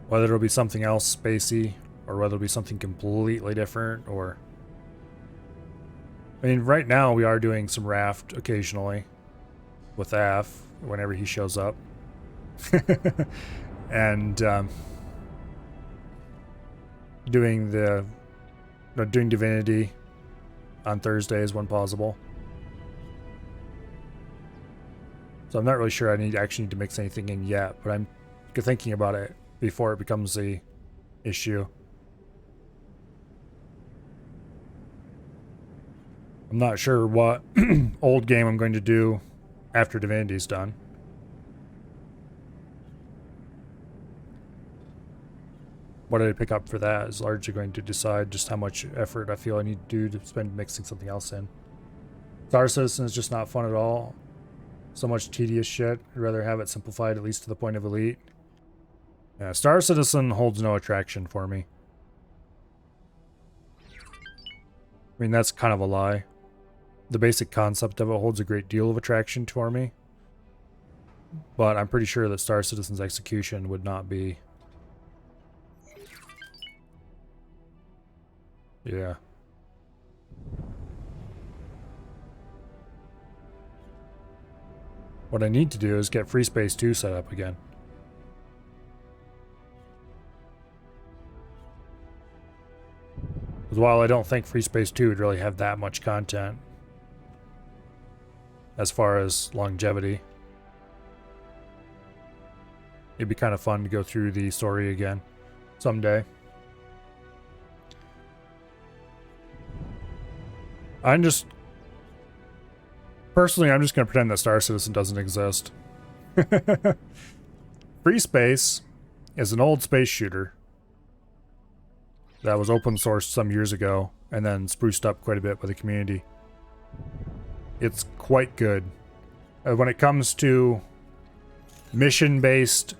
Whether it'll be something else spacey, or whether it'll be something completely different, or... I mean, right now we are doing some raft occasionally with Af whenever he shows up. And doing Divinity on Thursdays when possible. So I'm not really sure I actually need to mix anything in yet, but I'm thinking about it before it becomes a issue. I'm not sure what old game I'm going to do after Divinity's done. What I pick up for that is largely going to decide just how much effort I feel I need to do to spend mixing something else in. Star Citizen is just not fun at all. So much tedious shit. I'd rather have it simplified, at least to the point of Elite. Yeah, Star Citizen holds no attraction for me. I mean, that's kind of a lie. The basic concept of it holds a great deal of attraction for me. But I'm pretty sure that Star Citizen's execution would not be... Yeah. What I need to do is get Free Space 2 set up again. Because while I don't think Free Space 2 would really have that much content as far as longevity, it'd be kind of fun to go through the story again someday. Personally, I'm just going to pretend that Star Citizen doesn't exist. Free Space is an old space shooter that was open sourced some years ago and then spruced up quite a bit by the community. It's quite good. When it comes to mission-based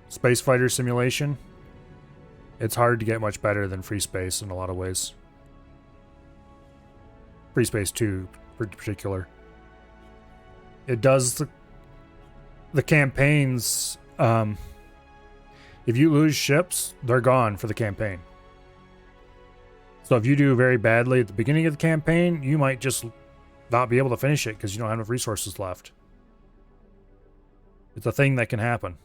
space fighter simulation, it's hard to get much better than Free Space in a lot of ways. Free Space 2 in particular. It does the campaigns. If you lose ships, they're gone for the campaign. So if you do very badly at the beginning of the campaign, you might just not be able to finish it because you don't have enough resources left. It's a thing that can happen.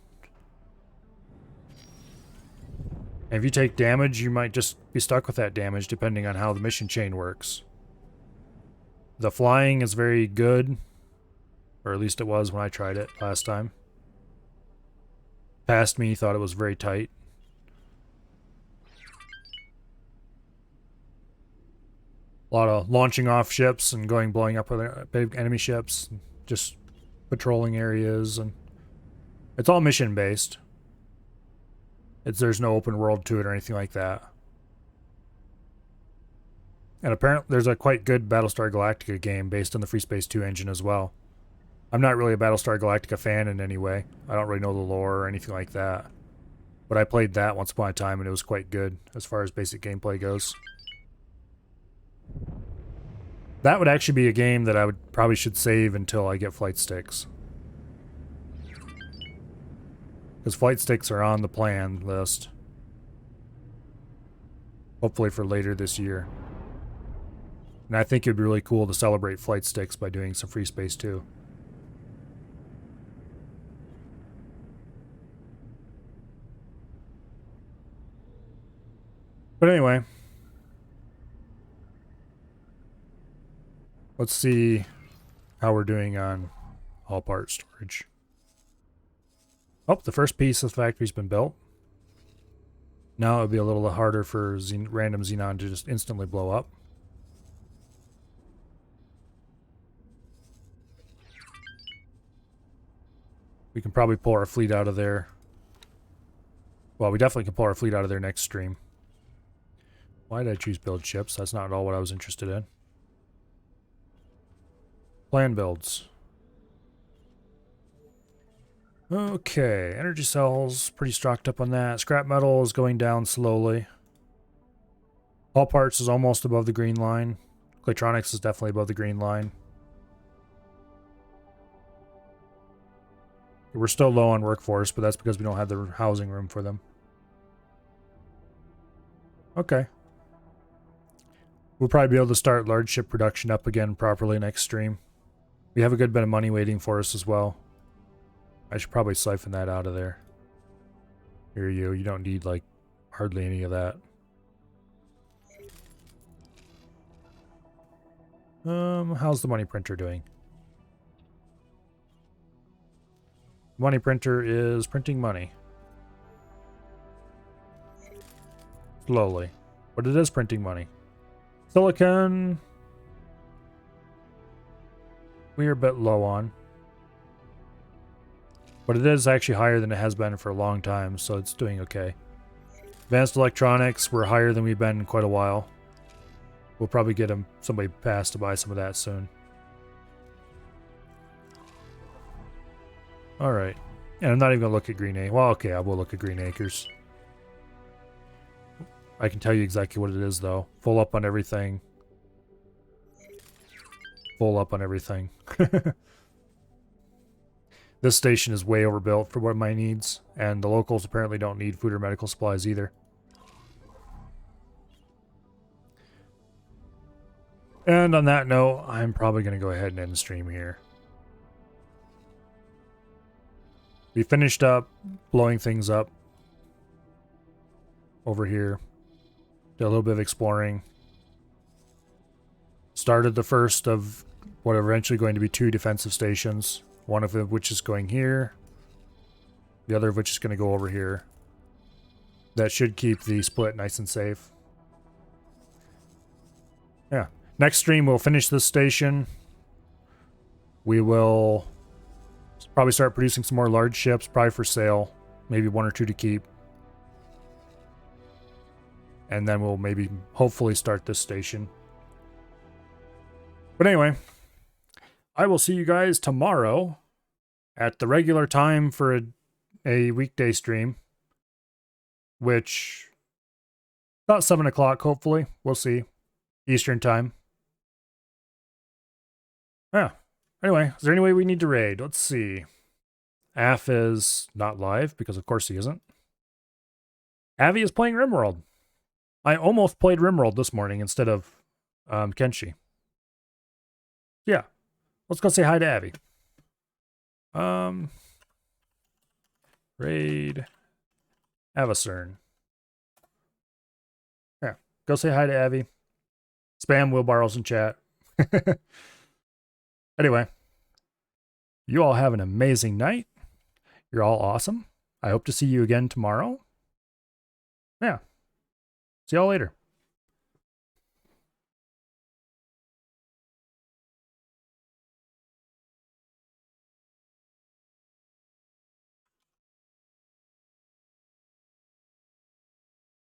And if you take damage, you might just be stuck with that damage depending on how the mission chain works. The flying is very good, or at least it was when I tried it last time. Past me thought it was very tight. A lot of launching off ships and blowing up other big enemy ships, just patrolling areas, and it's all mission based. There's no open world to it or anything like that. And apparently there's a quite good Battlestar Galactica game based on the Free Space 2 engine as well. I'm not really a Battlestar Galactica fan in any way. I don't really know the lore or anything like that. But I played that once upon a time and it was quite good as far as basic gameplay goes. That would actually be a game that I probably should save until I get flight sticks. Because flight sticks are on the plan list. Hopefully for later this year. And I think it'd be really cool to celebrate flight sticks by doing some Free Space 2. But anyway, let's see how we're doing on all part storage. Oh, the first piece of the factory's been built. Now it would be a little harder for random Xenon to just instantly blow up. We can probably pull our fleet out of there. Well, we definitely can pull our fleet out of there next stream. Why did I choose build ships? That's not at all what I was interested in. Plan builds. Okay, energy cells, pretty stocked up on that. Scrap metal is going down slowly. All parts is almost above the green line. Electronics is definitely above the green line. We're still low on workforce, but that's because we don't have the housing room for them. Okay. We'll probably be able to start large ship production up again properly next stream. We have a good bit of money waiting for us as well. I should probably siphon that out of there. Here you don't need like hardly any of that. How's the money printer doing? Money printer is printing money. Slowly. But it is printing money. Silicon. We are a bit low on. But it is actually higher than it has been for a long time, so it's doing okay. Advanced electronics, we're higher than we've been in quite a while. We'll probably get somebody passed to buy some of that soon. Alright. And I'm not even going to look at Green Acres. Well, okay, I will look at Green Acres. I can tell you exactly what it is, though. Full up on everything. Full up on everything. This station is way overbuilt for what my needs, and the locals apparently don't need food or medical supplies either. And on that note, I'm probably going to go ahead and end the stream here. We finished up blowing things up over here. Did a little bit of exploring. Started the first of what are eventually going to be 2 defensive stations. One of which is going here. The other of which is going to go over here. That should keep the split nice and safe. Yeah. Next stream, we'll finish this station. We will probably start producing some more large ships, probably for sale. Maybe 1 or 2 to keep. And then we'll maybe, hopefully, start this station. But anyway, I will see you guys tomorrow at the regular time for a weekday stream. Which, about 7 o'clock, hopefully. We'll see. Eastern time. Yeah. Anyway, is there any way we need to raid? Let's see. Af is not live, because of course he isn't. Avi is playing RimWorld. I almost played RimWorld this morning instead of Kenshi. Yeah. Let's go say hi to Avi. Raid Avacern. Yeah. Go say hi to Avi. Spam wheelbarrows in chat. Anyway. You all have an amazing night. You're all awesome. I hope to see you again tomorrow. Yeah. See y'all later.